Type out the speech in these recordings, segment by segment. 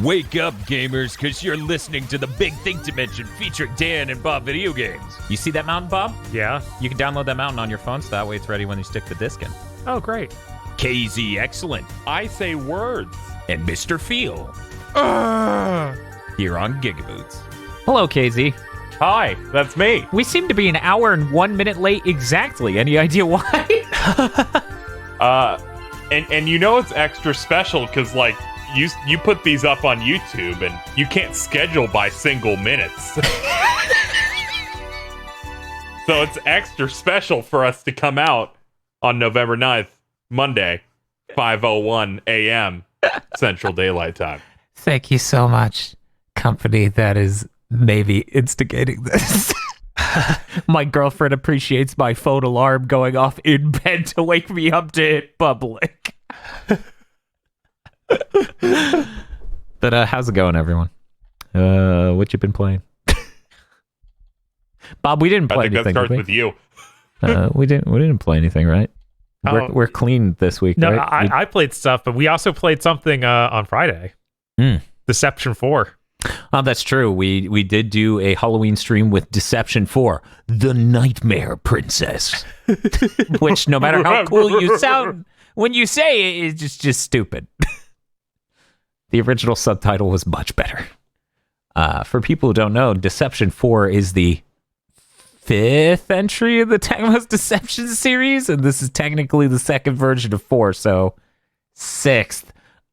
Wake up, gamers, because you're listening to the Big Thing Dimension featuring Dan and Bob Video Games. You see that mountain, Bob? Yeah. You can download that mountain on your phone, so that way it's ready when you stick the disc in. Oh, great. KZ Excellent. I say words. And Mr. Feel. Here on GigaBoots. Hello, KZ. Hi, that's me. We seem to be an hour and 1 minute late exactly. Any idea why? And you know it's extra special because, like, you put these up on YouTube and you can't schedule by single minutes. So it's extra special for us to come out on November 9th, Monday, 5:01 a.m. Central Daylight Time. Thank you so much, company that is maybe instigating this. My girlfriend appreciates my phone alarm going off in bed to wake me up to hit public. But how's it going, everyone? What you been playing? Bob, we didn't play I think anything. that starts with you. We didn't play anything, right? We're clean this week, No, right? I played stuff, but we also played something on Friday. Deception 4. Oh, that's true. We did do a Halloween stream with Deception 4, the Nightmare Princess. Which, no matter how cool you sound when you say it, is just stupid. The original subtitle was much better. For people who don't know, Deception 4 is the 5th entry of the Techno's Deception series, and this is technically the second version of 4, so 6th.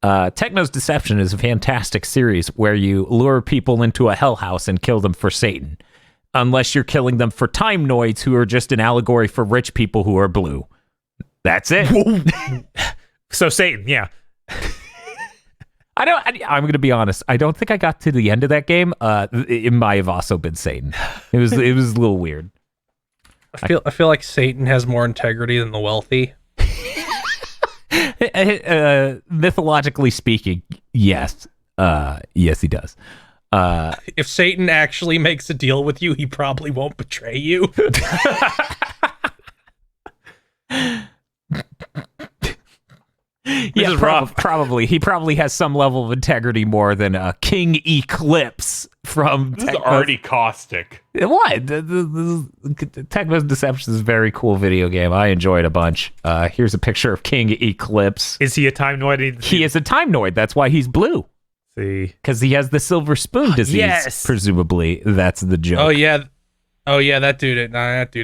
Techno's Deception is a fantastic series where you lure people into a hell house and kill them for Satan. Unless you're killing them for time noids, who are just an allegory for rich people who are blue. That's it. So Satan, yeah. I'm going to be honest. I don't think I got to the end of that game. It might have also been Satan. It was a little weird. I feel like Satan has more integrity than the wealthy. Mythologically speaking, yes. Yes, he does. If Satan actually makes a deal with you, he probably won't betray you. Yeah, probably. He probably has some level of integrity more than King Eclipse from This is already caustic. What? Techno's Deception is a very cool video game. I enjoy it a bunch. Here's a picture of King Eclipse. Is he a time noid? He is a time noid. That's why he's blue. See, because he has the silver spoon disease. Yes. Presumably, that's the joke. Oh yeah, that dude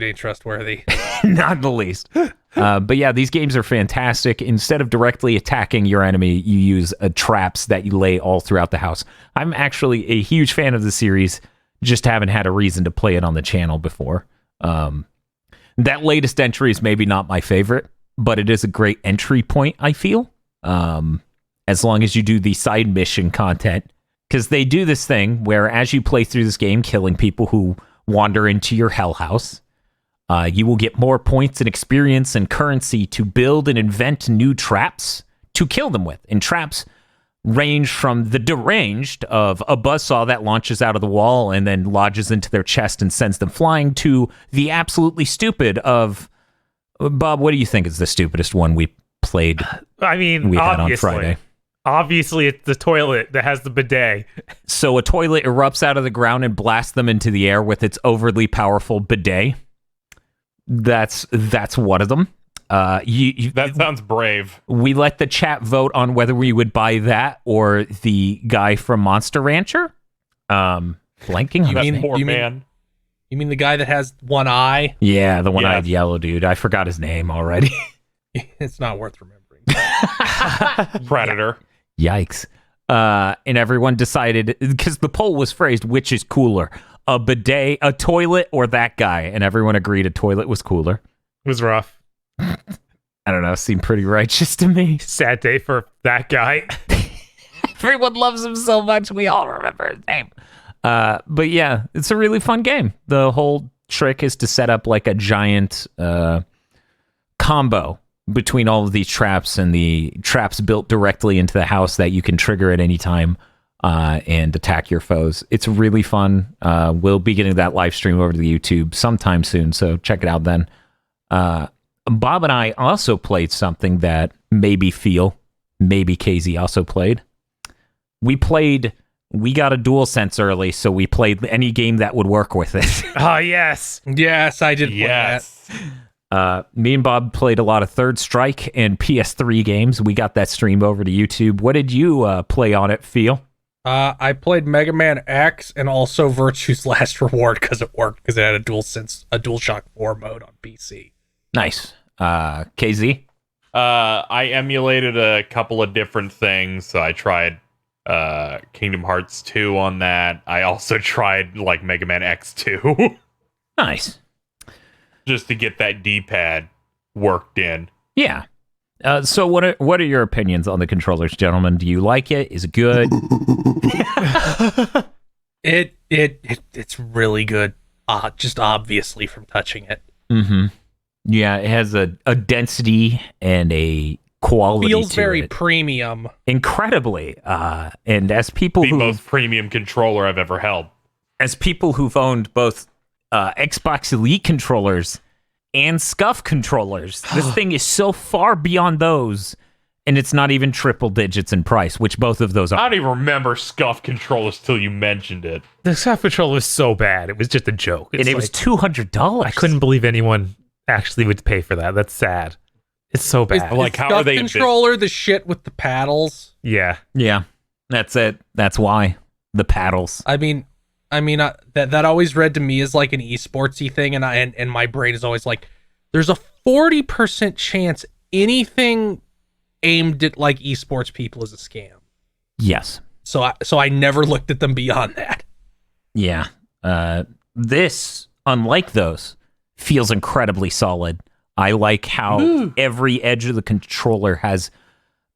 ain't trustworthy. Not in the least. But yeah, these games are fantastic. Instead of directly attacking your enemy, you use traps that you lay all throughout the house. I'm actually a huge fan of the series, just haven't had a reason to play it on the channel before. That latest entry is maybe not my favorite, but it is a great entry point, I feel. As long as you do the side mission content. Because they do this thing where as you play through this game, killing people who wander into your hell house, you will get more points and experience and currency to build and invent new traps to kill them with. And traps range from the deranged of a buzzsaw that launches out of the wall and then lodges into their chest and sends them flying, to the absolutely stupid of... Bob, what do you think is the stupidest one we played? I mean, we had on Friday? Obviously, it's the toilet that has the bidet. So a toilet erupts out of the ground and blasts them into the air with its overly powerful bidet. That's one of them. That sounds brave. We let the chat vote on whether we would buy that or the guy from Monster Rancher. Blanking on that poor man. You mean the guy that has one eye? Yeah, the one-eyed yellow dude. I forgot his name already. It's not worth remembering. Predator. Yikes. And everyone decided, because the poll was phrased, which is cooler, a bidet, a toilet, or that guy? And everyone agreed a toilet was cooler. It was rough. I don't know, seemed pretty righteous to me. Sad day for that guy. Everyone loves him so much, we all remember his name. But yeah, it's a really fun game. The whole trick is to set up like a giant combo between all of these traps, and the traps built directly into the house that you can trigger at any time and attack your foes. It's really fun. We'll be getting that live stream over to the YouTube sometime soon, so check it out then. Bob and I also played something that maybe KZ also played. We got a DualSense early, so we played any game that would work with it. Oh, yes. Yes, I did play Yes. Me and Bob played a lot of Third Strike and PS3 games. We got that stream over to YouTube. What did you play on it, Feel? I played Mega Man X and also Virtue's Last Reward because it worked, because it had a DualShock 4 mode on PC. Nice. KZ? I emulated a couple of different things. So I tried Kingdom Hearts 2 on that. I also tried like Mega Man X2 Nice. just to get that D-pad worked in. Yeah. So what are your opinions on the controllers, gentlemen? Do you like it? Is it good? It's really good. Just obviously from touching it. Mm-hmm. Yeah, it has a density and a quality Feels to very it. premium. Incredibly. And as people The most premium controller I've ever held. as people who've owned both Xbox Elite controllers and Scuff controllers, this thing is so far beyond those, and it's not even triple digits in price, which both of those I are. don't even remember Scuff controllers till you mentioned it. The Scuff controller was so bad. It was just a joke. And it was $200. I couldn't believe anyone actually would pay for that. That's sad. It's so bad. Like, how are Scuff they? controller, the shit with the paddles. Yeah. Yeah, that's it. That's why. The paddles. I mean, that always read to me as like an esportsy thing, and my brain is always like, there's a 40% chance anything aimed at like esports people is a scam. Yes. So I never looked at them beyond that. Yeah. This, unlike those, feels incredibly solid. I like how every edge of the controller has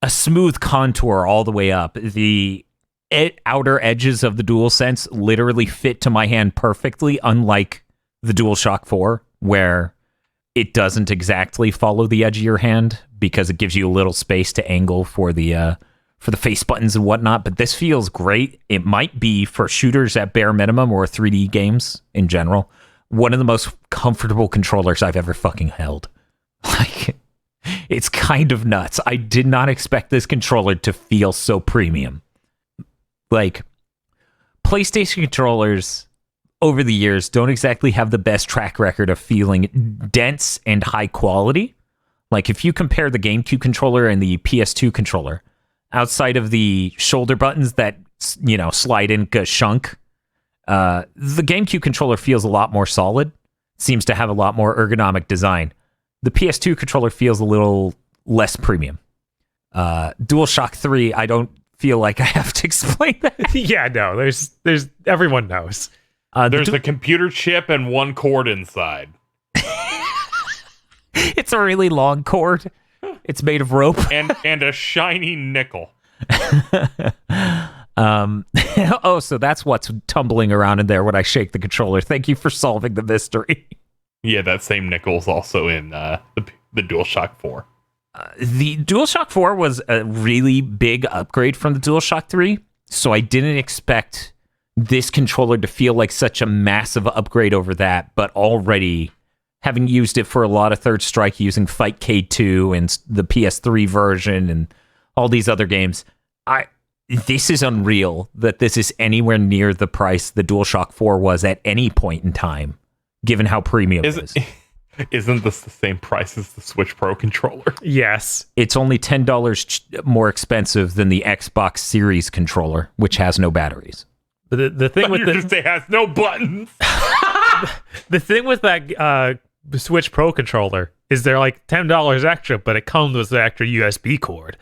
a smooth contour all the way up. The outer edges of the DualSense literally fit to my hand perfectly, unlike the DualShock 4, where it doesn't exactly follow the edge of your hand because it gives you a little space to angle for the face buttons and whatnot. But this feels great. It might be, for shooters at bare minimum or 3D games in general, one of the most comfortable controllers I've ever fucking held. Like, it's kind of nuts. I did not expect this controller to feel so premium. Like, PlayStation controllers over the years don't exactly have the best track record of feeling dense and high quality. Like, if you compare the GameCube controller and the PS2 controller, outside of the shoulder buttons that, you know, slide in shunk, the GameCube controller feels a lot more solid, seems to have a lot more ergonomic design. The PS2 controller feels a little less premium. DualShock 3, I don't feel like I have to explain that. Yeah, no, there's everyone knows. There's a computer chip and one cord inside. It's a really long cord. It's made of rope. And a shiny nickel. Oh, so that's what's tumbling around in there when I shake the controller. Thank you for solving the mystery. Yeah, that same nickel's also in the DualShock 4. The DualShock 4 was a really big upgrade from the DualShock 3, so I didn't expect this controller to feel like such a massive upgrade over that, but already, having used it for a lot of Third Strike, using Fightcade 2 and the PS3 version and all these other games, this is unreal that this is anywhere near the price the DualShock 4 was at any point in time, given how premium it is. Isn't this the same price as the Switch Pro controller? Yes. It's only $10 more expensive than the Xbox Series controller, which has no batteries. But the thing with it has no buttons. the thing with that Switch Pro controller is they're like $10 extra, but it comes with the extra USB cord.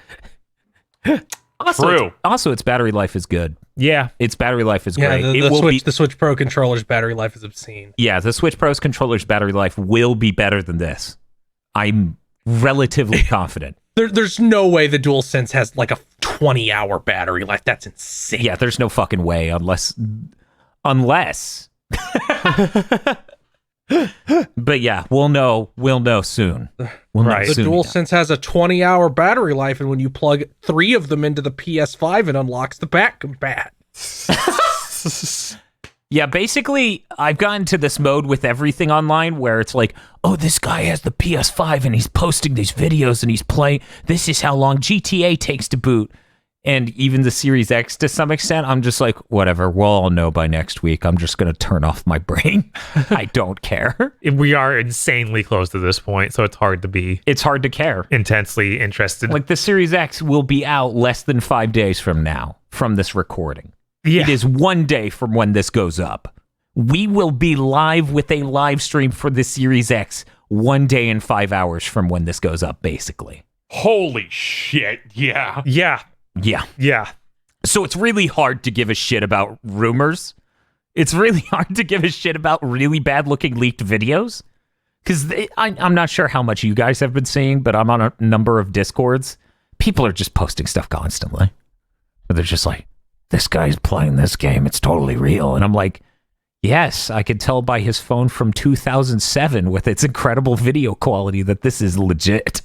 True. Its battery life is good. Yeah. Its battery life is Yeah, great. the Switch Pro controller's battery life is obscene. Yeah, the Switch Pro's controller's battery life will be better than this. I'm relatively confident. There's no way the DualSense has like a 20-hour battery life. That's insane. Yeah, there's no fucking way unless But yeah, we'll know soon. We'll Right. know The soon. DualSense has a 20-hour battery life, and when you plug 3 of them into the PS5, it unlocks the back compat. Yeah, basically, I've gotten to this mode with everything online where it's like, oh, this guy has the PS5 and he's posting these videos and he's playing. This is how long GTA takes to boot. and even the Series X to some extent, I'm just like, whatever, we'll all know by next week. I'm just going to turn off my brain. I don't care. We are insanely close to this point, so it's hard to be It's hard to care. intensely interested. Like, the Series X will be out less than 5 days from now, from this recording. yeah. It is 1 day from when this goes up. We will be live with a live stream for the Series X 1 day and 5 hours from when this goes up, basically. Holy shit! Yeah. Yeah. Yeah. Yeah. So it's really hard to give a shit about rumors. It's really hard to give a shit about really bad looking leaked videos. Because I'm not sure how much you guys have been seeing, but I'm on a number of Discords. People are just posting stuff constantly. But they're just like, this guy's playing this game. It's totally real. And I'm like, yes, I could tell by his phone from 2007 with its incredible video quality that this is legit.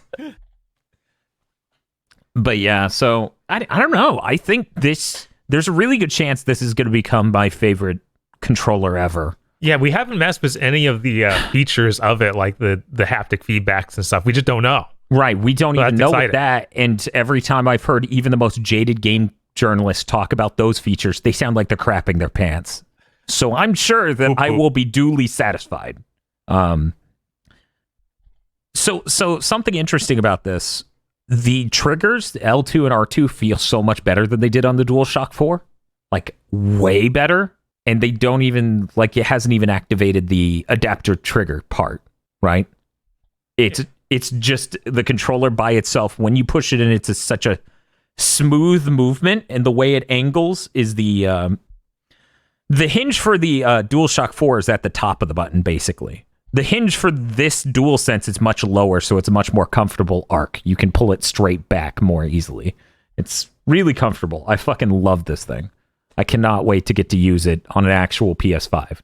But yeah, so I don't know. I think there's a really good chance this is going to become my favorite controller ever. Yeah, we haven't messed with any of the features of it, like the haptic feedbacks and stuff. We just don't know. Right, we don't So even that's know exciting. what that. And every time I've heard even the most jaded game journalists talk about those features, they sound like they're crapping their pants. So I'm sure that I will be duly satisfied. So something interesting about this. The triggers, the L2 and R2, feel so much better than they did on the DualShock 4. Like, way better. And they don't even, like, it hasn't even activated the adapter trigger part, right? It's just the controller by itself. When you push it in, it's such a smooth movement, and the way it angles is the hinge for the DualShock 4 is at the top of the button, basically. The hinge for this DualSense is much lower, so it's a much more comfortable arc. You can pull it straight back more easily. It's really comfortable. I fucking love this thing. I cannot wait to get to use it on an actual PS5.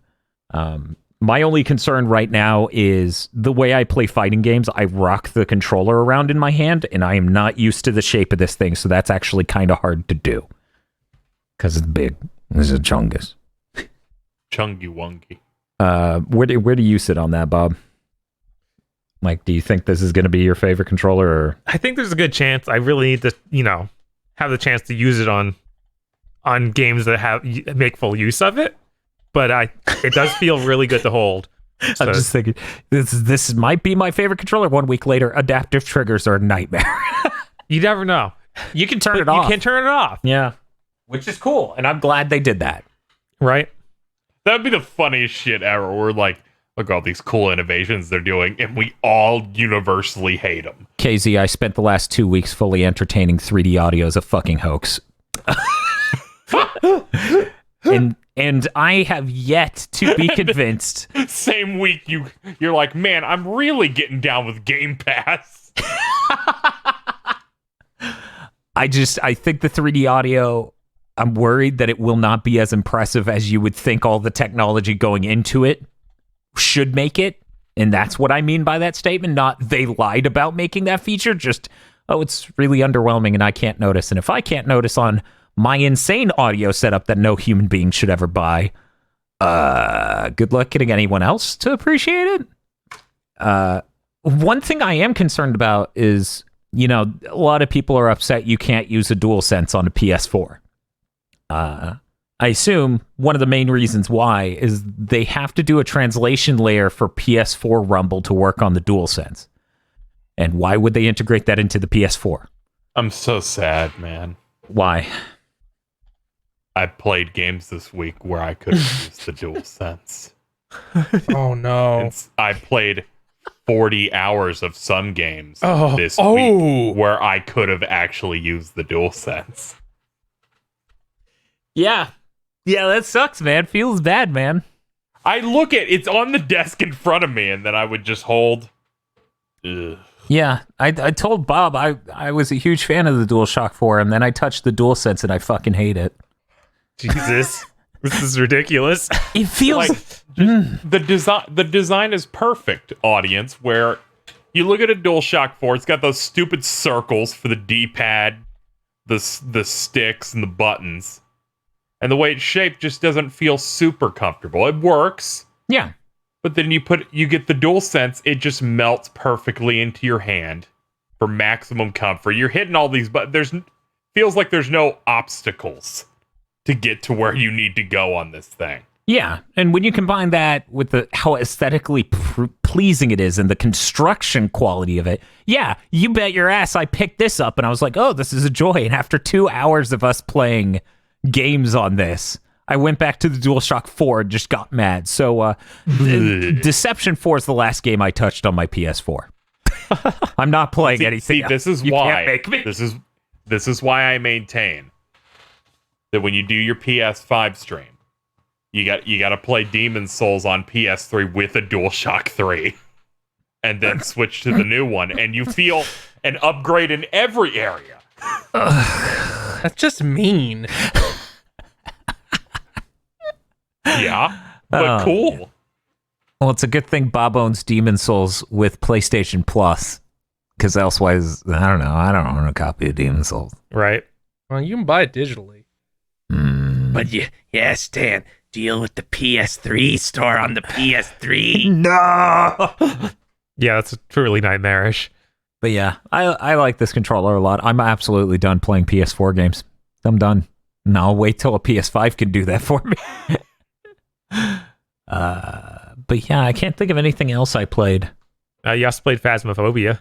My only concern right now is the way I play fighting games, I rock the controller around in my hand, and I am not used to the shape of this thing, so that's actually kind of hard to do. Because it's big. This is a chungus. Chungy wungy. Where do you sit on that, Bob? Like, do you think this is going to be your favorite controller? Or? I think there's a good chance. I really need to, have the chance to use it on games that make full use of it. But it does feel really good to hold. So, I'm just thinking, this might be my favorite controller. 1 week later, adaptive triggers are a nightmare. you never know. You can turn it You off. can turn it off. Yeah. Which is cool. And I'm glad they did that. Right? That'd be the funniest shit ever. We're like, look at all these cool innovations they're doing, and we all universally hate them. KZ, I spent the last 2 weeks fully entertaining 3D audio as a fucking hoax. and I have yet to be convinced. Same week, you're like, man, I'm really getting down with Game Pass. I think the 3D audio, I'm worried that it will not be as impressive as you would think all the technology going into it should make it. And that's what I mean by that statement. Not they lied about making that feature, just, it's really underwhelming and I can't notice. And if I can't notice on my insane audio setup that no human being should ever buy, good luck getting anyone else to appreciate it. One thing I am concerned about is, a lot of people are upset you can't use a DualSense on a PS4. I assume one of the main reasons why is they have to do a translation layer for PS4 Rumble to work on the DualSense. And why would they integrate that into the PS4? I'm so sad, man. Why? I played games this week where I could have used the DualSense. Oh no. And I played 40 hours of some games this Oh. week where I could have actually used the DualSense. Yeah, that sucks, man. Feels bad, man. I look at it's on the desk in front of me, and then I would just hold. Ugh. Yeah, I told Bob I was a huge fan of the DualShock 4, and then I touched the DualSense and I fucking hate it. Jesus. This is ridiculous. It feels Like the design is perfect, audience. Where you look at a DualShock 4, it's got those stupid circles for the D-pad, the sticks, and the buttons. And the way it's shaped just doesn't feel super comfortable. It works, yeah. but then you get the DualSense, it just melts perfectly into your hand for maximum comfort. You're hitting all these, but feels like there's no obstacles to get to where you need to go on this thing. Yeah, and when you combine that with how aesthetically pleasing it is and the construction quality of it, yeah, you bet your ass I picked this up and I was like, oh, this is a joy. And after 2 hours of us playing games on this, I went back to the DualShock 4 and just got mad. So Deception 4 is the last game I touched on my PS4. I'm not playing anything else. This is You why. can't make me. This is why I maintain that when you do your PS5 stream, you got to play Demon's Souls on PS3 with a DualShock 3, and then switch to the new one, and you feel an upgrade in every area. That's just mean. Yeah, but cool. Well, it's a good thing Bob owns Demon's Souls with PlayStation Plus, because elsewise, I don't own a copy of Demon's Souls. Right. Well, you can buy it digitally. But yeah, Stan, deal with the PS3 store on the PS3. No! Yeah, that's truly nightmarish. But yeah, I like this controller a lot. I'm absolutely done playing PS4 games. I'm done. And I'll wait till a PS5 can do that for me. But yeah, I can't think of anything else I played. You also played Phasmophobia.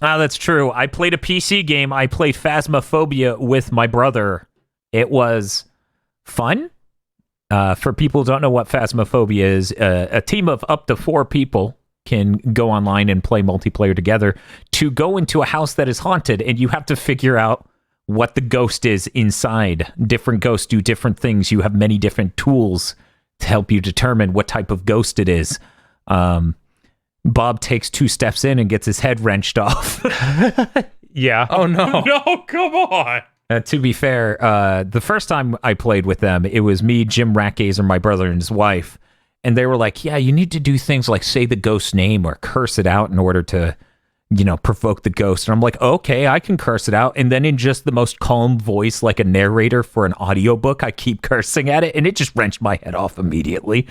That's true. I played a PC game. I played Phasmophobia with my brother. It was fun. For people who don't know what Phasmophobia is, a team of up to 4 people can go online and play multiplayer together to go into a house that is haunted, and you have to figure out what the ghost is inside. Different ghosts do different things. You have many different tools to help you determine what type of ghost it is. Bob takes 2 steps in and gets his head wrenched off. Yeah. Oh no. No, come on. To be fair, the first time I played with them, it was me, Jim Ratgazer, my brother, and his wife. And they were like, yeah, you need to do things like say the ghost's name or curse it out in order to, provoke the ghost. And I'm like, okay, I can curse it out. And then in just the most calm voice, like a narrator for an audiobook, I keep cursing at it, and it just wrenched my head off immediately.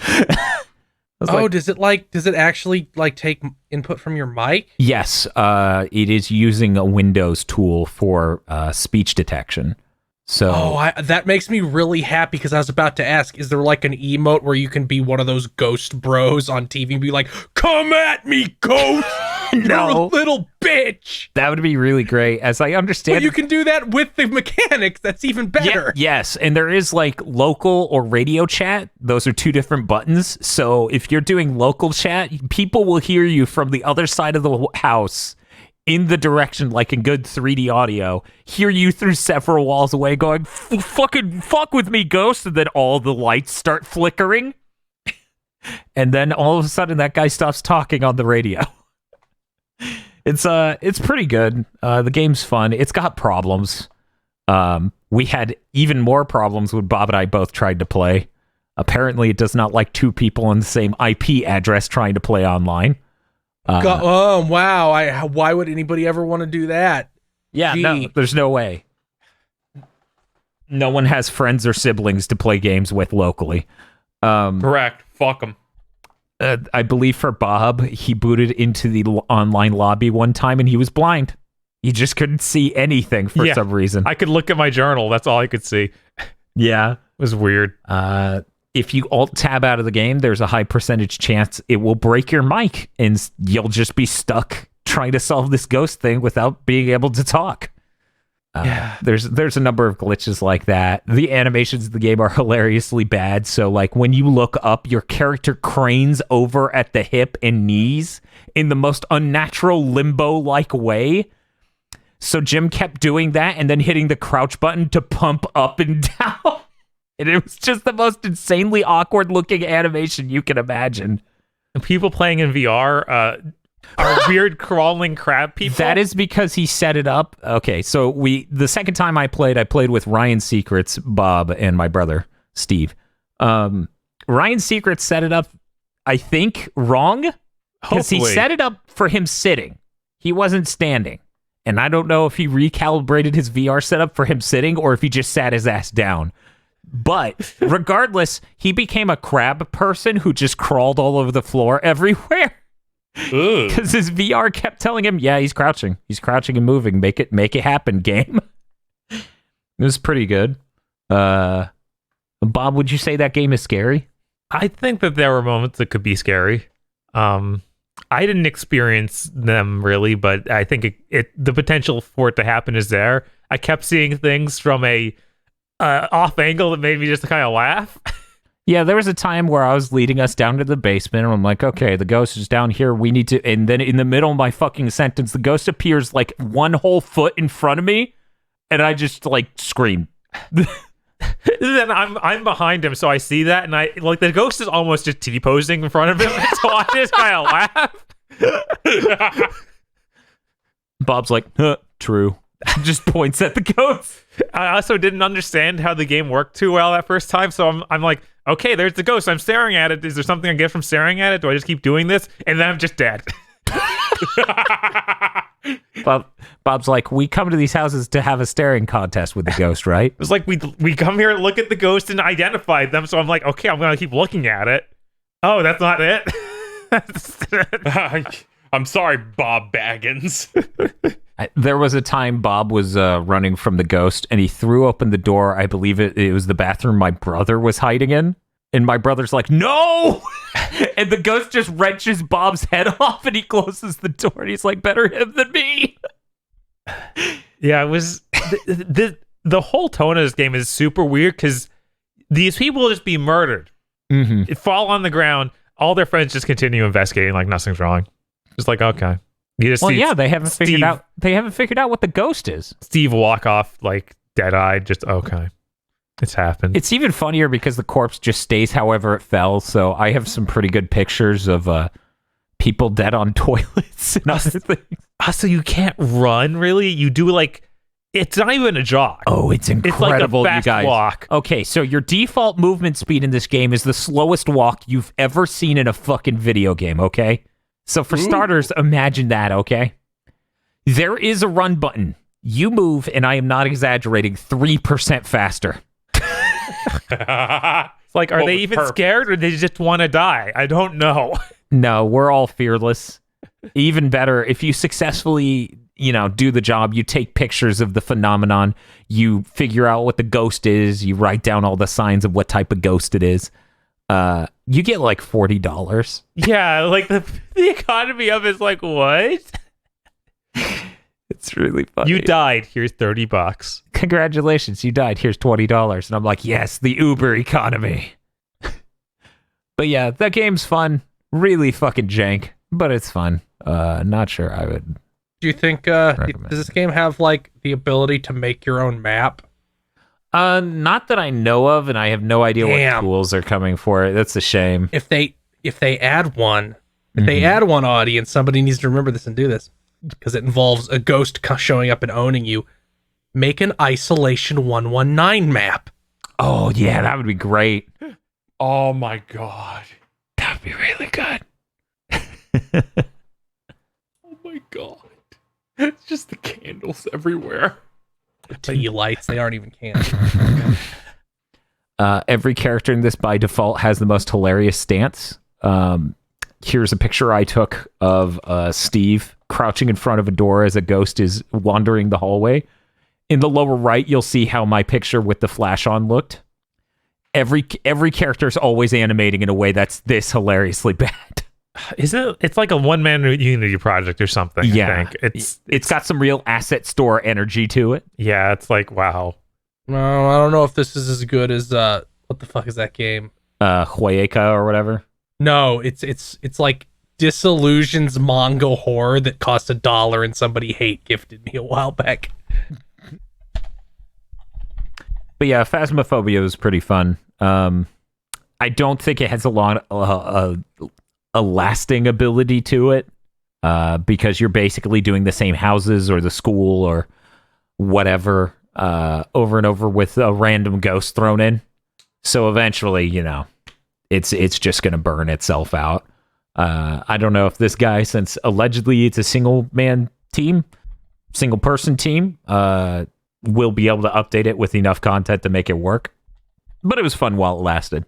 Does it actually take input from your mic? Yes, it is using a Windows tool for speech detection. So, that makes me really happy because I was about to ask, is there like an emote where you can be one of those ghost bros on TV and be like, come at me, ghost! You're a little bitch! That would be really great. As I understand, you can do that with the mechanics. That's even better. Yes, and there is like local or radio chat. Those are 2 different buttons. So if you're doing local chat, people will hear you from the other side of the house in the direction, like in good 3D audio, hear you through several walls away going, fucking fuck with me, ghost, and then all the lights start flickering. And then all of a sudden that guy stops talking on the radio. It's pretty good. The game's fun. It's got problems. We had even more problems when Bob and I both tried to play. Apparently it does not like 2 people on the same IP address trying to play online. Oh wow! Why would anybody ever want to do that? Yeah, no, there's no way. No one has friends or siblings to play games with locally. Correct. Fuck them. I believe for Bob, he booted into the online lobby one time and he was blind. He just couldn't see anything for some reason. I could look at my journal. That's all I could see. Yeah. It was weird. If you alt-tab out of the game, there's a high percentage chance it will break your mic, and you'll just be stuck trying to solve this ghost thing without being able to talk. There's a number of glitches like that. The animations of the game are hilariously bad, so like when you look up, your character cranes over at the hip and knees in the most unnatural limbo-like way. So Jim kept doing that and then hitting the crouch button to pump up and down. And it was just the most insanely awkward looking animation you can imagine. People playing in VR are weird crawling crab people. That is because he set it up. Okay, so the second time I played with Ryan Secrets, Bob, and my brother, Steve. Ryan Secrets set it up, I think, wrong. Because he set it up for him sitting. He wasn't standing. And I don't know if he recalibrated his VR setup for him sitting or if he just sat his ass down. But regardless, he became a crab person who just crawled all over the floor everywhere. Because his VR kept telling him, yeah, he's crouching and moving. Make it happen, game. It was pretty good. Bob, would you say that game is scary? I think that there were moments that could be scary. I didn't experience them really, but I think the potential for it to happen is there. I kept seeing things from a off angle that made me just kind of laugh. Yeah, there was a time where I was leading us down to the basement, and I'm like, okay, the ghost is down here. We need to... And then in the middle of my fucking sentence, the ghost appears like 1 whole foot in front of me, and I just, like, screamed. Then I'm behind him, so I see that, and I like the ghost is almost just T-posing in front of him, so I just kind of laugh. Bob's like, true. Just points at the ghost. I also didn't understand how the game worked too well that first time, so I'm like, okay, there's the ghost. I'm staring at it. Is there something I get from staring at it? Do I just keep doing this? And then I'm just dead. Bob's like, we come to these houses to have a staring contest with the ghost, right? It was like we come here and look at the ghost and identify them, so I'm like, okay, I'm gonna keep looking at it. Oh, that's not it. I'm sorry, Bob Baggins. There was a time Bob was running from the ghost, and he threw open the door. I believe it was the bathroom my brother was hiding in. And my brother's like, no! And the ghost just wrenches Bob's head off, and he closes the door, and he's like, better him than me. Yeah, it was... the whole tone of this game is super weird, because these people will just be murdered. Mm-hmm. Fall on the ground. All their friends just continue investigating like nothing's wrong. Just like, okay. You just see they haven't figured out. They haven't figured out what the ghost is. Steve walk off like dead-eyed. Just okay, it's happened. It's even funnier because the corpse just stays however it fell. So I have some pretty good pictures of people dead on toilets and other things. Also, you can't run really. You do like it's not even a jog. Oh, it's incredible, it's like a fast you guys. Walk. Okay, so your default movement speed in this game is the slowest walk you've ever seen in a fucking video game. Okay. So for starters, imagine that, okay? There is a run button. You move, and I am not exaggerating, 3% faster. It's like, are they even scared or they just want to die? I don't know. No, we're all fearless. Even better, if you successfully, do the job, you take pictures of the phenomenon, you figure out what the ghost is, you write down all the signs of what type of ghost it is. You get like $40. Yeah, like the economy of it's like, what? It's really funny. You died. Here's $30. Congratulations, you died. Here's $20. And I'm like, yes, the Uber economy. But yeah, that game's fun. Really fucking jank, but it's fun. Not sure I would. Do you think does this game have like the ability to make your own map? Not that I know of, and I have no idea what tools are coming for it. That's a shame. If they add one, audience, somebody needs to remember this and do this because it involves a ghost showing up and owning you. Make an Isolation 119 map. Oh yeah, that would be great. Oh my god, that would be really good. Oh my god, it's just the candles everywhere. Tea lights, they aren't even cans. Every character in this by default has the most hilarious stance. Here's a picture I took of Steve crouching in front of a door as a ghost is wandering the hallway. In the lower right, you'll see how my picture with the flash on looked. Every character is always animating in a way that's this hilariously bad. It's like a one-man Unity project or something. Yeah, I think. It's got some real asset store energy to it. Yeah, it's like, wow. No, I don't know if this is as good as what the fuck is that game? Hueca or whatever. No, it's like Disillusion's manga horror that cost $1 and somebody hate gifted me a while back. But yeah, Phasmophobia was pretty fun. I don't think it has a lasting ability to it because you're basically doing the same houses or the school or whatever over and over with a random ghost thrown in. So eventually, it's just going to burn itself out. I don't know if this guy, since allegedly it's a single person team, will be able to update it with enough content to make it work. But it was fun while it lasted.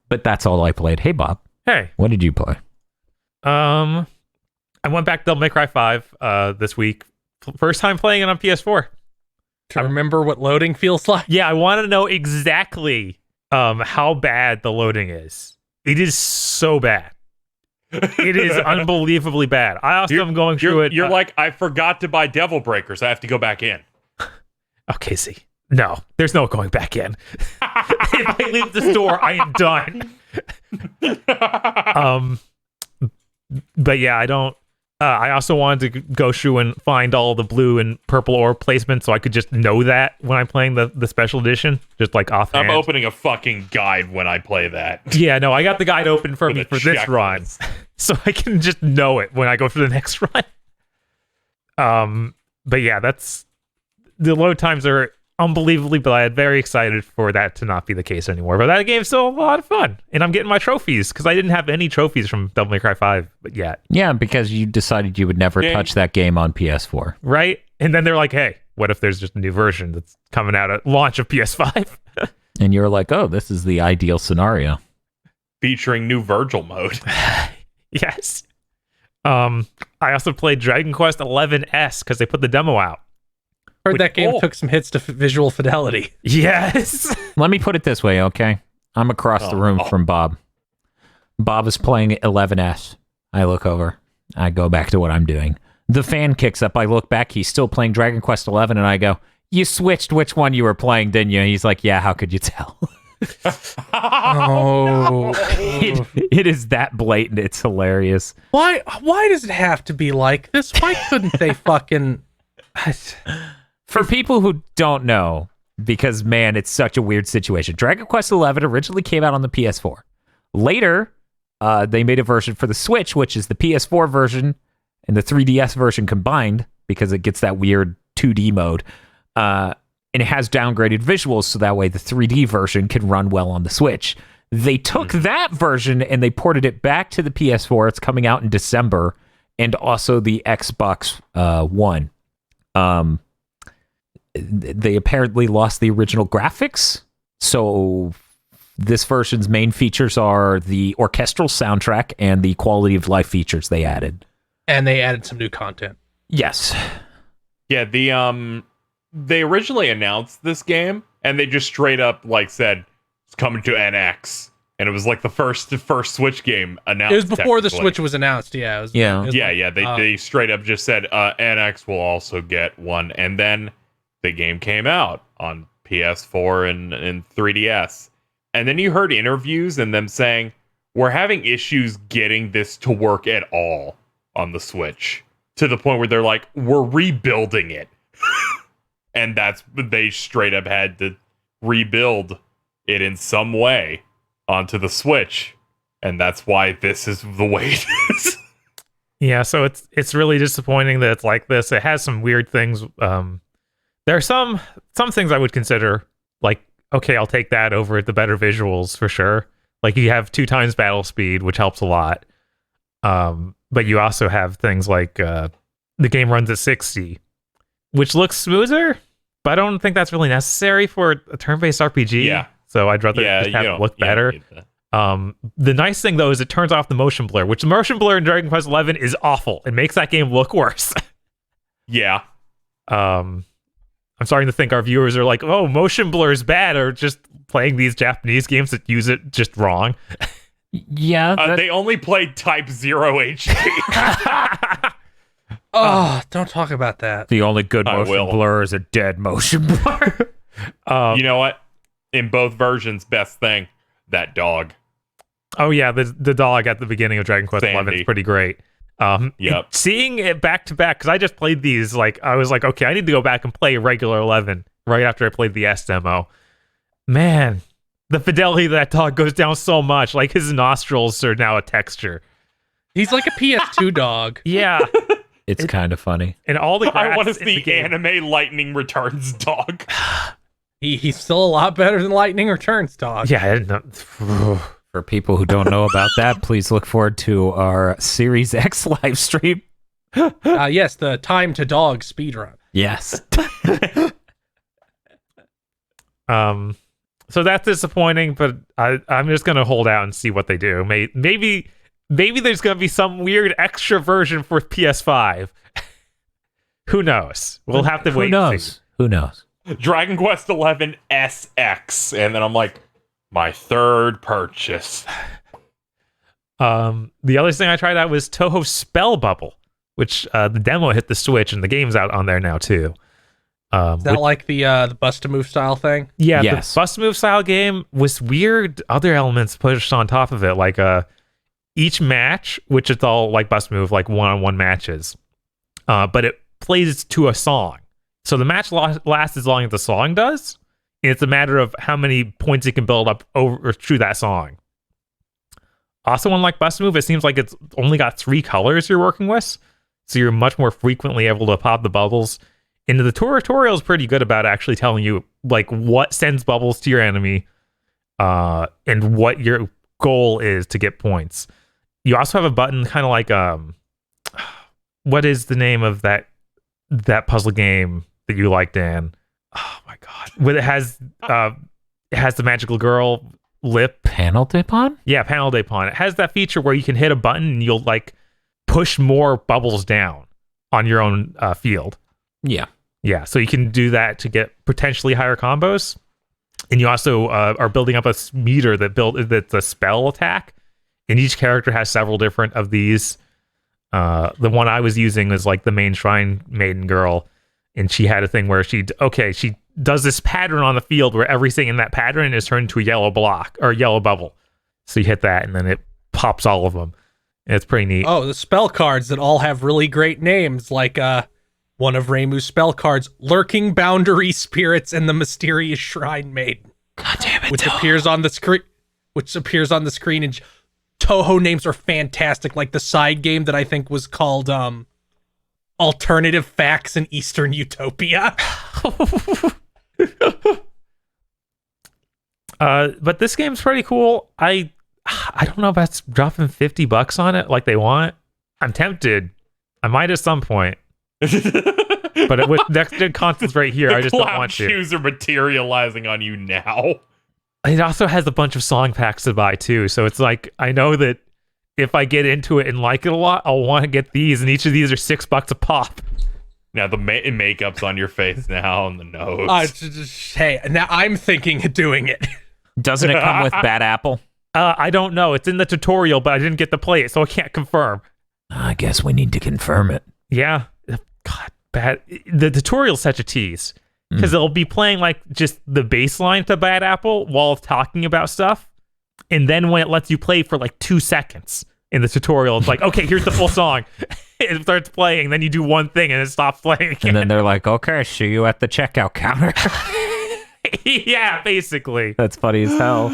But that's all I played. Hey, Bob. Hey. What did you play? I went back to Devil May Cry 5 this week. First time playing it on PS4. to remember what loading feels like. Yeah, I want to know exactly how bad the loading is. It is so bad. It is unbelievably bad. I also am going through it. You're like, I forgot to buy Devil Breakers. I have to go back in. Okay, see. No, there's no going back in. If I leave the store, I am done. But yeah, I don't. I also wanted to go through and find all the blue and purple orb placements so I could just know that when I'm playing the special edition, just like offhand. I'm opening a fucking guide when I play that. Yeah, no, I got the guide open for me for this run, checklist. so I can just know it when I go for the next run. But yeah, that's the load times are unbelievably bad. Very excited for that to not be the case anymore. But that game's still a lot of fun, and I'm getting my trophies because I didn't have any trophies from Devil May Cry 5 yet. Yeah, because you decided you would never touch that game on PS4. Right? And then they're like, hey, what if there's just a new version that's coming out at launch of PS5? And you're like, oh, this is the ideal scenario. Featuring new Virgil mode. Yes. I also played Dragon Quest 11S because they put the demo out. Heard that game took some hits to visual fidelity. Yes. Let me put it this way, okay? I'm across the room from Bob. Bob is playing 11S. I look over. I go back to what I'm doing. The fan kicks up. I look back. He's still playing Dragon Quest 11, and I go, you switched which one you were playing, didn't you? He's like, yeah, how could you tell? Oh. It is that blatant. It's hilarious. Why does it have to be like this? Why couldn't they fucking... For people who don't know, because, man, it's such a weird situation. Dragon Quest XI originally came out on the PS4. Later, they made a version for the Switch, which is the PS4 version and the 3DS version combined, because it gets that weird 2D mode. And it has downgraded visuals, so that way the 3D version can run well on the Switch. They took that version and they ported it back to the PS4. It's coming out in December, and also the Xbox One. They apparently lost the original graphics, so this version's main features are the orchestral soundtrack and the quality of life features they added. And they added some new content. Yes. Yeah, they originally announced this game, and they just straight up said it's coming to NX, and it was like the first Switch game announced. It was before the technically. Switch was announced. Yeah. It was, Yeah. it was They straight up just said NX will also get one, and then the game came out on PS4 and 3DS. And then you heard interviews and them saying, we're having issues getting this to work at all on the Switch, to the point where they're like, we're rebuilding it. And they straight up had to rebuild it in some way onto the Switch. And that's why this is the way it is. Yeah, so it's really disappointing that it's like this. It has some weird things. There are some things I would consider, like, okay, I'll take that over the better visuals for sure. Like, you have 2 times battle speed, which helps a lot. But you also have things like the game runs at 60, which looks smoother, but I don't think that's really necessary for a turn-based RPG. Yeah. So I'd rather just have it look better. The nice thing, though, is it turns off the motion blur, which the motion blur in Dragon Quest XI is awful. It makes that game look worse. Yeah. I'm starting to think our viewers are like, oh, motion blur is bad, or just playing these Japanese games that use it just wrong. Yeah. They only played Type 0 HD. Don't talk about that. The only good I motion will. blur is a dead motion blur. You know what? In both versions, best thing, that dog. Oh yeah, the dog at the beginning of Dragon Quest Sandy. XI is pretty great. Yep. Seeing it back to back, because I just played these, I was like, okay, I need to go back and play regular 11 right after I played the S demo. Man, the fidelity of that dog goes down so much. Like, his nostrils are now a texture. He's like a PS2 dog. Yeah. It's kind of funny. And all the I want to grass in the see game- anime Lightning Returns dog. He's still a lot better than Lightning Returns dog. Yeah, I didn't know. For people who don't know about that, please look forward to our Series X live stream. Yes, the time to dog speedrun. Yes. So that's disappointing, but I'm just gonna hold out and see what they do. Maybe there's gonna be some weird extra version for PS5. Who knows? We'll have to wait. Who knows? Who knows? Dragon Quest 11 SX, and then I'm like, my third purchase. The other thing I tried out was Touhou Spell Bubble, which the demo hit the Switch, and the game's out on there now too. Is that like the Bust a Move style thing? Yeah, Yes. the Bust Move style game with weird other elements pushed on top of it, like each match, which it's all like Bust Move, like one-on-one matches, but it plays to a song. So the match lasts as long as the song does, and it's a matter of how many points you can build up over or through that song. Also, unlike Bust Move, it seems like it's only got 3 colors you're working with, so you're much more frequently able to pop the bubbles. And the tutorial is pretty good about actually telling you like what sends bubbles to your enemy, and what your goal is to get points. You also have a button, kind of like what is the name of that puzzle game that you like, Dan? Oh my god, when it has the magical girl lip. Panel Depon? Yeah, Panel Depon. It has that feature where you can hit a button and you'll like push more bubbles down on your own field. Yeah. Yeah, so you can do that to get potentially higher combos. And you also are building up a meter that's a spell attack. And each character has several different of these. The one I was using was like the main Shrine Maiden girl. And she had a thing where she does this pattern on the field where everything in that pattern is turned to a yellow block or yellow bubble. So you hit that and then it pops all of them. And it's pretty neat. Oh, the spell cards that all have really great names, like one of Reimu's spell cards, Lurking Boundary Spirits and the Mysterious Shrine Maiden. God damn it. Which appears on the screen. And Touhou names are fantastic. Like the side game that I think was called Alternative Facts in Eastern Utopia. But this game's pretty cool. I don't know if that's dropping $50 on it like they want. I'm tempted. I might at some point. But with next gen consoles right here, I just don't want to. Shoes are materializing on you now. It also has a bunch of song packs to buy too, so it's like I know that if I get into it and like it a lot, I'll want to get these, and each of these are $6 a pop. Now the makeup's on your face now and the nose. Hey, now I'm thinking of doing it. Doesn't it come with Bad Apple? I don't know. It's in the tutorial, but I didn't get to play it, so I can't confirm. I guess we need to confirm it. Yeah. God, bad. The tutorial's such a tease. Because it'll be playing like just the baseline to Bad Apple while talking about stuff. And then when it lets you play for like 2 seconds in the tutorial, it's like, okay, here's the full song. It starts playing, then you do one thing and it stops playing again. And then they're like, okay, see you at the checkout counter. Yeah, basically. That's funny as hell.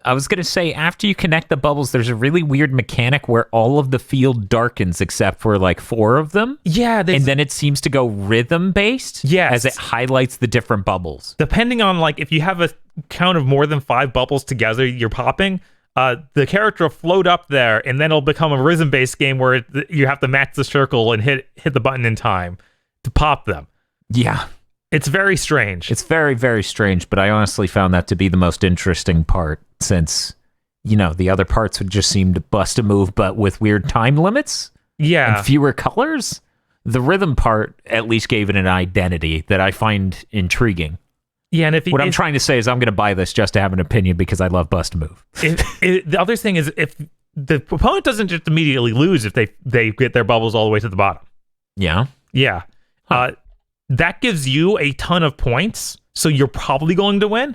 I was going to say, after you connect the bubbles, there's a really weird mechanic where all of the field darkens except for like 4 of them. Yeah. And then it seems to go rhythm-based as it highlights the different bubbles. Depending on like, if you have a count of more than 5 bubbles together you're popping, the character will float up there and then it'll become a rhythm-based game where you have to match the circle and hit the button in time to pop them. Yeah. It's very strange. It's very, very strange, but I honestly found that to be the most interesting part since, you know, the other parts would just seem to bust a move, but with weird time limits and fewer colors. The rhythm part at least gave it an identity that I find intriguing. Yeah, and I'm trying to say is I'm going to buy this just to have an opinion because I love bust a move. The other thing is if the opponent doesn't just immediately lose if they get their bubbles all the way to the bottom. Yeah? Yeah. That gives you a ton of points, so you're probably going to win.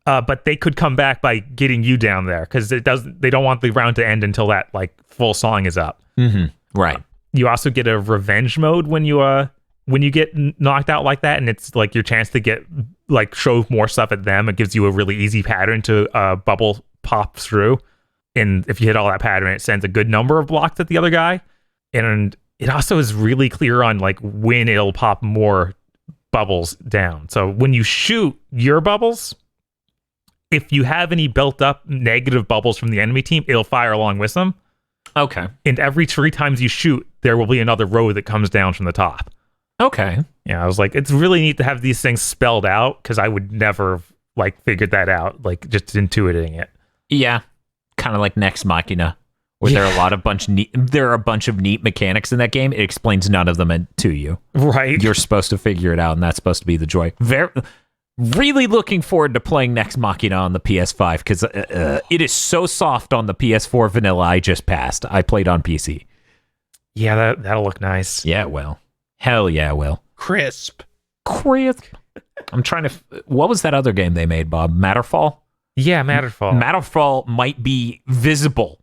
But they could come back by getting you down there because they don't want the round to end until that like full song is up. Mm-hmm. Right. You also get a revenge mode when you get knocked out like that, and it's like your chance to get like show more stuff at them. It gives you a really easy pattern to bubble pop through, and if you hit all that pattern, it sends a good number of blocks at the other guy, and it also is really clear on like when it'll pop more bubbles down. So when you shoot your bubbles, if you have any built up negative bubbles from the enemy team, it'll fire along with them. Okay. And every 3 times you shoot, there will be another row that comes down from the top. Okay. Yeah, I was like, it's really neat to have these things spelled out because I would never like figured that out, like just intuiting it. Yeah. Kind of like Nex Machina, where there are a bunch of neat mechanics in that game. It explains none of them to you. Right. You're supposed to figure it out, and that's supposed to be the joy. Really looking forward to playing Nex Machina on the PS5 because it is so soft on the PS4 vanilla I just passed. I played on PC. Yeah, that'll look nice. Yeah, it will. Hell yeah, it will. Crisp. I'm trying to... What was that other game they made, Bob? Matterfall? Yeah, Matterfall. Matterfall might be visible.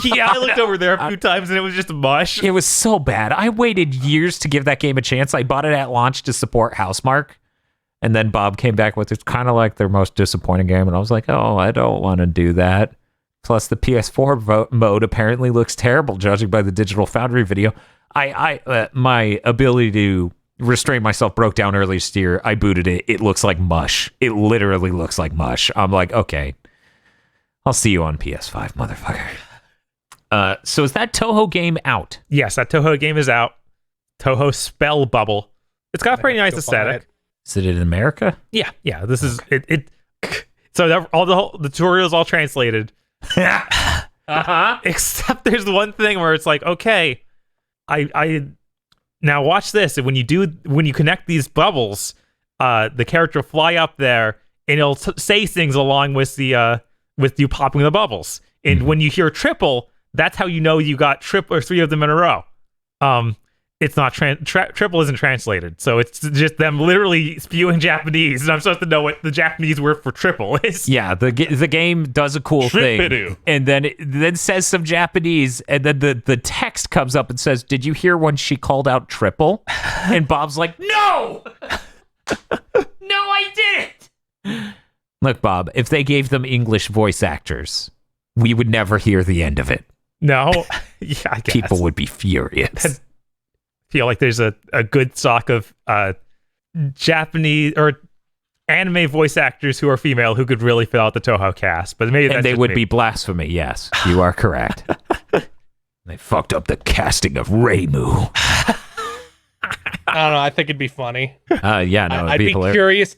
Yeah, I looked over there a few times and it was just mush. It was so bad. I waited years to give that game a chance. I bought it at launch to support Housemarque. And then Bob came back with it's kind of like their most disappointing game. And I was like, oh, I don't want to do that. Plus, the PS4 mode apparently looks terrible, judging by the Digital Foundry video. My ability to restrain myself broke down earlier this year. I booted it. It looks like mush. It literally looks like mush. I'm like, okay, I'll see you on PS5, motherfucker. So is that Touhou game out? Yes, that Touhou game is out. Touhou Spell Bubble. It's got a pretty nice aesthetic. Is it in America? Yeah. This is it. So the tutorial's all translated. Except there's one thing where it's like, okay, I now watch this. And when you connect these bubbles, the character will fly up there and it'll say things along with with you popping the bubbles. And when you hear triple, that's how you know you got triple or 3 of them in a row. It's not triple isn't translated, so it's just them literally spewing Japanese, and I'm supposed to know what the Japanese word for triple is. Yeah, the game does a cool thing, and then it says some Japanese, and then the text comes up and says, "Did you hear when she called out triple?" And Bob's like, "No, no, I didn't." Look, Bob, if they gave them English voice actors, we would never hear the end of it. No, yeah, I guess People would be furious. Feel like there's a good stock of Japanese or anime voice actors who are female who could really fill out the Touhou cast, but maybe they would be blasphemy. Yes, you are correct. They fucked up the casting of Reimu. I don't know. I think it'd be funny. Yeah, no, I'd be curious.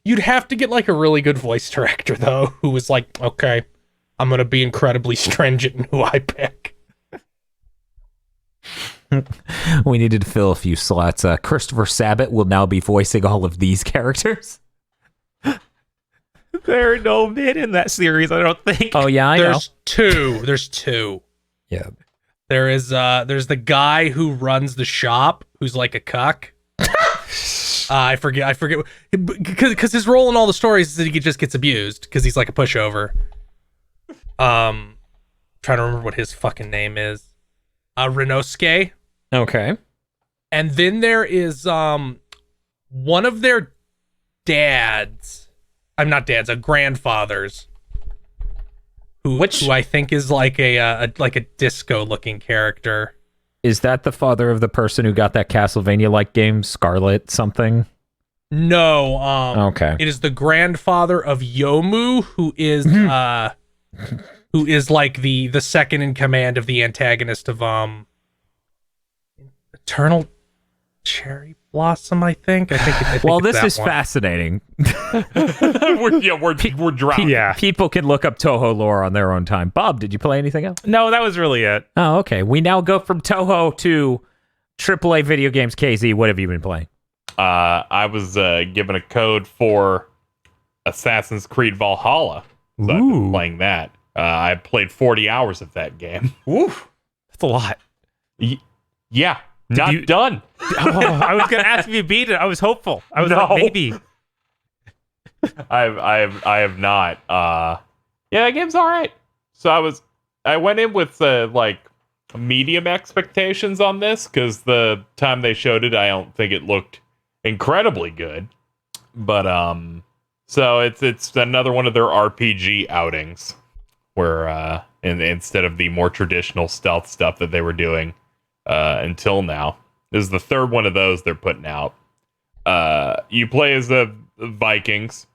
You'd have to get like a really good voice director though, who was like, okay, I'm gonna be incredibly stringent in who I pick. We needed to fill a few slots. Christopher Sabat will now be voicing all of these characters. There are no men in that series, I don't think. Oh yeah, I know. There's two. Yeah. There's the guy who runs the shop who's like a cuck. I forget because his role in all the stories is that he just gets abused because he's like a pushover. Trying to remember what his fucking name is. Renosuke. Okay. And then there is one of their dads. I'm not dads, grandfathers. Who I think is like a disco looking character. Is that the father of the person who got that Castlevania-like game, Scarlet something? No. Okay. It is the grandfather of Yomu, who is like the second in command of the antagonist of Eternal Cherry Blossom, I think. I think well, it's this is one. fascinating. we're dropping. Yeah. People can look up Touhou lore on their own time. Bob, did you play anything else? No, that was really it. Oh, okay. We now go from Touhou to AAA video games. KZ, what have you been playing? I was given a code for Assassin's Creed Valhalla, so I've been playing that. I played 40 hours of that game. Oof, that's a lot. Yeah, not done. I was gonna ask if you beat it. I was hopeful. I was like, maybe. I have not. Yeah, that game's all right. So I went in with like medium expectations on this because the time they showed it, I don't think it looked incredibly good. But so it's another one of their RPG outings where instead of the more traditional stealth stuff that they were doing until now, this is the third one of those they're putting out. You play as the Vikings.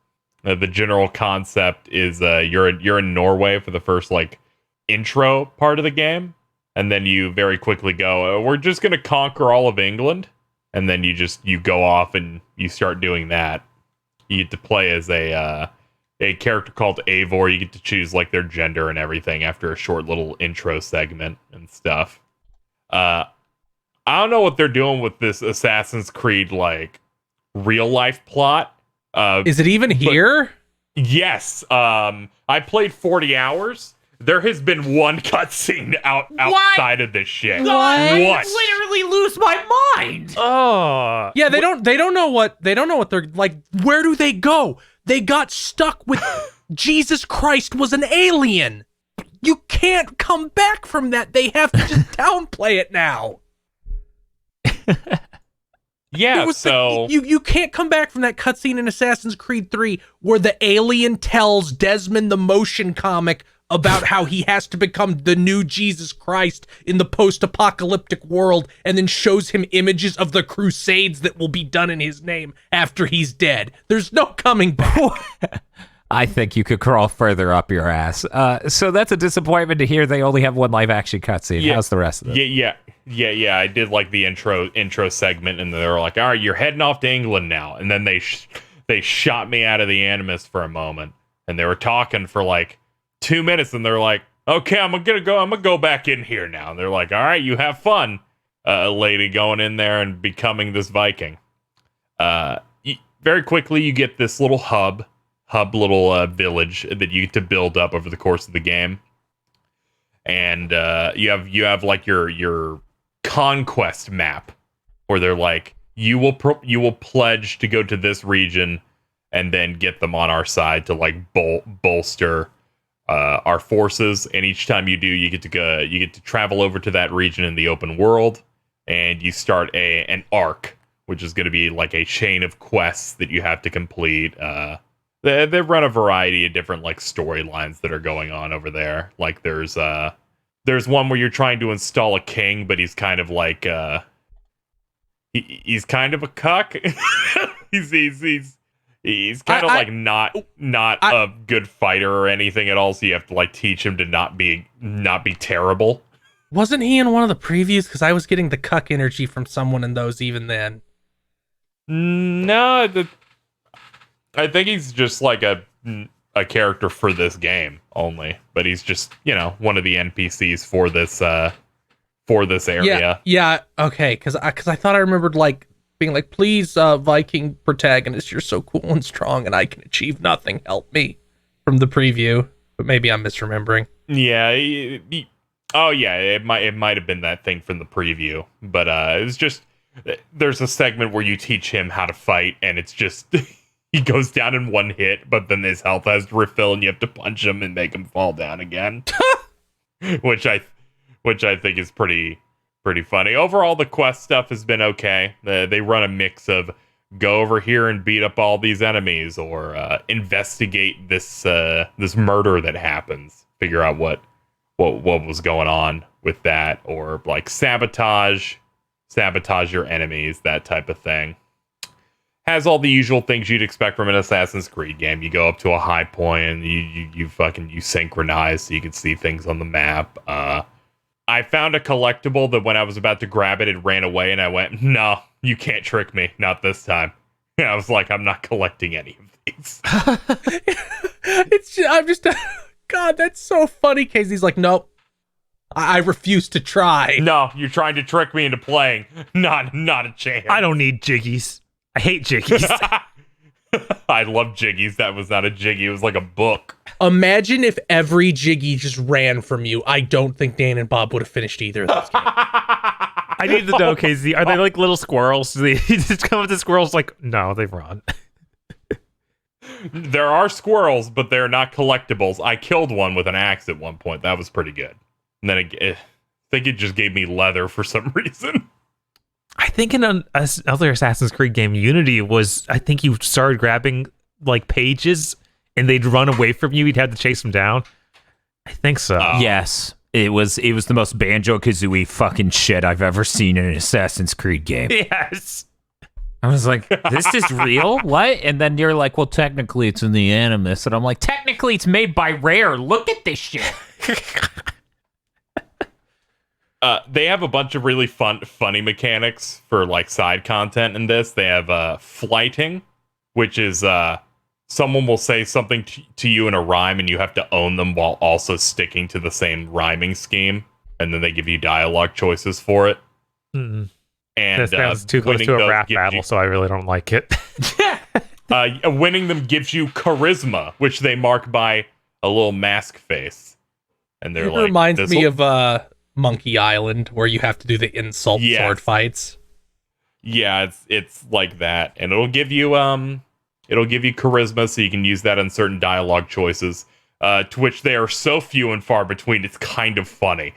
The general concept is you're in Norway for the first like intro part of the game, and then you very quickly go, we're just gonna conquer all of England, and then you go off and you start doing that. You get to play as a a character called Eivor. You get to choose like their gender and everything after a short little intro segment and stuff. I don't know what they're doing with this Assassin's Creed like real life plot. Is it even here? Yes. I played 40 hours. There has been one cutscene outside of this shit. What? Literally lose my mind. Oh. Yeah, they don't know what they're like. Where do they go? They got stuck with Jesus Christ was an alien. You can't come back from that. They have to just downplay it now. Yeah, so you can't come back from that cutscene in Assassin's Creed 3 where the alien tells Desmond the motion comic about how he has to become the new Jesus Christ in the post-apocalyptic world, and then shows him images of the crusades that will be done in his name after he's dead. There's no coming back. I think you could crawl further up your ass. So that's a disappointment to hear they only have one live action cutscene. Yeah. How's the rest of it? Yeah. I did like the intro segment, and they were like, "All right, you're heading off to England now." And then they shot me out of the Animus for a moment, and they were talking for like 2 minutes, and they're like, "Okay, I'm gonna go back in here now." And they're like, "All right, you have fun, lady, going in there and becoming this Viking." Very quickly, you get this little hub little village that you get to build up over the course of the game, and you have like your conquest map where they're like, you will pledge to go to this region and then get them on our side to like bolster our forces. And each time you do, you get to travel over to that region in the open world, and you start an arc, which is going to be like a chain of quests that you have to complete. They run a variety of different like storylines that are going on over there. Like there's one where you're trying to install a king, but he's kind of like he's kind of a cuck. he's kind of like not a good fighter or anything at all. So you have to like teach him to not be terrible. Wasn't he in one of the previews? Because I was getting the cuck energy from someone in those even then. No, I think he's just like a character for this game only, but he's just, one of the NPCs for this area. Yeah, okay, because I thought I remembered like being like, please, Viking protagonist, you're so cool and strong, and I can achieve nothing. Help me, from the preview. But maybe I'm misremembering. Yeah. It might have been that thing from the preview, but it was just there's a segment where you teach him how to fight, and it's just. He goes down in one hit, but then his health has to refill, and you have to punch him and make him fall down again. which I think is pretty funny. Overall, the quest stuff has been okay. They run a mix of go over here and beat up all these enemies, or investigate this murder that happens. Figure out what was going on with that, or like sabotage your enemies, that type of thing. Has all the usual things you'd expect from an Assassin's Creed game. You go up to a high point and you synchronize so you can see things on the map. I found a collectible that when I was about to grab it, it ran away, and I went, "No, you can't trick me, not this time." And I was like, I'm not collecting any of these. God, that's so funny. Casey's like, nope, I refuse to try. No, you're trying to trick me into playing. Not a chance. I don't need jiggies. I hate jiggies. I love jiggies. That was not a jiggy. It was like a book. Imagine if every jiggy just ran from you. I don't think Dan and Bob would have finished either of those games. I need to know, Casey. Are they like little squirrels? Do they just come with the squirrels? Like, no, they've run. There are squirrels, but they're not collectibles. I killed one with an axe at one point. That was pretty good. And then I think it just gave me leather for some reason. I think in another Assassin's Creed game, Unity I think you started grabbing like pages and they'd run away from you. You'd have to chase them down. I think so. Yes. It was the most Banjo-Kazooie fucking shit I've ever seen in an Assassin's Creed game. Yes. I was like, this is real? What? And then you're like, well, technically it's in the Animus. And I'm like, technically it's made by Rare. Look at this shit. They have a bunch of really funny mechanics for like side content in this. They have flighting, which is someone will say something to you in a rhyme, and you have to own them while also sticking to the same rhyming scheme, and then they give you dialogue choices for it. Mm. And This sounds too close to a rap battle, so I really don't like it. Winning them gives you charisma, which they mark by a little mask face. And they're It like, reminds me of Monkey Island, where you have to do the insult sword fights. Yeah, it's like that, and it'll give you charisma, so you can use that on certain dialogue choices. To which they are so few and far between, it's kind of funny.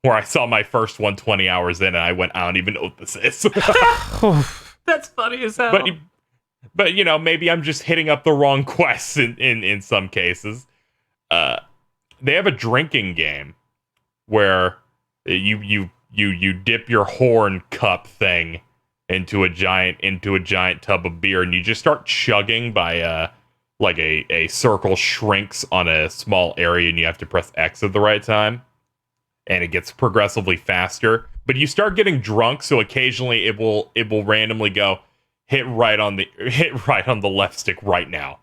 Where I saw my first one 20 hours in, and I went, I don't even know what this is. That's funny as hell. But you know, maybe I'm just hitting up the wrong quests in some cases. They have a drinking game where you dip your horn cup thing into a giant tub of beer, and you just start chugging by like a circle shrinks on a small area, and you have to press X at the right time, and it gets progressively faster. But you start getting drunk, so occasionally it will randomly go hit right on the left stick right now.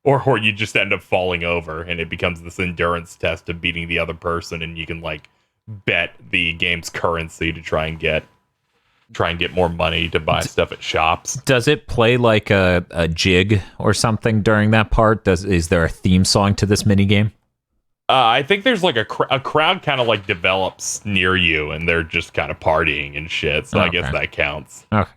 Or you just end up falling over, and it becomes this endurance test of beating the other person, and you can like bet the game's currency to try and get more money to buy stuff at shops. Does it play like a jig or something during that part? Is there a theme song to this minigame? I think there's like a crowd kind of like develops near you, and they're just kind of partying and shit. So I guess that counts. Okay.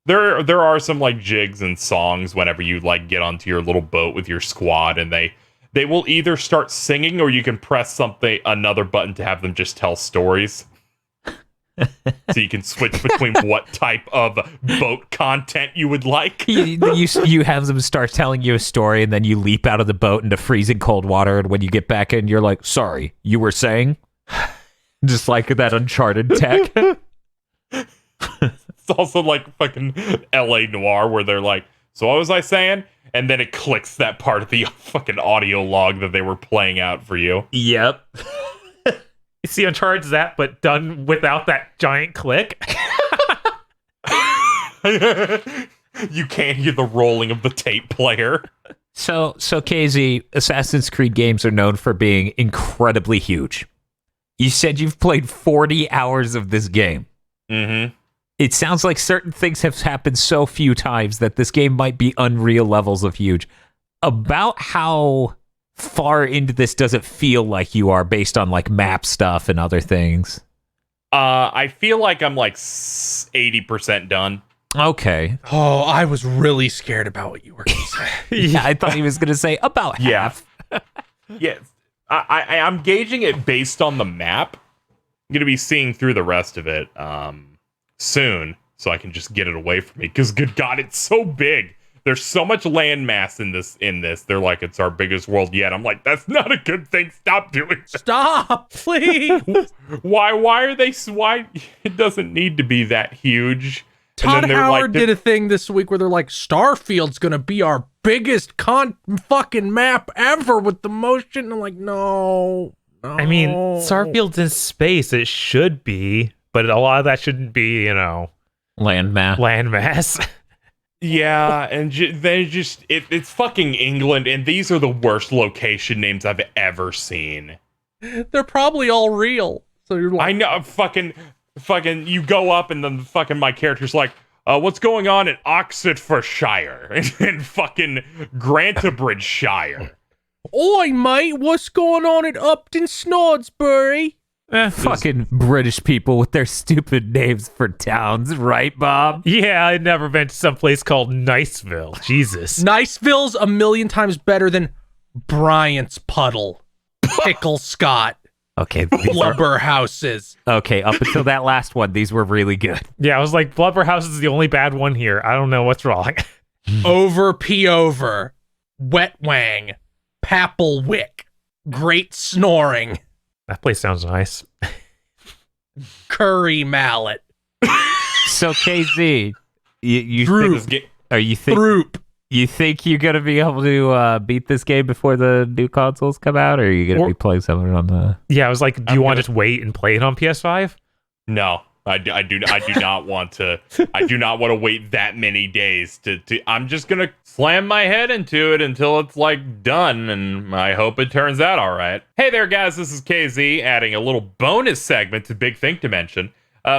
There are some like jigs and songs whenever you like get onto your little boat with your squad, and they will either start singing, or you can press another button to have them just tell stories. So you can switch between what type of boat content you would like. You have them start telling you a story, and then you leap out of the boat into freezing cold water, and when you get back in, you're like, sorry, you were saying? Just like that Uncharted tech. It's also like fucking LA Noire, where they're like, so what was I saying? And then it clicks that part of the fucking audio log that they were playing out for you. Yep. You see Uncharted that, but done without that giant click. You can't hear the rolling of the tape player. So KZ, Assassin's Creed games are known for being incredibly huge. You said you've played 40 hours of this game. Mm-hmm. It sounds like certain things have happened so few times that this game might be unreal levels of huge. About how far into this does it feel like you are based on like map stuff and other things? I feel like I'm like 80% done. Okay. Oh, I was really scared about what you were going to say. Yeah, I thought he was going to say about half. Yeah. I'm gauging it based on the map. I'm going to be seeing through the rest of it soon, so I can just get it away from me. Because good God, it's so big. There's so much land mass in this. They're like, it's our biggest world yet. I'm like, that's not a good thing. Stop doing that. Stop, please. Why are they? Why it doesn't need to be that huge. Todd Howard did a thing this week where they're like, Starfield's gonna be our biggest fucking map ever with the motion. I'm like, no. I mean, Starfield's in space. It should be, but a lot of that shouldn't be, landmass. Yeah, and it's fucking England, and these are the worst location names I've ever seen. They're probably all real. So you're like, I know, fucking, you go up, and then fucking my character's like, what's going on in Oxfordshire and fucking Grantabridgeshire? Oi, mate, what's going on at Upton Snodsbury? Fucking British people with their stupid names for towns, right, Bob? Yeah, I'd never been to some place called Niceville. Jesus. Niceville's a million times better than Bryant's Puddle, Pickle Scott, Okay. Blubber Houses. Okay, up until that last one, these were really good. Yeah, I was like, Blubber House is the only bad one here. I don't know what's wrong. Over P-over, Wet Wang, Papelwick, Great Snoring, That place sounds nice. Curry Mallet. So KZ, you Droop. think, Throop. you think you're gonna be able to beat this game before the new consoles come out, or are you gonna be playing something on the? Yeah, I was like, do you want to just wait and play it on PS5? No, I do not want to. I do not want to wait that many days to. I'm just gonna slam my head into it until it's like done, and I hope it turns out all right. Hey there, guys. This is KZ adding a little bonus segment to Big Think Dimension.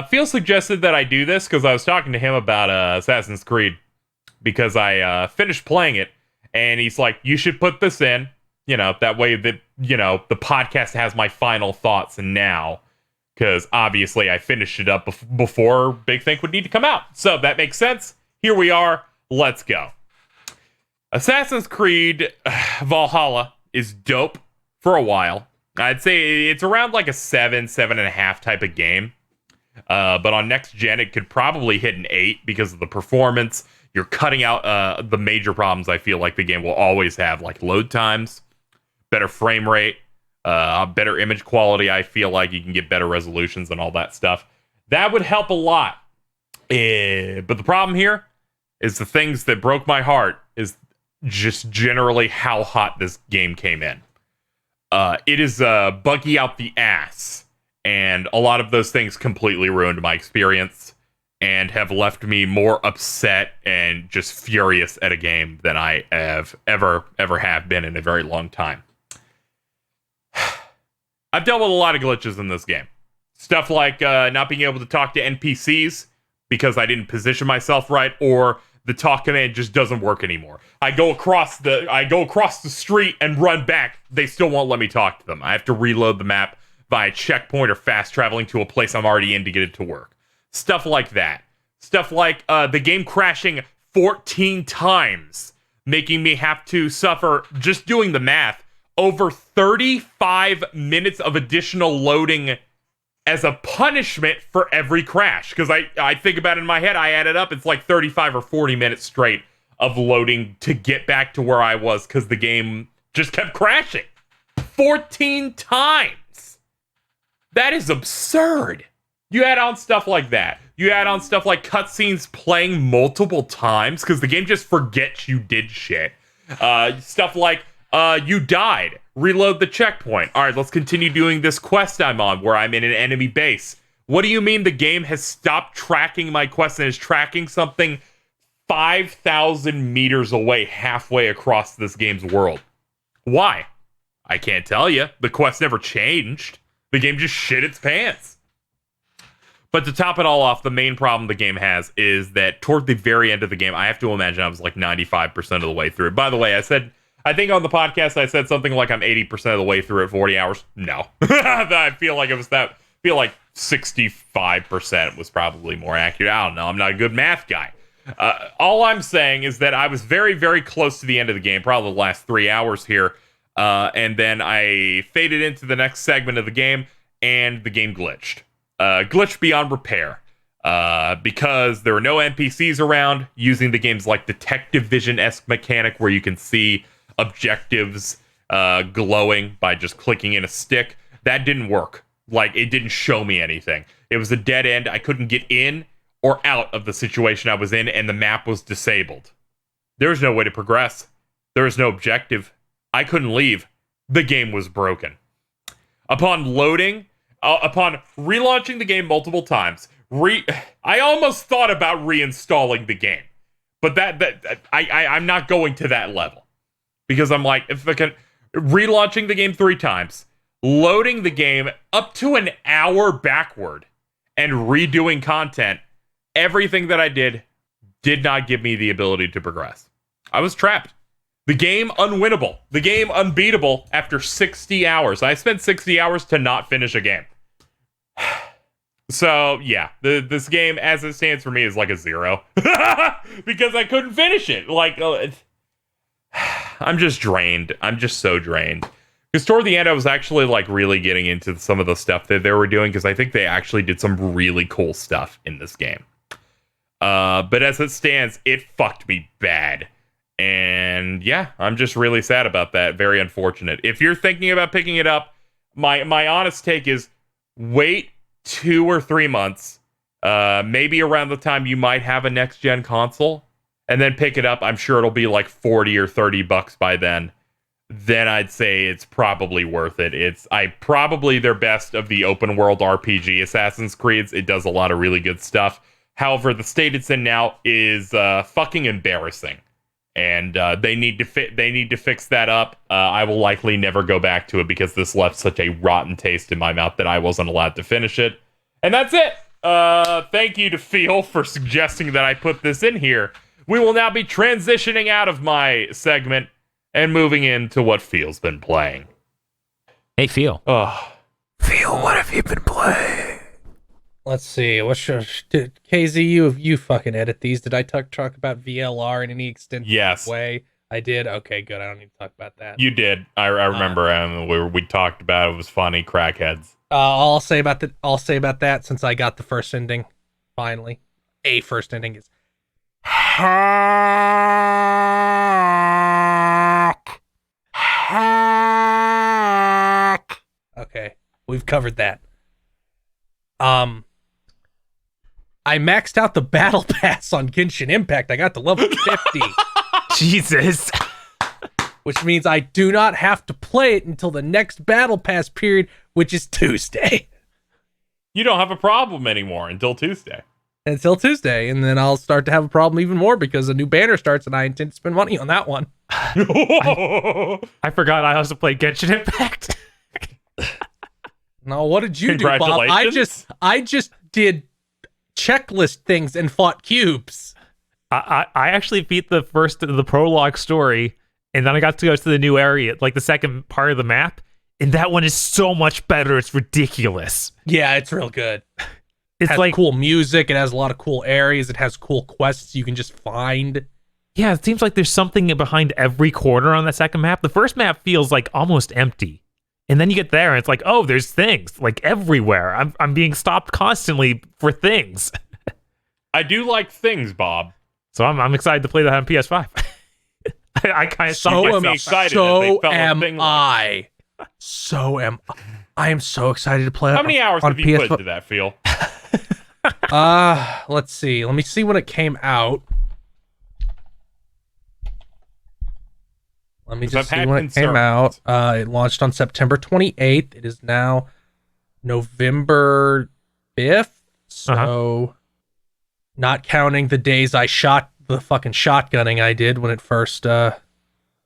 Phil suggested that I do this because I was talking to him about Assassin's Creed because I finished playing it, and he's like, "You should put this in, that way that the podcast has my final thoughts." And now. Because obviously I finished it up before Big Think would need to come out. So that makes sense. Here we are. Let's go. Assassin's Creed Valhalla is dope for a while. I'd say it's around like a 7.5 type of game. But on next gen, it could probably hit an 8 because of the performance. You're cutting out the major problems I feel like the game will always have, like load times, better frame rate. Better image quality. I feel like you can get better resolutions and all that stuff. That would help a lot. But the problem here is the things that broke my heart is just generally how hot this game came in. It is buggy out the ass, and a lot of those things completely ruined my experience and have left me more upset and just furious at a game than I have ever have been in a very long time. I've dealt with a lot of glitches in this game. Stuff like not being able to talk to NPCs because I didn't position myself right, or the talk command just doesn't work anymore. I go across the street and run back. They still won't let me talk to them. I have to reload the map via checkpoint or fast traveling to a place I'm already in to get it to work. Stuff like that. Stuff like the game crashing 14 times, making me have to suffer, just doing the math, over 35 minutes of additional loading as a punishment for every crash. Because I think about it in my head, I added up, it's like 35 or 40 minutes straight of loading to get back to where I was because the game just kept crashing 14 times. That is absurd. You add on stuff like that. You add on stuff like cutscenes playing multiple times because the game just forgets you did shit. Stuff like you died. Reload the checkpoint. All right, let's continue doing this quest I'm on where I'm in an enemy base. What do you mean the game has stopped tracking my quest and is tracking something 5,000 meters away halfway across this game's world? Why? I can't tell you. The quest never changed. The game just shit its pants. But to top it all off, the main problem the game has is that toward the very end of the game, I have to imagine I was like 95% of the way through it. By the way, I think on the podcast I said something like I'm 80% of the way through at 40 hours. No. I feel like it was that. I feel like 65% was probably more accurate. I don't know. I'm not a good math guy. All I'm saying is that I was very, very close to the end of the game, probably the last 3 hours here. And then I faded into the next segment of the game, and the game glitched. Glitched beyond repair. Because there were no NPCs around, using the game's like detective vision-esque mechanic where you can see objectives glowing by just clicking in a stick. That didn't work. Like, it didn't show me anything. It was a dead end. I couldn't get in or out of the situation I was in, and the map was disabled. There was no way to progress. There was no objective. I couldn't leave. The game was broken. Upon loading, upon relaunching the game multiple times, I almost thought about reinstalling the game. But I'm not going to that level. Because I'm like, if I can, relaunching the game 3 times, loading the game up to an hour backward, and redoing content, everything that I did not give me the ability to progress. I was trapped. The game unwinnable. The game unbeatable after 60 hours. I spent 60 hours to not finish a game. So, yeah, this game, as it stands for me, is like a 0. Because I couldn't finish it. Like, I'm just drained. I'm just so drained. Because toward the end, I was actually, like, really getting into some of the stuff that they were doing, because I think they actually did some really cool stuff in this game. But as it stands, it fucked me bad. And, yeah, I'm just really sad about that. Very unfortunate. If you're thinking about picking it up, my honest take is wait 2 or 3 months, maybe around the time you might have a next-gen console, and then pick it up. I'm sure it'll be like $40 or $30 by then. then I'd say it's probably worth it. It's probably their best of the open world RPG Assassin's Creeds. It does a lot of really good stuff. However, the state it's in now is fucking embarrassing, and they need to fix that up. I will likely never go back to it because this left such a rotten taste in my mouth that I wasn't allowed to finish it. And that's it. Thank you to Phil for suggesting that I put this in here. We will now be transitioning out of my segment and moving into what Phil's been playing. Hey, Phil. Phil, what have you been playing? Let's see. KZ, you fucking edit these. Did I talk about VLR in any extensive way? I did. Okay, good. I don't need to talk about that. You did. I remember. We talked about it. It was funny. Crackheads. I'll say about that since I got the first ending. Finally, a first ending is hack. Okay, we've covered that. I maxed out the battle pass on Genshin Impact. I got to level 50. Jesus. Which means I do not have to play it until the next battle pass period, which is Tuesday. You don't have a problem anymore until Tuesday. Until Tuesday, and then I'll start to have a problem even more because a new banner starts and I intend to spend money on that one. I forgot I also played Genshin Impact. No, what did you do, Bob? Congratulations. I just did checklist things and fought cubes. I actually beat the prologue story, and then I got to go to the new area, like the second part of the map, and that one is so much better. It's ridiculous. Yeah, it's real good. It's has like cool music. It has a lot of cool areas. It has cool quests you can just find. Yeah, it seems like there's something behind every corner on that second map. The first map feels like almost empty. And then you get there and it's like, oh, there's things like everywhere. I'm being stopped constantly for things. I do like things, Bob. So I'm excited to play that on PS5. I kind of excited. I am so excited to play. How many hours have you put into that, Phil? Let's see. Let me see when it came out. Let me just see when it came out. It launched on September 28th. It is now November 5th. So, not counting the days I shot the fucking shotgunning I did when it first, when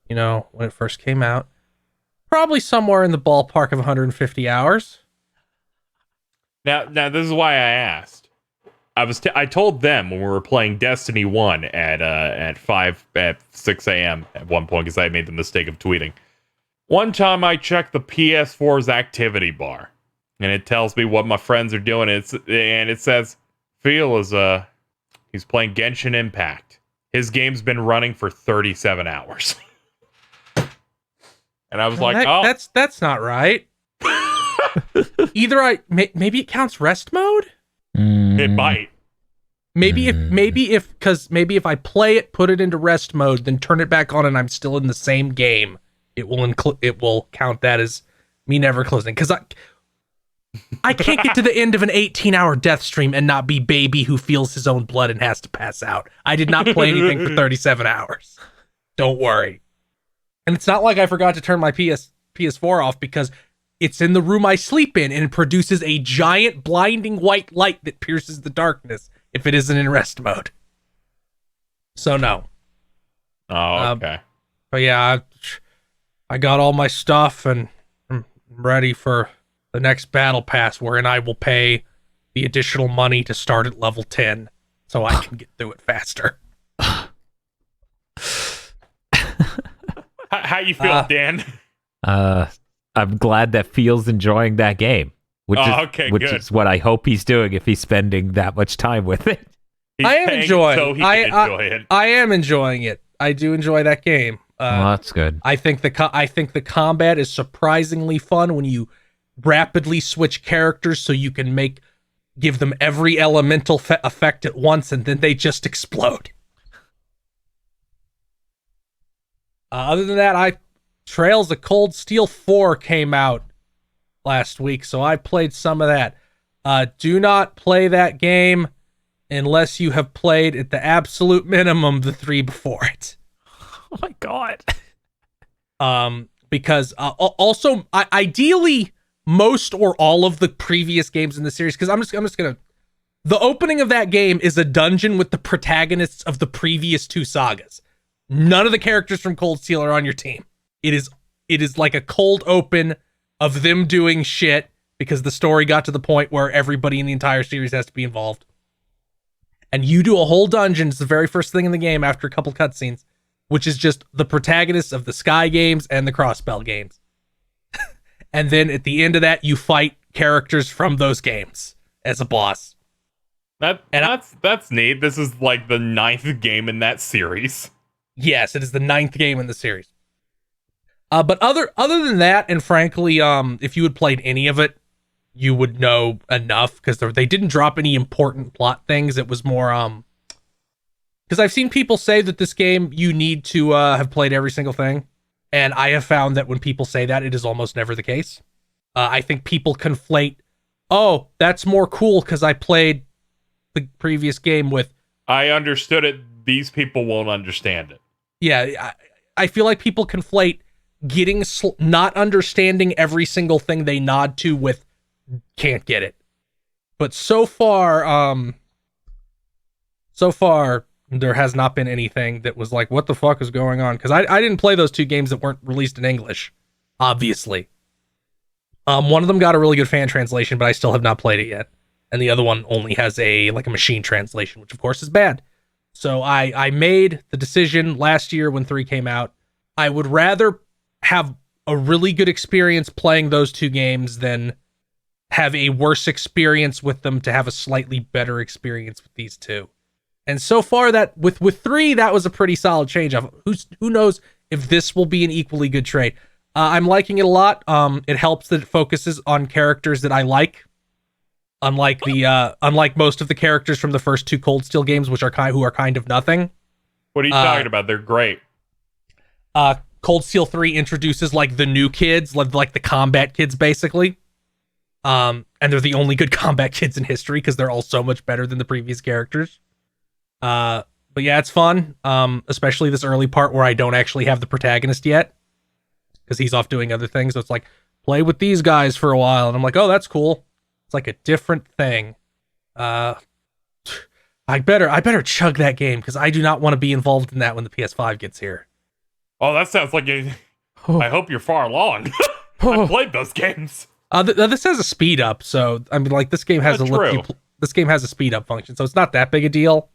it first came out. Probably somewhere in the ballpark of 150 hours. Now this is why I asked. I told them when we were playing Destiny 1 at 6 a.m. at one point because I made the mistake of tweeting. One time I checked the PS4's activity bar and it tells me what my friends are doing. And it says Phil is he's playing Genshin Impact. His game's been running for 37 hours. And I was that's not right. Either maybe it counts rest mode. It might. Maybe if I play it, put it into rest mode, then turn it back on, and I'm still in the same game, it will count that as me never closing. Because I can't get to the end of an 18-hour death stream and not be baby who feels his own blood and has to pass out. I did not play anything for 37 hours. Don't worry. And it's not like I forgot to turn my PS4 off because it's in the room I sleep in and it produces a giant blinding white light that pierces the darkness if it isn't in rest mode. So no. Oh, okay. But yeah, I got all my stuff and I'm ready for the next battle pass wherein I will pay the additional money to start at level 10 so I can get through it faster. How you feel, Dan? I'm glad that Phil's enjoying that game, which is what I hope he's doing if he's spending that much time with it. I am enjoying it. I am enjoying it. I do enjoy that game. That's good. I think the combat is surprisingly fun when you rapidly switch characters so you can give them every elemental effect at once and then they just explode. Other than that, Trails of Cold Steel 4 came out last week, so I played some of that. Do not play that game unless you have played at the absolute minimum the 3 before it. Oh my god. because also ideally most or all of the previous games in the series, because I'm just gonna, the opening of that game is a dungeon with the protagonists of the previous 2 sagas. None of the characters from Cold Steel are on your team. It is like a cold open of them doing shit because the story got to the point where everybody in the entire series has to be involved. And you do a whole dungeon, it's the very first thing in the game after a couple cutscenes, which is just the protagonists of the Sky games and the Crossbell games. And then at the end of that, you fight characters from those games as a boss. That's neat. This is like the 9th game in that series. Yes, it is the 9th game in the series. But other than that, and frankly, if you had played any of it, you would know enough, because they didn't drop any important plot things. It was more because I've seen people say that this game you need to have played every single thing, and I have found that when people say that, it is almost never the case. I think people conflate, oh, that's more cool because I played the previous game with. I understood it. These people won't understand it. Yeah, I feel like people conflate getting not understanding every single thing they nod to with can't get it. But so far there has not been anything that was like, what the fuck is going on? Because I didn't play those 2 games that weren't released in English, obviously. One of them got a really good fan translation, but I still have not played it yet. And the other one only has a machine translation, which of course is bad. So I made the decision last year when 3 came out. I would rather have a really good experience playing those 2 games than have a worse experience with them to have a slightly better experience with these 2. And so far that with 3, that was a pretty solid change. Who knows if this will be an equally good trade. I'm liking it a lot. It helps that it focuses on characters that I like. Unlike most of the characters from the first 2 Cold Steel games, which are kind of nothing. What are you talking about? They're great. Cold Steel 3 introduces like the new kids, like the combat kids, basically. And they're the only good combat kids in history because they're all so much better than the previous characters. But yeah, it's fun. Especially this early part where I don't actually have the protagonist yet, because he's off doing other things. So it's like, play with these guys for a while, and I'm like, oh, that's cool. It's like a different thing. I better chug that game because I do not want to be involved in that when the PS5 gets here. Oh, that sounds like I hope you're far along. I played those games. This has a speed up, so I mean, like this game has this game has a speed up function, so it's not that big a deal.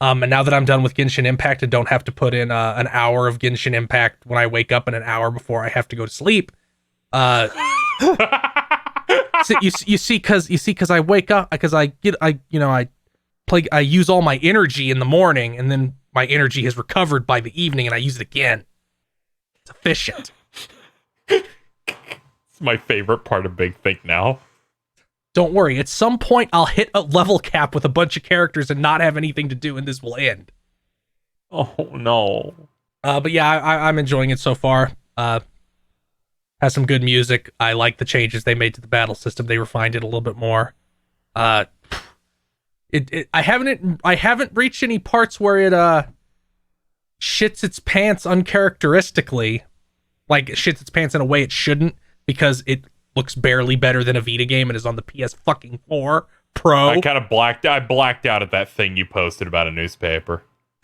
And now that I'm done with Genshin Impact and don't have to put in an hour of Genshin Impact when I wake up and an hour before I have to go to sleep. So you see, because I wake up, because I use all my energy in the morning, and then my energy has recovered by the evening, and I use it again. It's efficient. It's my favorite part of Big Think now. Don't worry, at some point I'll hit a level cap with a bunch of characters and not have anything to do, and this will end. Oh no. But yeah, I'm enjoying it so far. Has some good music. I like the changes they made to the battle system. They refined it a little bit more. I haven't reached any parts where it shits its pants uncharacteristically. Like it shits its pants in a way it shouldn't, because it looks barely better than a Vita game and is on the PS4 Pro. I blacked out at that thing you posted about a newspaper.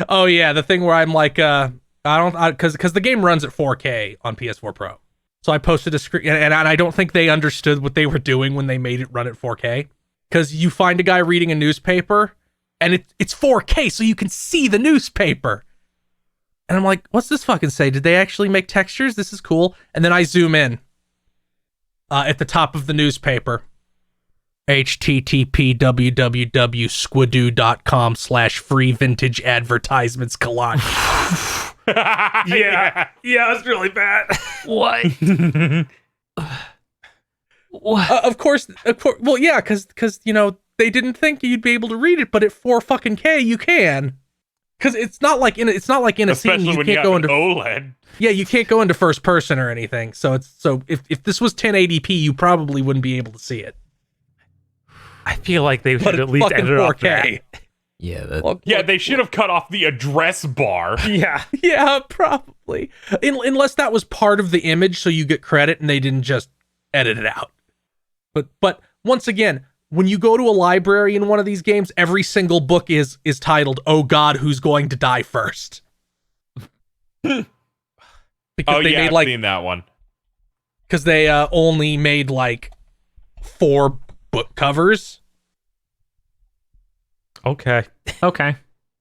Oh yeah, the thing where I'm like, because the game runs at 4K on PS4 Pro. So I posted a screen, and I don't think they understood what they were doing when they made it run at 4K. Because you find a guy reading a newspaper, and it's 4K, so you can see the newspaper. And I'm like, what's this fucking say? Did they actually make textures? This is cool. And then I zoom in at the top of the newspaper. http://squidoo.com/free vintage advertisements collage. Yeah, it's really bad. What? What? Of course. Well, yeah, because they didn't think you'd be able to read it, but at 4K you can. Because it's not like in a Especially scene you when can't go into OLED. Yeah, you can't go into first person or anything. So if this was 1080p, you probably wouldn't be able to see it. I feel like they But should it's at least fucking edit off 4K. that. Yeah, Yeah, they should have cut off the address bar. Yeah. Yeah, probably. Unless that was part of the image, so you get credit, and they didn't just edit it out. But once again, when you go to a library in one of these games, every single book is titled "Oh God, who's going to die first?" Because Oh they yeah, made I've like seen that one. because they only made like 4 book covers. Okay. okay.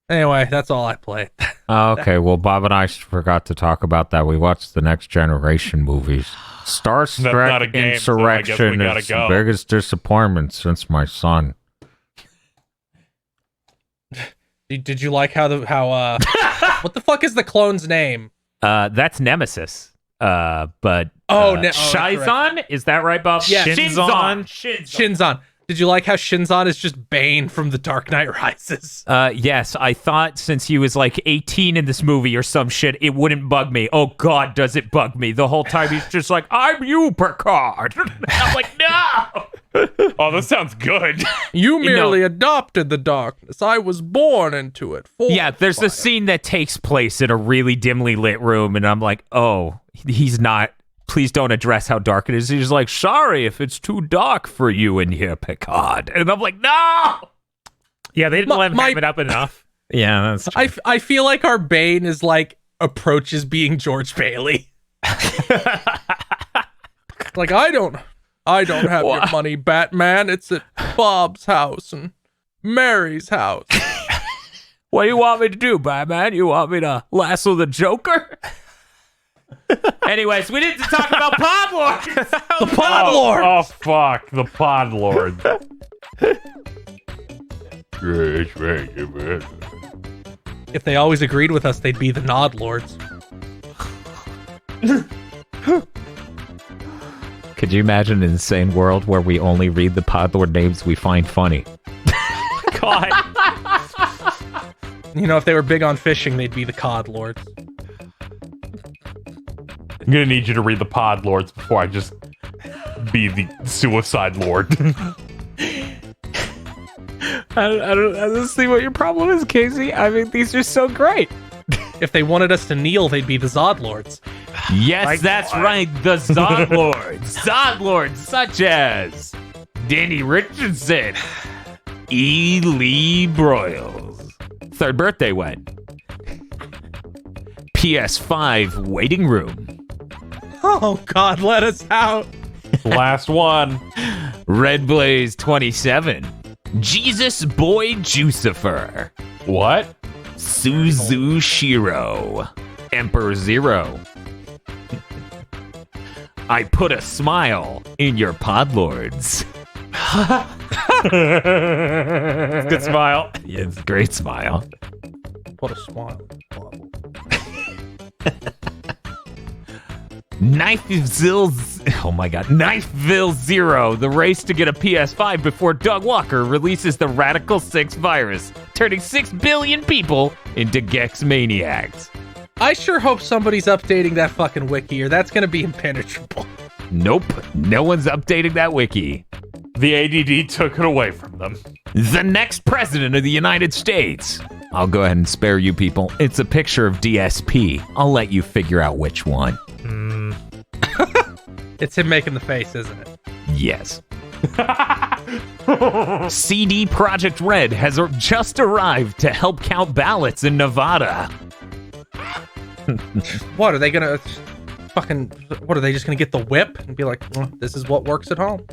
Anyway, that's all I played. Okay, well, Bob and I forgot to talk about that. We watched the Next Generation movies. Star not a Trek game, so I guess we Insurrection gotta is go. the biggest disappointment since my son. Did you like how what the fuck is the clone's name? That's Nemesis. But Shizon? is that right, Bob? Yeah, Shinzon. Shinzon. Did you like how Shinzon is just Bane from The Dark Knight Rises? Yes, I thought since he was like 18 in this movie or some shit, it wouldn't bug me. Oh God, does it bug me? The whole time he's just like, I'm you, Picard. I'm like, no. Oh, that sounds good. You merely adopted the darkness. I was born into it. Yeah, there's a scene that takes place in a really dimly lit room, and I'm like, oh, he's not. Please don't address how dark it is. He's like, sorry if it's too dark for you in here, Picard. And I'm like, no! Yeah, they didn't let him have it up enough. Yeah, that's true. I feel like our Bane is like approaches being George Bailey. Like, I don't have your money, Batman. It's at Bob's house and Mary's house. What do you want me to do, Batman? You want me to lasso the Joker? Anyways, we need to talk about Pod Lords. The Pod Lord. Oh fuck, the Pod Lord. If they always agreed with us, they'd be the Nod Lords. Could you imagine an insane world where we only read the Pod Lord names we find funny? God. You know, if they were big on fishing, they'd be the Cod Lords. I'm gonna need you to read the Pod Lords before I just be the Suicide Lord. I don't see what your problem is, Casey. I mean, these are so great. If they wanted us to kneel, they'd be the Zod Lords. Yes, that's right. The Zod Lords. Zod Lords such as Danny Richardson, E. Lee Broyles. Third birthday went. PS5 waiting room. Oh, God, let us out. Last one. Red Blaze 27. Jesus Boy Jucifer. What? Suzu Shiro. Emperor Zero. I put a smile in your Podlords. Good smile. Yeah, it's a great smile. What a smile. Knifeville Zero, the race to get a PS5 before Doug Walker releases the Radical 6 virus, turning 6 billion people into Gex maniacs. I sure hope somebody's updating that fucking wiki, or that's gonna be impenetrable. Nope, no one's updating that wiki. The ADD took it away from them. The next president of the United States. I'll go ahead and spare you people. It's a picture of DSP. I'll let you figure out which one. It's him making the face, isn't it? Yes. CD Projekt Red has just arrived to help count ballots in Nevada. What, are they gonna what, are they just gonna get the whip and be like, well, this is what works at home?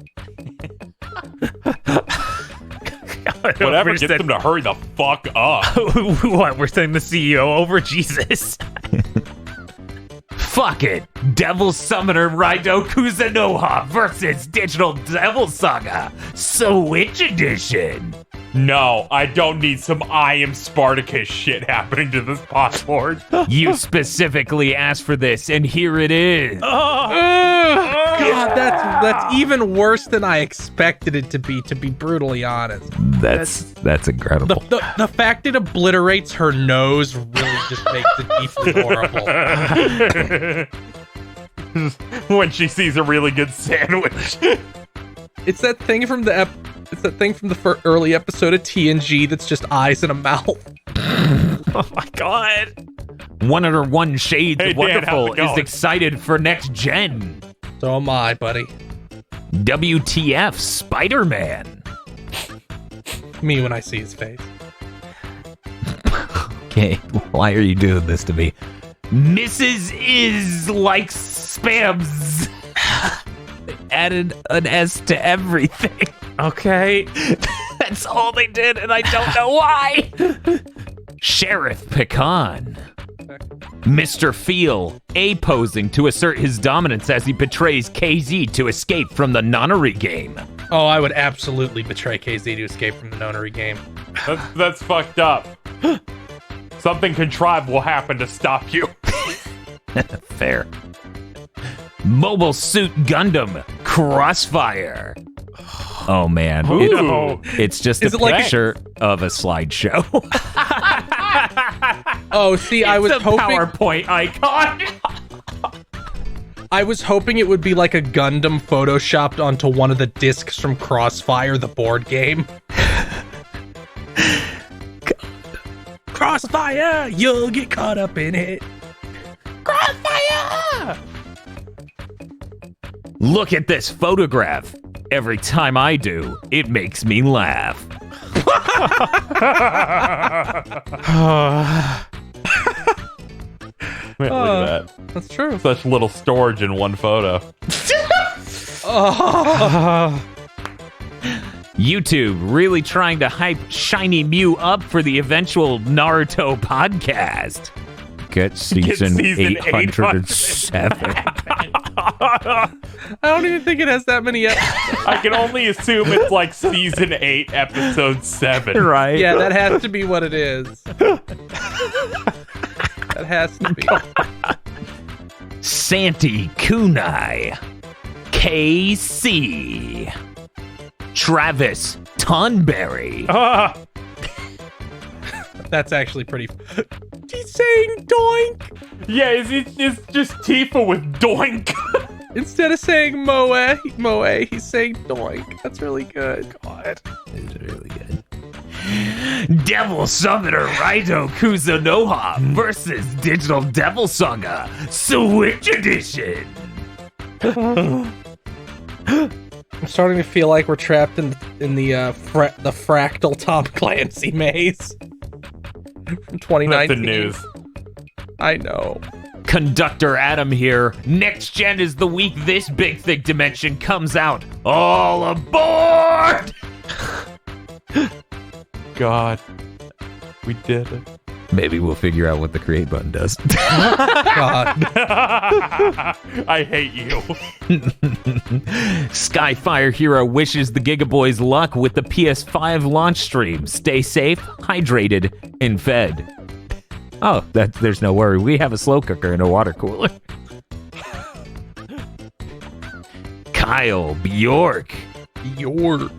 Whatever gets them to hurry the fuck up. What, we're sending the CEO over? Jesus. Fuck it. Devil Summoner Raido Kuzunoha versus Digital Devil Saga Switch Edition. No, I don't need some I am Spartacus shit happening to this Podlord. You specifically asked for this, and here it is. God, that's even worse than I expected it to be brutally honest. That's incredible. The fact it obliterates her nose really just makes it deeply horrible. When she sees a really good sandwich. It's that thing from the It's that thing from the early episode of TNG that's just eyes and a mouth. Oh my god. 101 Shades Hey, of Dan, how's Wonderful it going? is excited for next gen. So am I, buddy. WTF Spider-Man. Me when I see his face. Okay, why are you doing this to me? Mrs. Is like spams. Added an S to everything. Okay. That's all they did, and I don't know why. Sheriff Pecan. Mr. Feel, A-posing to assert his dominance as he betrays KZ to escape from the nonary game. Oh, I would absolutely betray KZ to escape from the nonary game. That's fucked up. Something contrived will happen to stop you. Fair. Mobile Suit Gundam Crossfire. Oh man, Ooh. it's just Is a it like a- picture of a slideshow. Oh, see, I was It's a hoping PowerPoint icon. I was hoping it would be like a Gundam photoshopped onto one of the discs from Crossfire, the board game. Crossfire, you'll get caught up in it. Crossfire! Look at this photograph. Every time I do, it makes me laugh. Man, look at that. That's true. Such little storage in one photo. YouTube really trying to hype Shiny Mew up for the eventual Naruto podcast. Get season, season 807. I don't even think it has that many episodes. I can only assume it's like season 8, episode 7. Right? Yeah, that has to be what it is. That has to be. Santi Kunai. KC. Travis Tunberry. Ah, That's actually pretty. He's saying doink yeah, it's just Tifa with doink. instead of saying moe. He's saying doink. That's really good. God. It's really good. Devil Summoner Raito Kuzunoha versus Digital Devil Saga Switch Edition. I'm starting to feel like we're trapped in the fractal Tom Clancy maze from 2019. That's the news. I know. Conductor Adam here. Next gen is the week this big thick dimension comes out. All aboard! God, we did it. Maybe we'll figure out what the create button does. God. I hate you. Skyfire Hero wishes the Gigaboys luck with the PS5 launch stream. Stay safe, hydrated, and fed. Oh, there's no worry. We have a slow cooker and a water cooler. Kyle Bjork. Your.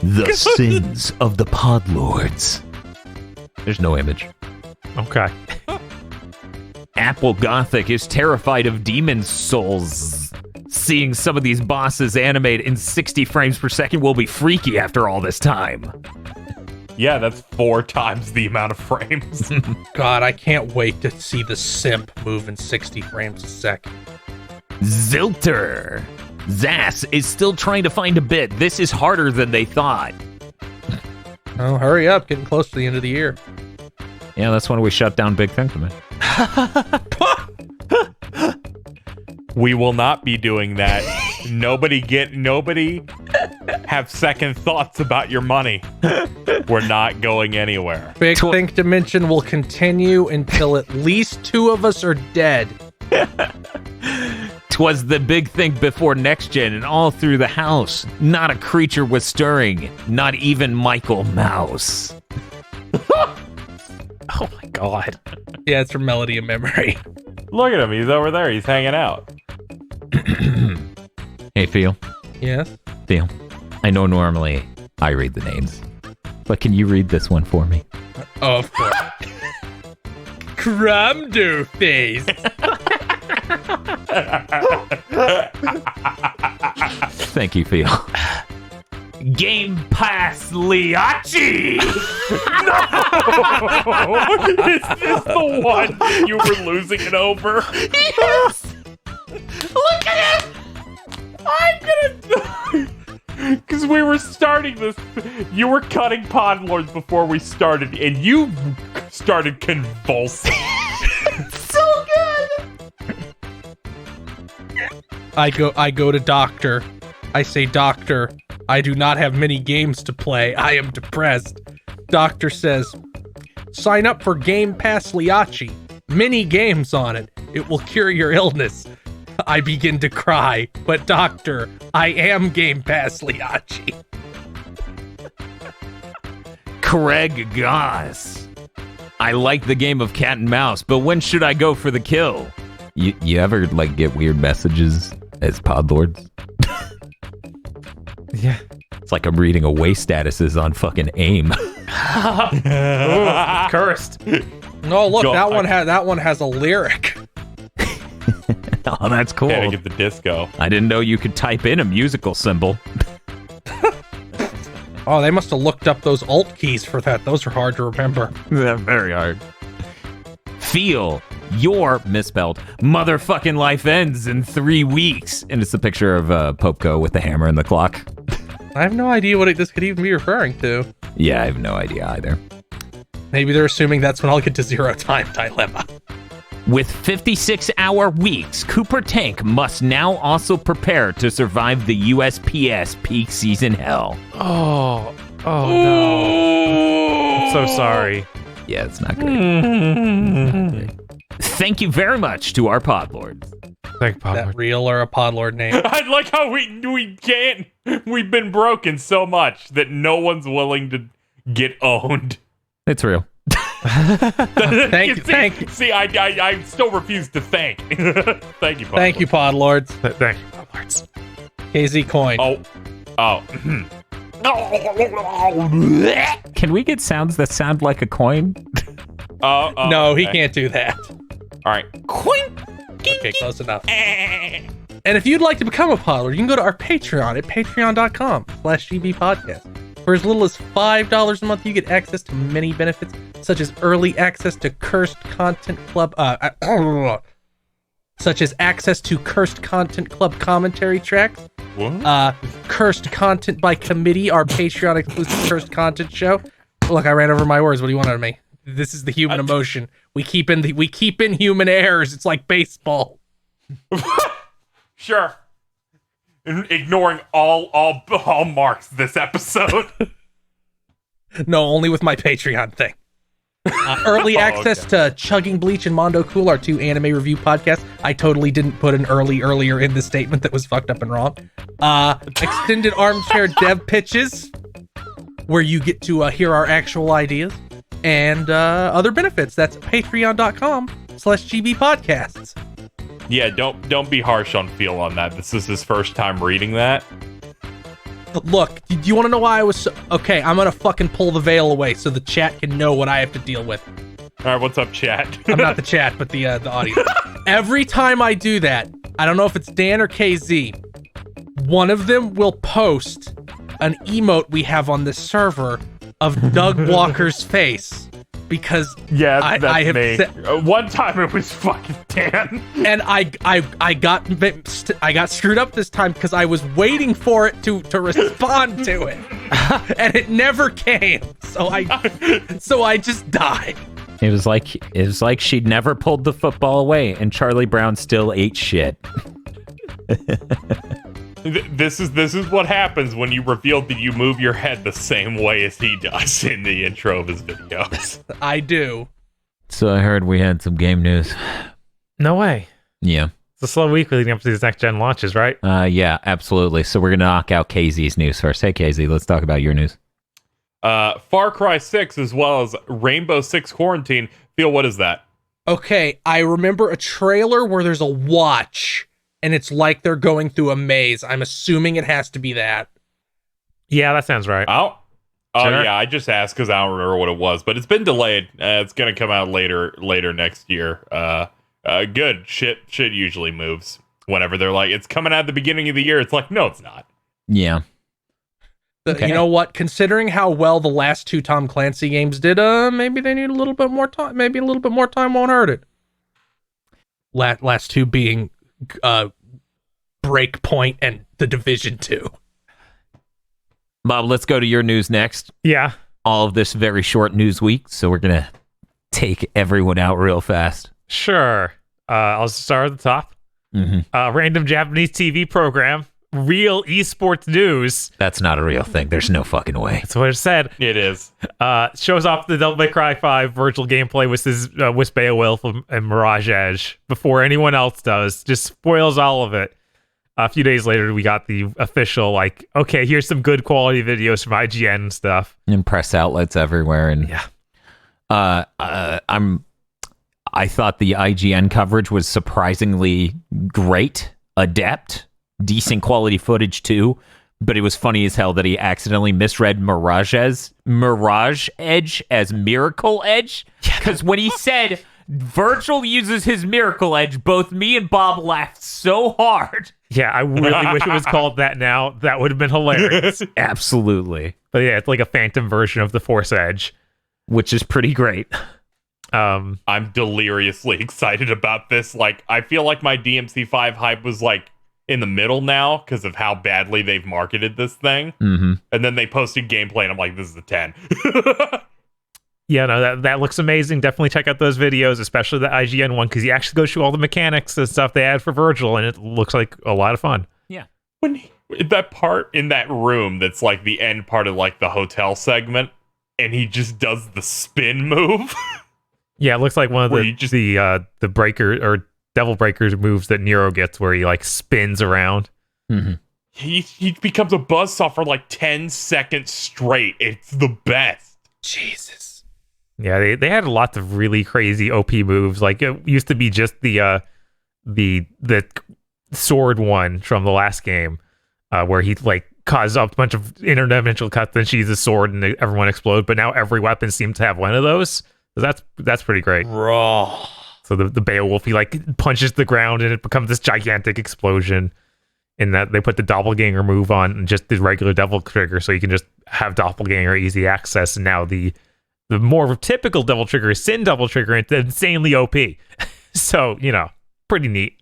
The sins of the Podlords. There's no image. Okay. Apple Gothic is terrified of demon souls. Seeing some of these bosses animate in 60 frames per second will be freaky after all this time. Yeah, that's 4 times the amount of frames. God, I can't wait to see the simp move in 60 frames a second. Zilter. Zass is still trying to find a bit. This is harder than they thought. Oh, hurry up. Getting close to the end of the year. Yeah, that's when we shut down Big Thinkaman. We will not be doing that. Nobody have second thoughts about your money. We're not going anywhere. Big Think Dimension will continue until at least 2 of us are dead. 'Twas the big think before next gen and all through the house. Not a creature was stirring, not even Michael Mouse. Oh my god. Yeah, it's from Melody of Memory. Look at him. He's over there. He's hanging out. Hey, Phil. Yes? Phil. I know normally I read the names, but can you read this one for me? Oh, of course. Crumdo face. Thank you, Phil. Game Pagliacci. Is this the one you were losing it over? Yes. Look at him. I'm gonna. Because we were starting this, you were cutting Podlords before we started, and you started convulsing. So good. I go to doctor. I say, doctor, I do not have many games to play. I am depressed. Doctor says, sign up for Game Pass Liachi. Many games on it. It will cure your illness. I begin to cry, but doctor, I am Game Pass Liachi. Craig Goss. I like the game of cat and mouse, but when should I go for the kill? You ever like get weird messages as Podlords? Yeah. It's like I'm reading away statuses on fucking AIM. Ooh, cursed. No, look, Go- that one has a lyric. Oh, that's cool. Gotta get the disco. I didn't know you could type in a musical symbol. Oh, they must have looked up those alt keys for that. Those are hard to remember. Yeah, very hard. Feel your misspelled motherfucking life ends in 3 weeks. And it's a picture of Popko with the hammer and the clock. I have no idea what this could even be referring to. Yeah, I have no idea either. Maybe they're assuming that's when I'll get to Zero Time Dilemma. With 56-hour weeks, Cooper Tank must now also prepare to survive the USPS peak season hell. Oh no. I'm so sorry. Yeah, it's not great. Thank you very much to our podlords. Thank you, That real or a Podlord name? I like how we can't. We've been broken so much that no one's willing to get owned. It's real. Thank you, thank you. See, I still refuse to thank. Thank you, Podlords. Thank you, Podlords. Thank you, Podlords. KZ Coin. Oh. Can we get sounds that sound like a coin? No, he okay. can't do that. All right. Okay, close enough. And if you'd like to become a Podlord, you can go to our Patreon at patreon.com/gbpodcast. For as little as $5 a month, you get access to many benefits, such as early access to Cursed Content Club, such as access to Cursed Content Club commentary tracks, What? Cursed Content by Committee, our Patreon exclusive Cursed Content show. Look, I ran over my words. What do you want out of me? This is the human emotion. We keep in human errors. It's like baseball. Sure. Ignoring all marks this episode. No, only with my Patreon thing. Early access to Chugging Bleach and Mondo Cool, our 2 anime review podcasts. I totally didn't put an earlier in the statement that was fucked up and wrong. Extended armchair dev pitches, where you get to hear our actual ideas, and other benefits. That's patreon.com/gbpodcasts. Yeah, don't be harsh on Feel on that. This is his first time reading that. Look, do you want to know why I was so... Okay, I'm gonna fucking pull the veil away so the chat can know what I have to deal with. All right, what's up, chat? I'm not the chat, but the audience. Every time I do that, I don't know if it's Dan or KZ, one of them will post an emote we have on this server of Doug Walker's face. Because Yeah, that's I have me. set- One time it was fucking Dan. and I got screwed up this time because I was waiting for it to respond to it, and it never came. So I just died. It was like she'd never pulled the football away, and Charlie Brown still ate shit. This is what happens when you reveal that you move your head the same way as he does in the intro of his videos. I do. So I heard we had some game news. No way. Yeah. It's a slow week leading up to these next gen launches, right? Yeah, absolutely. So we're gonna knock out KZ's news first. Hey KZ, let's talk about your news. Far Cry 6 as well as Rainbow Six Quarantine. Feel, what is that? Okay, I remember a trailer where there's a watch, and it's like they're going through a maze. I'm assuming it has to be that. Yeah, that sounds right. Oh Sure. yeah, I just asked because I don't remember what it was, but it's been delayed. It's gonna come out later next year. Good shit usually moves whenever they're like, it's coming out at the beginning of the year. It's like, no, it's not. Yeah. Okay. You know what? Considering how well the last 2 Tom Clancy games did, maybe they need a little bit more time. Maybe a little bit more time won't hurt it. Last 2 being Breakpoint and The Division 2. Bob, let's go to your news next. Yeah. All of this very short news week, so we're going to take everyone out real fast. Sure. I'll start at the top. Random Japanese TV program. Real esports news. That's not a real thing. There's no fucking way. That's what it said. It is. Shows off the Devil May Cry 5 virtual gameplay with Beowulf and Mirage Edge before anyone else does. Just spoils all of it. A few days later, we got the official, like, okay, here's some good quality videos from IGN and stuff. And press outlets everywhere. And yeah. I thought the IGN coverage was surprisingly great, adept, decent quality footage too. But it was funny as hell that he accidentally misread Mirage Edge as Miracle Edge. Because when he said Virgil uses his Miracle Edge, both me and Bob laughed so hard. Yeah, I really wish it was called that now. That would have been hilarious. Absolutely. But yeah, it's like a phantom version of the Force Edge, which is pretty great. I'm deliriously excited about this. Like, I feel like my DMC5 hype was like in the middle now because of how badly they've marketed this thing. Mm-hmm. And then they posted gameplay and I'm like, this is a 10. Yeah, no, that looks amazing. Definitely check out those videos, especially the IGN one, because he actually goes through all the mechanics and stuff they add for Virgil, and it looks like a lot of fun. Yeah. When that part in that room that's like the end part of like the hotel segment, and he just does the spin move. Yeah, it looks like one of the breaker or devil breakers moves that Nero gets, where he like spins around. Mm-hmm. He becomes a buzzsaw for like 10 seconds straight. It's the best. Jesus. Yeah, they had lots of really crazy OP moves. Like it used to be just the sword one from the last game, where he like caused a bunch of interdimensional cuts, then she uses a sword and everyone explodes. But now every weapon seems to have one of those. So that's pretty great. Raw. So the Beowulf, he like punches the ground and it becomes this gigantic explosion. In that they put the doppelganger move on and just the regular devil trigger, so you can just have doppelganger easy access. And now the more typical double trigger is Sin double trigger, and it's insanely OP. So, pretty neat.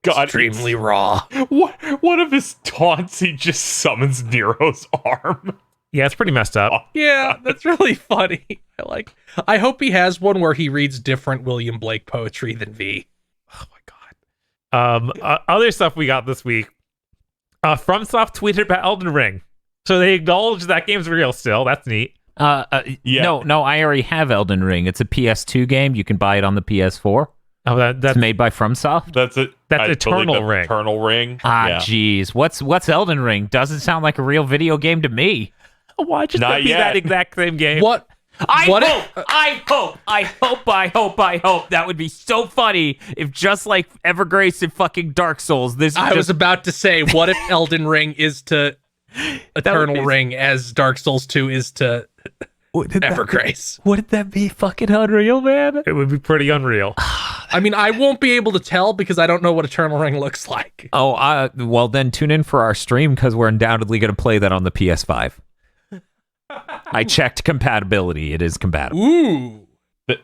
God, extremely raw. One of his taunts, he just summons Nero's arm. Yeah, it's pretty messed up. Yeah, that's really funny. I hope he has one where he reads different William Blake poetry than V. Oh my god. Other stuff we got this week. FromSoft tweeted about Elden Ring. So they acknowledge that game's real still. That's neat. Yeah. No, I already have Elden Ring. It's a PS2 game. You can buy it on the PS4. Oh, that's made by FromSoft. That's Eternal Ring. Eternal Ring. Jeez. What's Elden Ring? Doesn't sound like a real video game to me. Why just not be that exact same game? What? I hope. That would be so funny if just like Evergrace and fucking Dark Souls, I was about to say, what if Elden Ring is to Eternal Ring as Dark Souls 2 is to Evergrace? Wouldn't that be fucking unreal, man? It would be pretty unreal. I mean, I won't be able to tell because I don't know what Eternal Ring looks like. Oh, well then tune in for our stream because we're undoubtedly going to play that on the PS5. I checked compatibility. It is compatible. Ooh.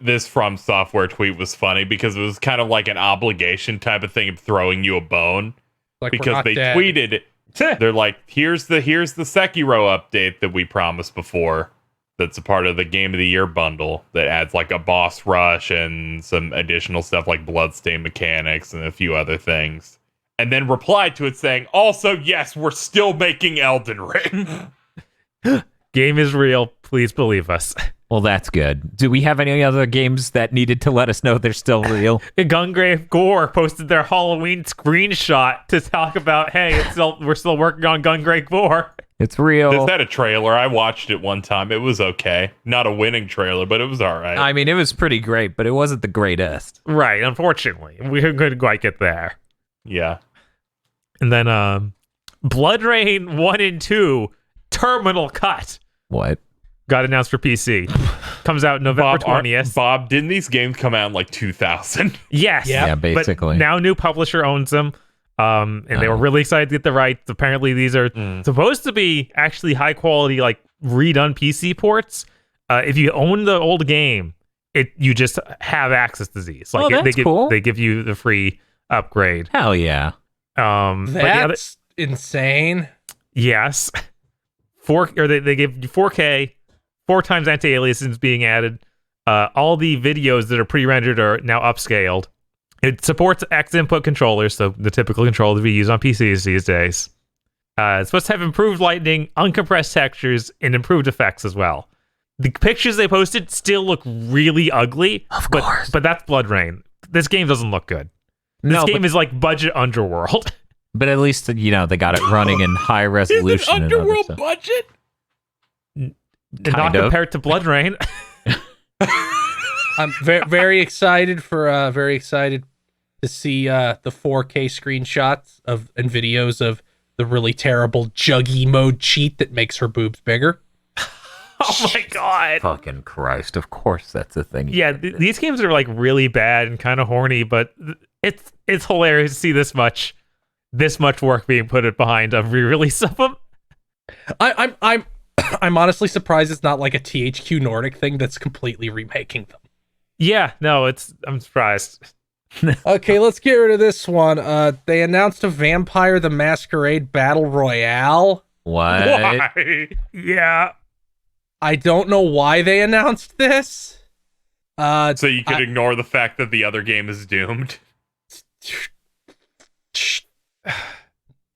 This From Software tweet was funny because it was kind of like an obligation type of thing of throwing you a bone. Like because they tweeted it. They're like, here's the Sekiro update that we promised before. That's a part of the Game of the Year bundle that adds like a boss rush and some additional stuff like bloodstain mechanics and a few other things. And then replied to it saying, also, yes, we're still making Elden Ring. Game is real. Please believe us. Well, that's good. Do we have any other games that needed to let us know they're still real? Gungrave Gore posted their Halloween screenshot to talk about, hey, we're still working on Gungrave Gore. It's real. This had a trailer. I watched it one time. It was okay. Not a winning trailer, but it was all right. I mean, it was pretty great, but it wasn't the greatest. Right, unfortunately. We couldn't quite get there. Yeah. And then Bloodrayne 1 and 2 Terminal Cut. What? Got announced for PC. Comes out November 20th. Bob, didn't these games come out in like 2000? Yes. Yeah, basically. But now new publisher owns them. And they were really excited to get the rights. Apparently, these are supposed to be actually high quality, like redone PC ports. If you own the old game, you just have access to these. Like they give you the free upgrade. Hell yeah. That's insane. Yes. They give you 4K, 4 times anti-aliasing being added. All the videos that are pre-rendered are now upscaled. It supports X input controllers, so the typical controller we use on PCs these days. It's supposed to have improved lighting, uncompressed textures, and improved effects as well. The pictures they posted still look really ugly, of course. But that's Bloodrayne. This game doesn't look good. This game is like budget Underworld. But at least, they got it running in high resolution. Is it Underworld budget? Not compared to Bloodrayne. I'm very excited to see the 4K screenshots and videos of the really terrible juggy mode cheat that makes her boobs bigger. Oh my god! Fucking Christ! Of course, that's a thing. Yeah, these games are like really bad and kind of horny, but it's hilarious to see this much work being put behind a re-release of them. I'm honestly surprised it's not like a THQ Nordic thing that's completely remaking them. Yeah, no, I'm surprised. Okay, let's get rid of this one. They announced a Vampire the Masquerade Battle Royale. What? Why? Yeah. I don't know why they announced this. So you could ignore the fact that the other game is doomed.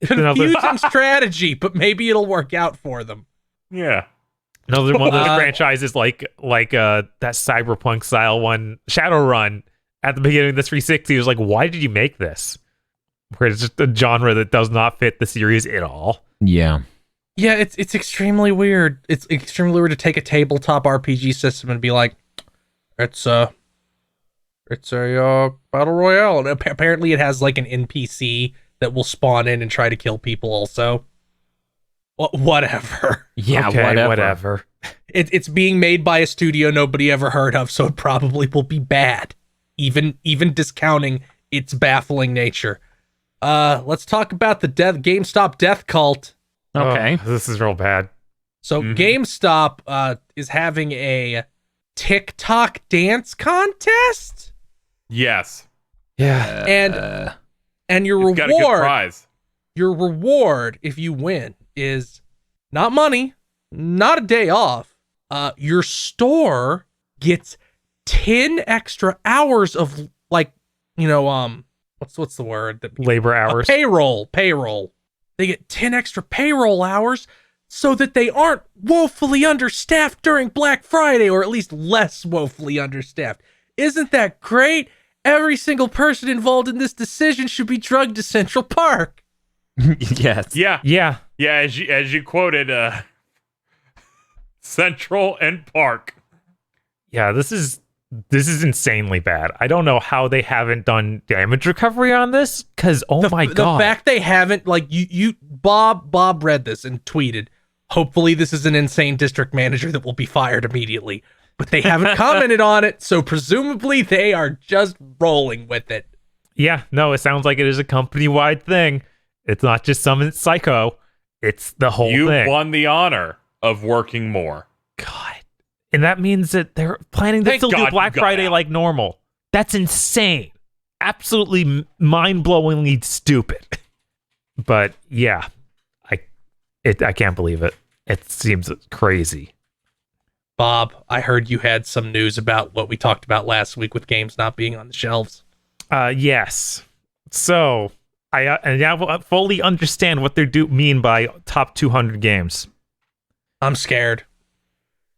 Confusing strategy, but maybe it'll work out for them. Yeah. Another one of those franchises like that Cyberpunk style one, Shadowrun, at the beginning of the 360 was like, why did you make this? Where it's just a genre that does not fit the series at all. Yeah. Yeah, it's extremely weird. It's extremely weird to take a tabletop RPG system and be like, it's a battle royale, and apparently it has like an NPC that will spawn in and try to kill people also. Whatever. Yeah, okay, whatever. It's being made by a studio nobody ever heard of, so it probably will be bad. Even discounting its baffling nature. Let's talk about the GameStop death cult. Okay. Oh, this is real bad. So GameStop is having a TikTok dance contest. Yes. Yeah. And your You've got a good reward, prize. your reward if you win is not money, not a day off. Your store gets 10 extra hours of what's the word? Labor hours. Payroll. They get 10 extra payroll hours so that they aren't woefully understaffed during Black Friday, or at least less woefully understaffed. Isn't that great? Every single person involved in this decision should be drugged to Central Park. Yes. Yeah. As you quoted, Central and Park. Yeah, this is insanely bad. I don't know how they haven't done damage recovery on this, because my god. The fact they haven't, like, Bob read this and tweeted, hopefully this is an insane district manager that will be fired immediately. But they haven't commented on it, so presumably they are just rolling with it. Yeah, no, it sounds like it is a company-wide thing. It's not just some psycho. It's the whole thing. You won the honor of working more. God. And that means that they're planning to still do Black Friday like normal. That's insane. Absolutely mind-blowingly stupid. But yeah, I can't believe it. It seems crazy. Bob, I heard you had some news about what we talked about last week with games not being on the shelves. Yes. So I now fully understand what they mean by top 200 games. I'm scared.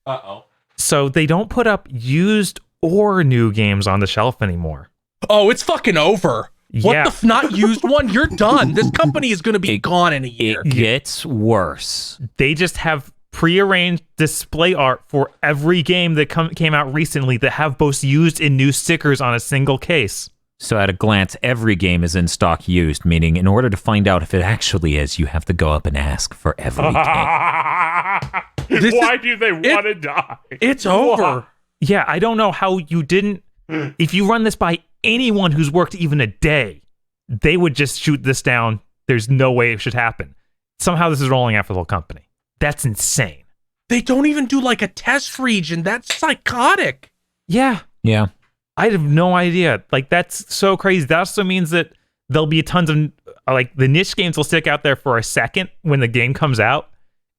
Uh-oh. So they don't put up used or new games on the shelf anymore. Oh, it's fucking over. Yeah. What the not used one? You're done. This company is going to be gone in a year. It gets worse. They just have prearranged display art for every game that came out recently that have both used and new stickers on a single case. So at a glance, every game is in stock used, meaning in order to find out if it actually is, you have to go up and ask for every game. Why do they want to die? It's over. Yeah, I don't know how you didn't... If you run this by anyone who's worked even a day, they would just shoot this down. There's no way it should happen. Somehow this is rolling out for the whole company. That's insane. They don't even do like a test region. That's psychotic. Yeah. Yeah. I have no idea. Like, that's so crazy. That also means that there'll be tons of, like, the niche games will stick out there for a second when the game comes out.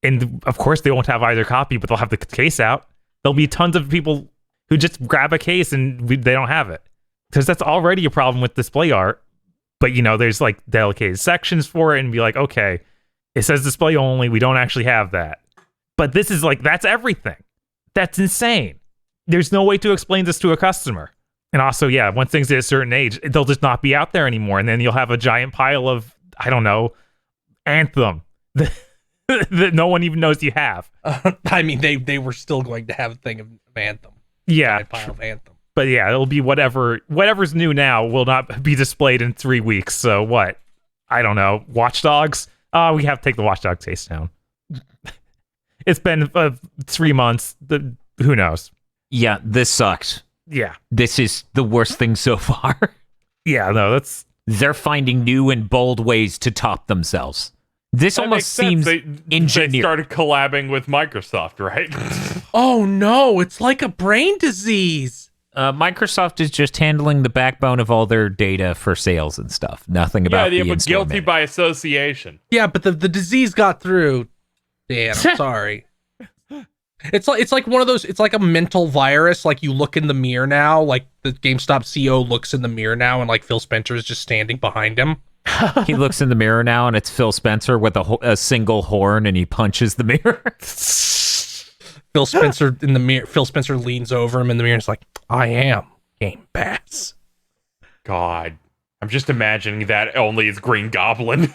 And, of course, they won't have either copy, but they'll have the case out. There'll be tons of people who just grab a case and they don't have it. Because that's already a problem with display art. But, you know, there's, like, dedicated sections for it and be like, okay, it says display only. We don't actually have that. But this is, like, that's everything. That's insane. There's no way to explain this to a customer. And also, yeah, once things get a certain age, they'll just not be out there anymore. And then you'll have a giant pile of, I don't know, Anthem that no one even knows you have. I mean, they were still going to have a thing of Anthem. Yeah. A pile of Anthem. But yeah, it'll be whatever's new now will not be displayed in 3 weeks. So what? I don't know. Watch Dogs? We have to take the Watch Dogs case down. It's been 3 months. Who knows? Yeah, this sucks. Yeah. This is the worst thing so far. Yeah, no, that's... They're finding new and bold ways to top themselves. This That almost makes sense. seems They engineered. started collabing with Microsoft, right? Oh no, it's like a brain disease. Microsoft is just handling the backbone of all their data for sales and stuff. Nothing about the but in-store guilty management. by association. Yeah, but the disease got through. Dan, I'm sorry. It's like one of those. It's like a mental virus. Like you look in the mirror now. Like the GameStop CEO looks in the mirror now, and like Phil Spencer is just standing behind him. He looks in the mirror now, and it's Phil Spencer with a single horn, and he punches the mirror. Phil Spencer in the mirror. Phil Spencer leans over him in the mirror and is like, "I am Game Pass." God, I'm just imagining that only as Green Goblin.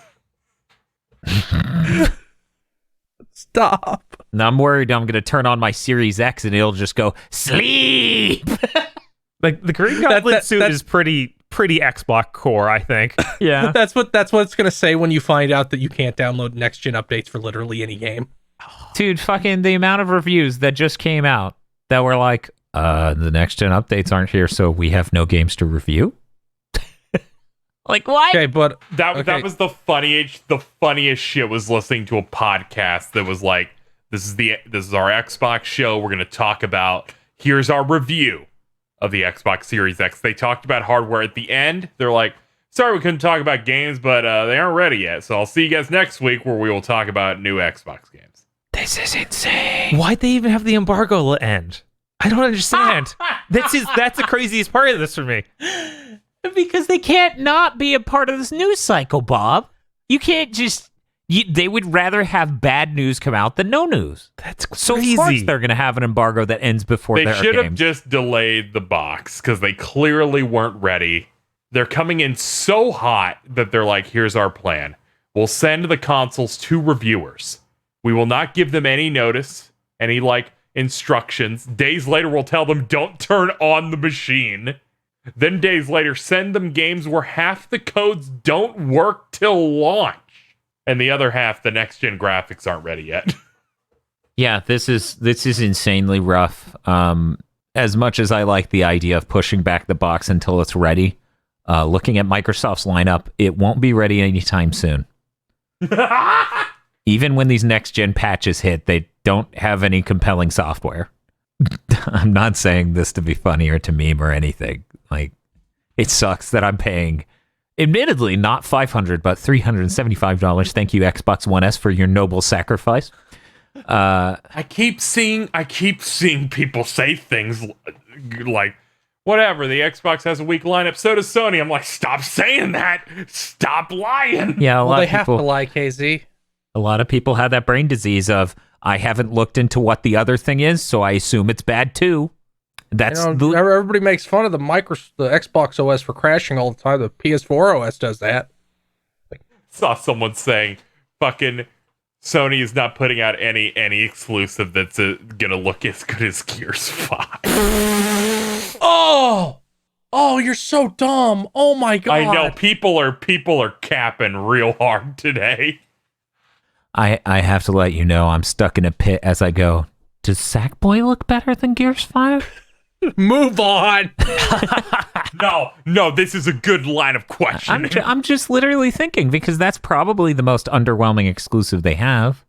Stop. Now I'm worried I'm going to turn on my Series X, and it'll just go sleep. Like, the Green Goblin suit is pretty Xbox core, I think. Yeah, That's what it's gonna say when you find out that you can't download next gen updates for literally any game. dude, fucking the amount of reviews that just came out that were like, the next gen updates aren't here, so we have no games to review. Like, what? Okay, but That was the funniest shit was listening to a podcast that was like, this is our Xbox show. We're gonna talk about, here's our review of the Xbox Series X. They talked about hardware at the end. They're like, sorry we couldn't talk about games, but they aren't ready yet. So I'll see you guys next week where we will talk about new Xbox games. This is insane. Why'd they even have the embargo end? I don't understand. That's the craziest part of this for me. Because they can't not be a part of this news cycle, Bob. You can't just... they would rather have bad news come out than no news. That's So crazy. of course they're going to have an embargo that ends before They there are should have games. just delayed the box because they clearly weren't ready. They're coming in so hot that they're like, here's our plan. We'll send the consoles to reviewers. We will not give them any notice, any like instructions. Days later, we'll tell them don't turn on the machine. Then days later, send them games where half the codes don't work till launch. And the other half, the next gen graphics aren't ready yet. Yeah, this is insanely rough. As much as I like the idea of pushing back the box until it's ready, looking at Microsoft's lineup, it won't be ready anytime soon. Even when these next gen patches hit, they don't have any compelling software. I'm not saying this to be funny or to meme or anything. Like, it sucks that I'm paying, admittedly, not $500, but $375. Thank you, Xbox One S, for your noble sacrifice. I keep seeing people say things like, whatever, the Xbox has a weak lineup, so does Sony. I'm like, stop saying that. Stop lying. Yeah, they have to lie, KZ. A lot of people have that brain disease of, I haven't looked into what the other thing is, so I assume it's bad too. That's Everybody makes fun of the Xbox OS for crashing all the time. The PS4 OS does that. Saw someone saying, fucking Sony is not putting out any exclusive that's gonna look as good as Gears 5. Oh, you're so dumb. Oh my god. I know people are capping real hard today. I have to let you know I'm stuck in a pit as I go, does Sackboy look better than Gears 5? Move on. No, this is a good line of questioning. I'm just literally thinking because that's probably the most underwhelming exclusive they have.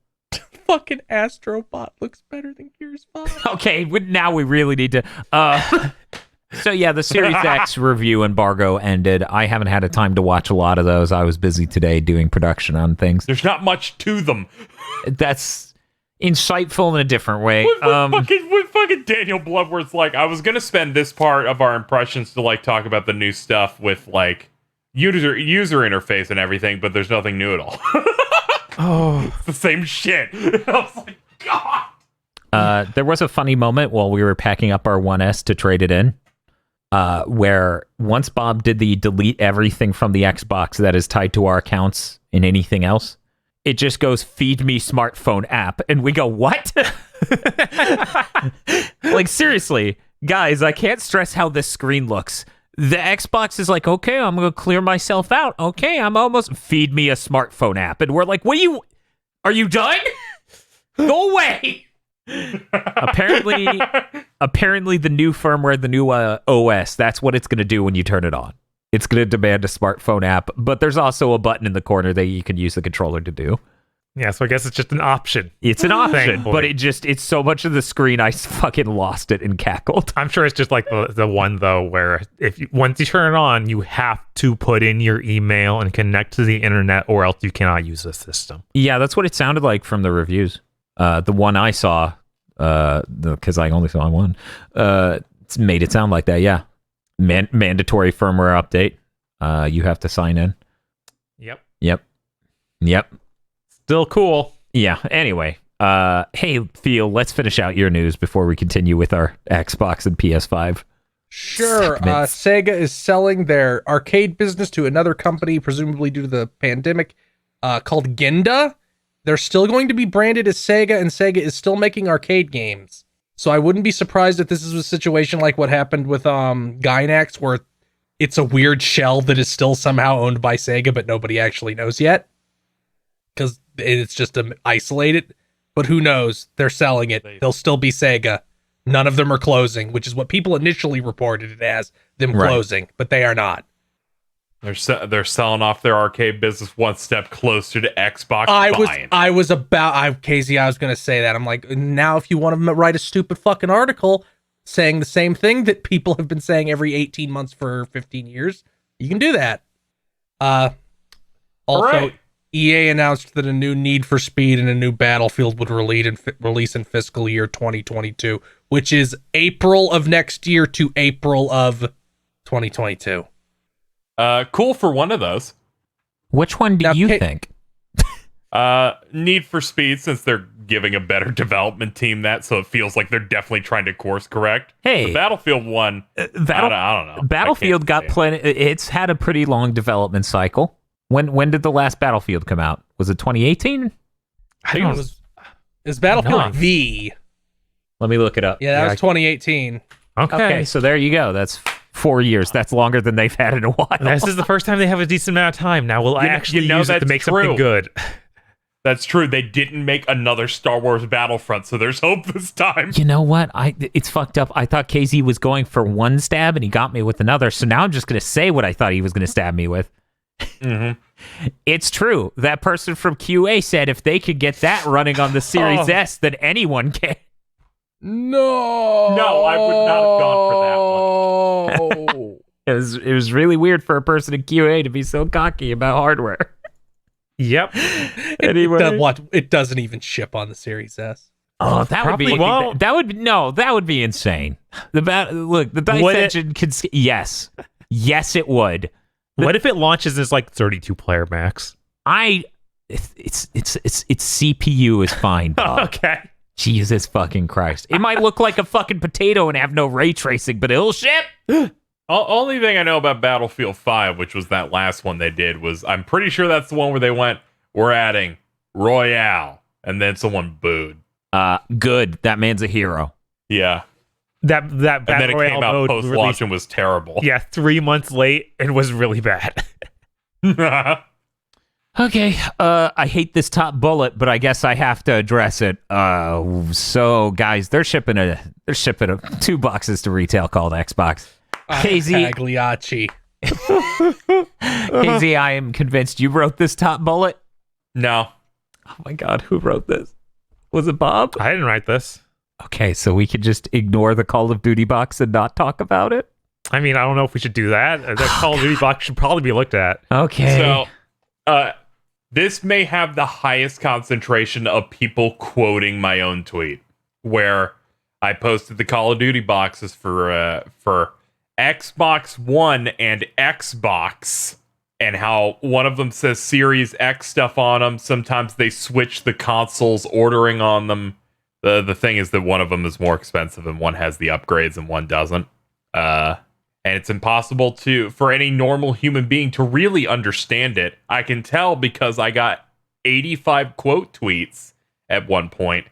Fucking Astrobot looks better than Gears 5. Okay, now we really need to. So yeah, the Series X review embargo ended. I haven't had a time to watch a lot of those. I was busy today doing production on things. There's not much to them. That's insightful in a different way. With fucking Daniel Bloodworth's like, I was gonna spend this part of our impressions to like talk about the new stuff with like user interface and everything, but there's nothing new at all. Oh, It's the same shit. I was like, God. There was a funny moment while we were packing up our 1S to trade it in, where once Bob did the delete everything from the Xbox that is tied to our accounts and anything else, it just goes feed me smartphone app, and we go, what? Like, seriously, guys, I can't stress how this screen looks. The Xbox is like, okay, I'm gonna clear myself out. Okay, I'm almost feed me a smartphone app, and we're like, are you done? Go away. Apparently the new firmware, the new OS, that's what it's gonna do when you turn it on. It's gonna demand a smartphone app, but there's also a button in the corner that you can use the controller to do. yeah. So I guess it's just an option. It's an option, Thankfully. but it's so much of the screen I fucking lost it and cackled. I'm sure it's just like the one though, where once you turn it on, you have to put in your email and connect to the internet, or else you cannot use the system. Yeah, that's what it sounded like from the reviews. The one I saw, because I only saw one, it's made it sound like that. Yeah, mandatory firmware update. You have to sign in. Yep. Still cool. Yeah. Anyway, hey, Phil, let's finish out your news before we continue with our Xbox and PS5. Sure. segments. Sega is selling their arcade business to another company, presumably due to the pandemic, called Genda. They're still going to be branded as Sega, and Sega is still making arcade games. So I wouldn't be surprised if this is a situation like what happened with Gynax, where it's a weird shell that is still somehow owned by Sega, but nobody actually knows yet. Because it's just isolated. But who knows? They're selling it. They'll still be Sega. None of them are closing, which is what people initially reported it as, them closing, but they are not. They're selling off their arcade business one step closer to Xbox. I was going to say that. I'm like, now if you want to write a stupid fucking article saying the same thing that people have been saying every 18 months for 15 years, you can do that. Also, Hooray. EA announced that a new Need for Speed and a new Battlefield would release in fiscal year 2022, which is April of next year to April of 2022. Cool for one of those. Which one do you think? Need for Speed, since they're giving a better development team that, so it feels like they're definitely trying to course correct. Hey, the Battlefield one, I don't know. Battlefield got plenty. It's had a pretty long development cycle. When did the last Battlefield come out? Was it 2018? I think it was Battlefield V. Let me look it up. Yeah, that was 2018. Okay, so there you go. That's 4 years. That's longer than they've had in a while. this is the first time they have a decent amount of time. Now we'll actually use it to make something good. That's true. They didn't make another Star Wars Battlefront, so there's hope this time. You know what? It's fucked up. I thought KZ was going for one stab, and he got me with another. So now I'm just going to say what I thought he was going to stab me with. Mm-hmm. It's true. That person from QA said if they could get that running on the Series S, then anyone can. No, I would not have gone for that one. It was really weird for a person in QA to be so cocky about hardware. Yep. Anyway, it doesn't even ship on the Series S. Oh, that would be that would be insane. The Dice Engine could. Yes, it would. What if it launches as like 32 player max? Its CPU is fine, Bob. Okay. Jesus fucking Christ. It might look like a fucking potato and have no ray tracing, but it'll ship. Only thing I know about Battlefield 5, which was that last one they did, was I'm pretty sure that's the one where they went, we're adding Royale, and then someone booed. Good. That man's a hero. Yeah. That and then it came out post-launch and was terrible. Yeah, 3 months late and was really bad. Okay, I hate this top bullet, but I guess I have to address it. So guys, they're shipping 2 boxes to retail called Xbox. KZ, Pagliacci. KZ, I am convinced you wrote this top bullet. No. Oh my God, who wrote this? Was it Bob? I didn't write this. Okay, so we could just ignore the Call of Duty box and not talk about it? I mean, I don't know if we should do that. The Call of Duty box should probably be looked at. Okay. So, this may have the highest concentration of people quoting my own tweet, where I posted the Call of Duty boxes for Xbox One and Xbox, and how one of them says Series X stuff on them. Sometimes they switch the consoles ordering on them. The thing is that one of them is more expensive and one has the upgrades and one doesn't. And it's impossible for any normal human being to really understand it. I can tell because I got 85 quote tweets at one point.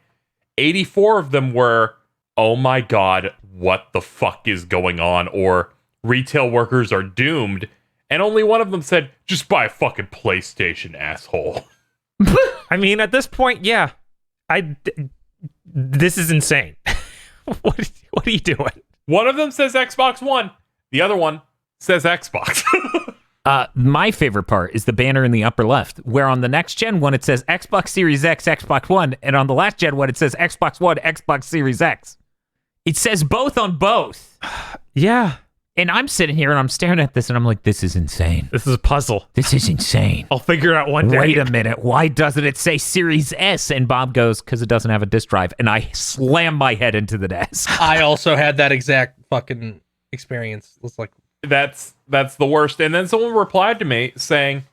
84 of them were, "Oh my God, what the fuck is going on?" Or "Retail workers are doomed." And only one of them said, "Just buy a fucking PlayStation, asshole." I mean, at this point, yeah. This is insane. What are you doing? One of them says Xbox One. The other one says Xbox. My favorite part is the banner in the upper left, where on the next gen one it says Xbox Series X, Xbox One, and on the last gen one it says Xbox One, Xbox Series X. It says both on both. Yeah. And I'm sitting here and I'm staring at this and I'm like, this is insane. This is a puzzle. This is insane. I'll figure it out one day. Wait a minute. Why doesn't it say Series S? And Bob goes, because it doesn't have a disk drive. And I slam my head into the desk. I also had that exact fucking experience. It's like, That's the worst. And then someone replied to me saying,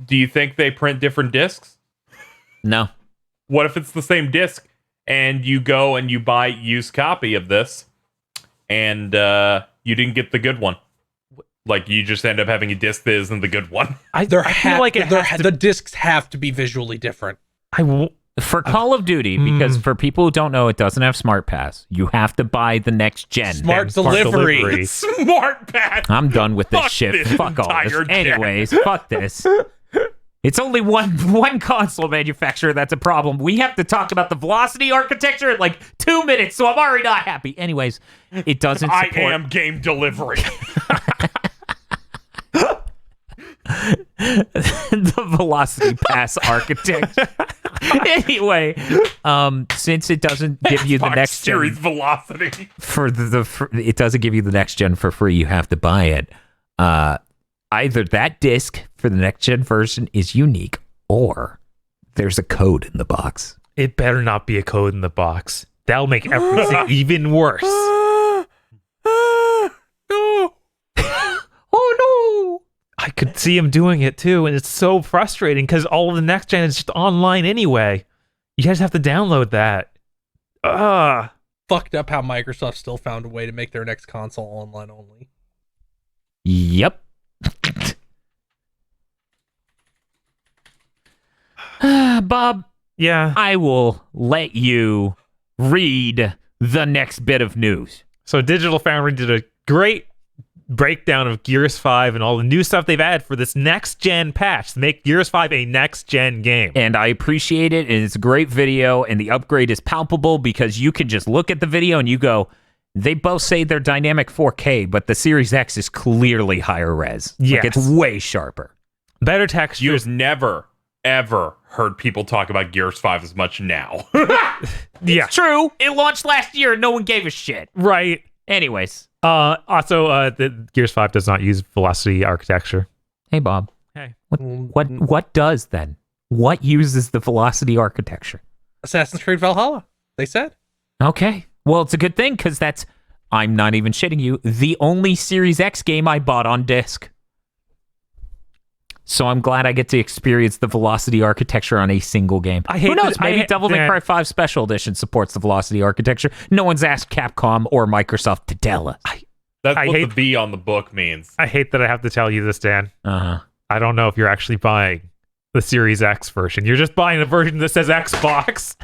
"Do you think they print different discs? No. What if it's the same disc and you go and you buy used copy of this and you didn't get the good one? Like you just end up having a disc that isn't the good one." I feel like the discs have to be visually different. For Call of Duty, because for people who don't know, it doesn't have Smart Pass. You have to buy the next gen. Smart delivery. Smart Pass. I'm done with this Fuck shit. this Fuck all this. entire gen. Anyways, fuck this. It's only one console manufacturer that's a problem. We have to talk about the velocity architecture in like 2 minutes, so I'm already not happy. Anyways, it doesn't support... I am game delivery. The velocity pass architecture. Anyway, since it doesn't give you the Xbox next gen Series velocity. it doesn't give you the next gen for free, you have to buy it. Either that disc for the next gen version is unique, or there's a code in the box. It better not be a code in the box. That'll make everything even worse. No. Oh no. I could see him doing it too, and it's so frustrating because all of the next gen is just online anyway. You guys have to download that. Fucked up how Microsoft still found a way to make their next console online only. Yep. Bob, Yeah. I will let you read the next bit of news. So Digital Foundry did a great breakdown of Gears 5 and all the new stuff they've added for this next gen patch to make Gears 5 a next gen game. And I appreciate it, and it's a great video, and the upgrade is palpable because you can just look at the video and you go, they both say they're dynamic 4K, but the Series X is clearly higher res. Yes. Like, it's way sharper. Better textures. You've never, ever heard people talk about Gears 5 as much now. Yeah. It's true. It launched last year and no one gave a shit. Right. Anyways. Also, the Gears 5 does not use velocity architecture. Hey, Bob. Hey. What does then? What uses the velocity architecture? Assassin's Creed Valhalla, they said. Okay. Well, it's a good thing because that's, I'm not even shitting you, the only Series X game I bought on disc. So I'm glad I get to experience the velocity architecture on a single game. Who knows? Maybe Devil May Cry 5 Special Edition supports the velocity architecture. No one's asked Capcom or Microsoft to tell us. That's what the B on the book means. I hate that I have to tell you this, Dan. Uh-huh. I don't know if you're actually buying the Series X version. You're just buying a version that says Xbox.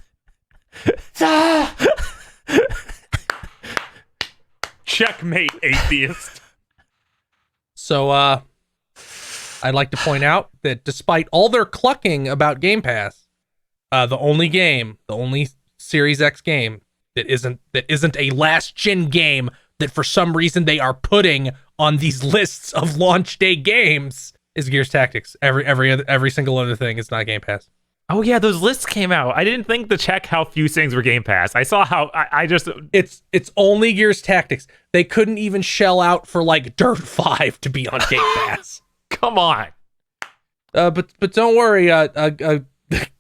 Checkmate, atheist. So, I'd like to point out that despite all their clucking about Game Pass, the only Series X game that isn't a last gen game that for some reason they are putting on these lists of launch day games is Gears Tactics. Every single other thing is not Game Pass. Oh yeah, those lists came out. I didn't think to check how few things were Game Pass. I saw how I just it's only Gears Tactics. They couldn't even shell out for like Dirt 5 to be on Game Pass. come on. But don't worry,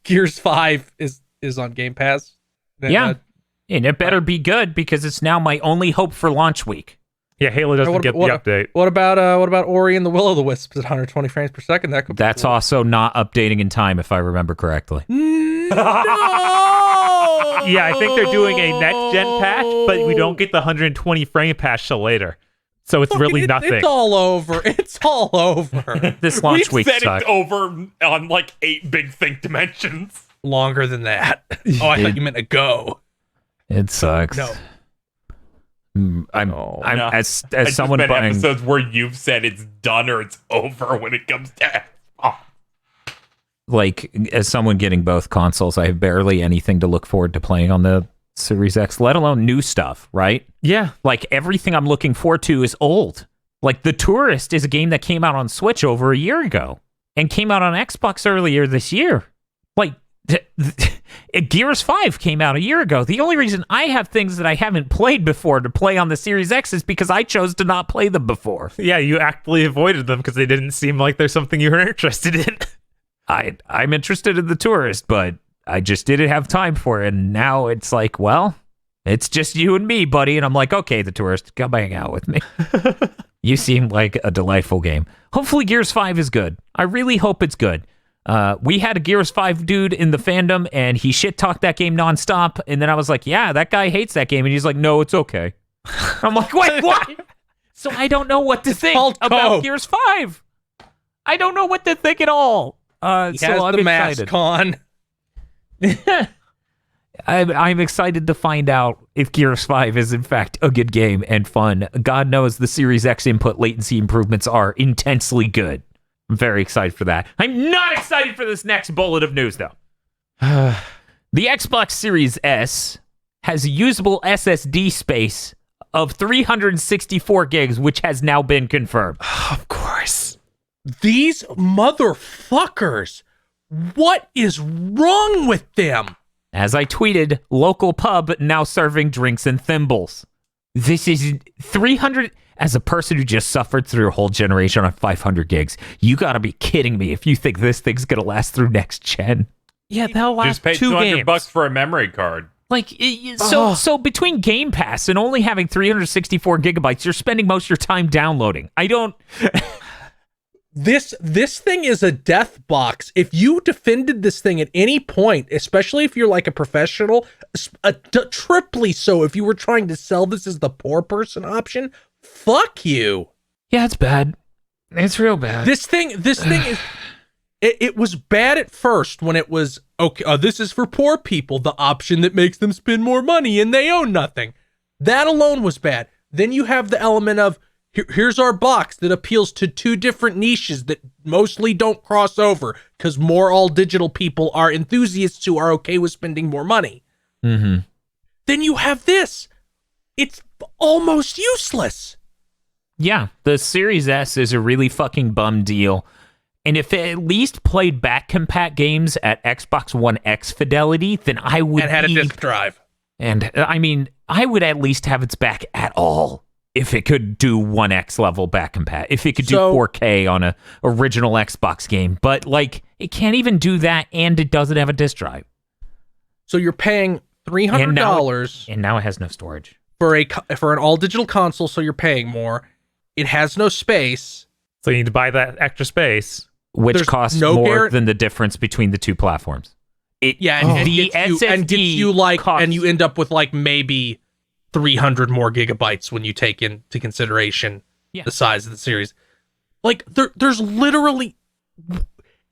Gears 5 is on Game Pass. Yeah. And it better be good because it's now my only hope for launch week. Yeah, Halo doesn't get the update. What about Ori and the Will of the Wisps at 120 frames per second? That's cool. Also not updating in time, if I remember correctly. No! Yeah, I think they're doing a next gen patch, but we don't get the 120 frame patch till later. So it's really nothing. It's all over. It's all over. This launch week said sucked. it's over on like 8 big think dimensions. Longer than that. Oh, I thought you meant a go. It sucks. No. As It's someone been buying episodes where you've said it's done or it's over when it comes to as someone getting both consoles, I have barely anything to look forward to playing on the Series X, let alone new stuff, right? Yeah. Like everything I'm looking forward to is old. Like The Tourist is a game that came out on Switch over a year ago and came out on Xbox earlier this year. Like Gears 5 came out a year ago. The only reason I have things that I haven't played before to play on the Series X is because I chose to not play them before. Yeah, you actively avoided them because they didn't seem like there's something you were interested in. I'm interested in The Tourist, but I just didn't have time for it. And now it's like, well, it's just you and me, buddy. And I'm like, okay, The Tourist, come hang out with me. You seem like a delightful game. Hopefully Gears 5 is good. I really hope it's good. We had a Gears 5 dude in the fandom, and he shit-talked that game nonstop. And then I was like, yeah, that guy hates that game. And he's like, no, it's okay. I'm like, wait, what? So I don't know what to think about Gears 5. I don't know what to think at all. He has I'm the excited. mask on. I'm excited to find out if Gears 5 is in fact a good game and fun. God knows the Series X input latency improvements are intensely good. I'm very excited for that. I'm not excited for this next bullet of news, though. The Xbox Series S has a usable SSD space of 364 gigs, which has now been confirmed. Of course. These motherfuckers. What is wrong with them? As I tweeted, local pub now serving drinks and thimbles. This is 300... As a person who just suffered through a whole generation on 500 gigs, you gotta be kidding me if you think this thing's gonna last through next gen. Yeah, they'll last just pay 2 $200 games. for a memory card. Like, so between Game Pass and only having 364 gigabytes, you're spending most of your time downloading. I don't... This thing is a death box. If you defended this thing at any point, especially if you're like a professional, triply so if you were trying to sell this as the poor person option, fuck you. Yeah, it's bad. It's real bad. This thing is... It was bad at first when it was, okay, this is for poor people, the option that makes them spend more money and they own nothing. That alone was bad. Then you have the element of, here's our box that appeals to 2 different niches that mostly don't cross over because more all digital people are enthusiasts who are okay with spending more money. Mm-hmm. Then you have this. It's almost useless. Yeah, the Series S is a really fucking bum deal. And if it at least played back compat games at Xbox One X fidelity, then I would And had a disk drive. And I mean, I would at least have its back at all. If it could do 1X level back compat, if it could do 4K on a original Xbox game, but like it can't even do that, and it doesn't have a disk drive. So you're paying $300, and now it has no storage for an all digital console. So you're paying more. It has no space. So you need to buy that extra space, which costs more than the difference between the 2 platforms. And gets you like, and you end up with like maybe 300 more gigabytes when you take into consideration the size of the series. Like there's literally,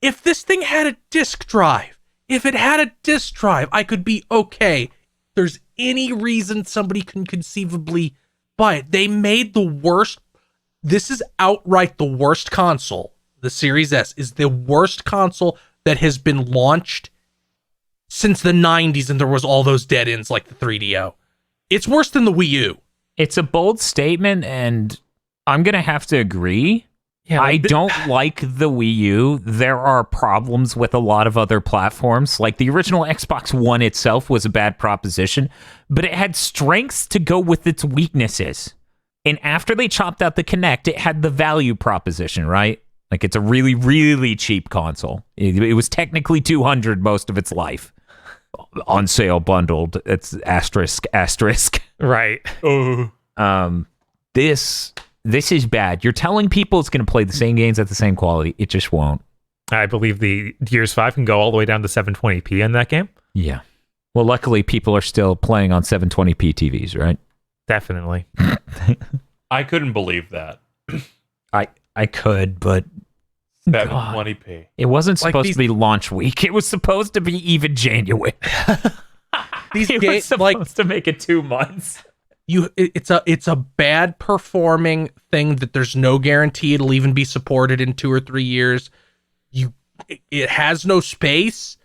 if this thing had a disk drive, I could be okay. There's any reason somebody can conceivably buy it. They made the worst. This is outright the worst console the Series S, is the worst console that has been launched since the 90s, and there was all those dead ends like the 3DO. It's worse than the Wii U. It's a bold statement, and I'm going to have to agree. Yeah, I don't like the Wii U. There are problems with a lot of other platforms. Like the original Xbox One itself was a bad proposition, but it had strengths to go with its weaknesses. And after they chopped out the Kinect, it had the value proposition, right? Like it's a really, really cheap console. It was technically $200 most of its life. On sale bundled. It's asterisk. Right. This is bad. You're telling people it's going to play the same games at the same quality. It just won't. I believe the Gears 5 can go all the way down to 720p in that game. Yeah. Well, luckily, people are still playing on 720p TVs, right? Definitely. I couldn't believe that. I could, but 720p. it wasn't Like supposed to be launch week. It was supposed to be even January. These It was games, supposed to make it 2 months. it's a bad performing thing that there's no guarantee it'll even be supported in 2 or 3 years. It has no space,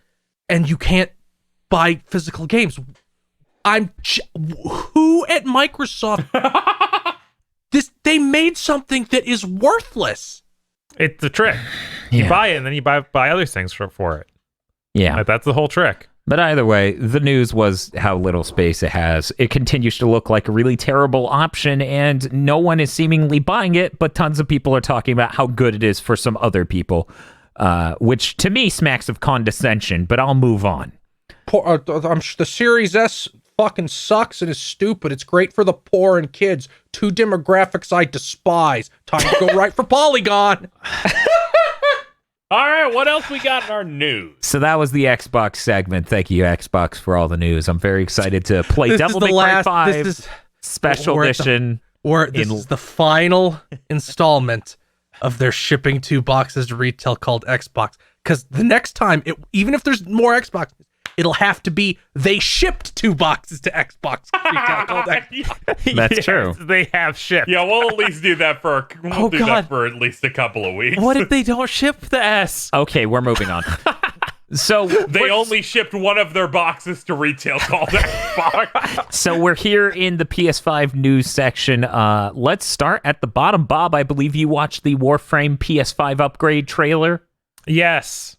and you can't buy physical games. Who at Microsoft? They made something that is worthless. It's a trick. You buy it, and then you buy other things for it. Yeah. Like, that's the whole trick. But either way, the news was how little space it has. It continues to look like a really terrible option, and no one is seemingly buying it, but tons of people are talking about how good it is for some other people, which to me smacks of condescension, but I'll move on. The Series S fucking sucks and is stupid. It's great for the poor and kids. 2 demographics I despise. Time to go right for Polygon. All right, what else we got in our news? So that was the Xbox segment. Thank you, Xbox, for all the news. I'm very excited to play Devil May Cry 5 Special Edition. This is the final installment of their shipping 2 boxes to retail called Xbox. Because the next time, even if there's more Xbox, it'll have to be they shipped 2 boxes to Xbox retail called Xbox. That's true. They have shipped. Yeah, we'll at least do that for that for at least a couple of weeks. What if they don't ship the S? Okay, we're moving on. So they only shipped one of their boxes to retail called Xbox. So we're here in the PS5 news section. Let's start at the bottom. Bob, I believe you watched the Warframe PS5 upgrade trailer. Yes.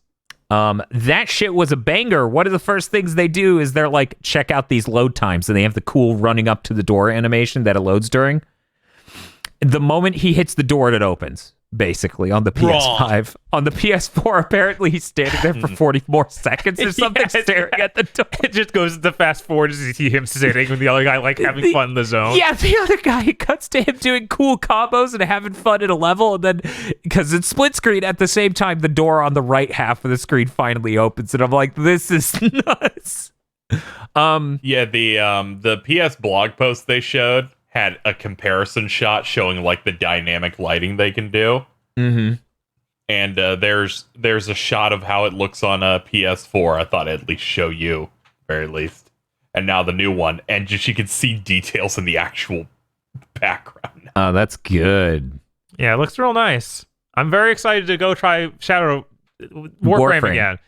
That shit was a banger. One of the first things they do is they're like, check out these load times, and they have the cool running up to the door animation that it loads during. The moment he hits the door, it opens, basically, on the PS5. On the PS4, apparently he's standing there for 40 more seconds or something, staring at the door. It just goes to fast forward as you see him sitting with the other guy, like, having fun in the zone. Yeah, the other guy, it cuts to him doing cool combos and having fun in a level, and then, because it's split screen, at the same time, the door on the right half of the screen finally opens, and I'm like, this is nuts. Yeah, the PS blog post they showed had a comparison shot showing like the dynamic lighting they can do. Mm-hmm. And there's a shot of how it looks on a PS4. I thought I'd at least show you, very least. And now the new one, and just you can see details in the actual background. Oh, that's good. Yeah, it looks real nice. I'm very excited to go try Warframe again.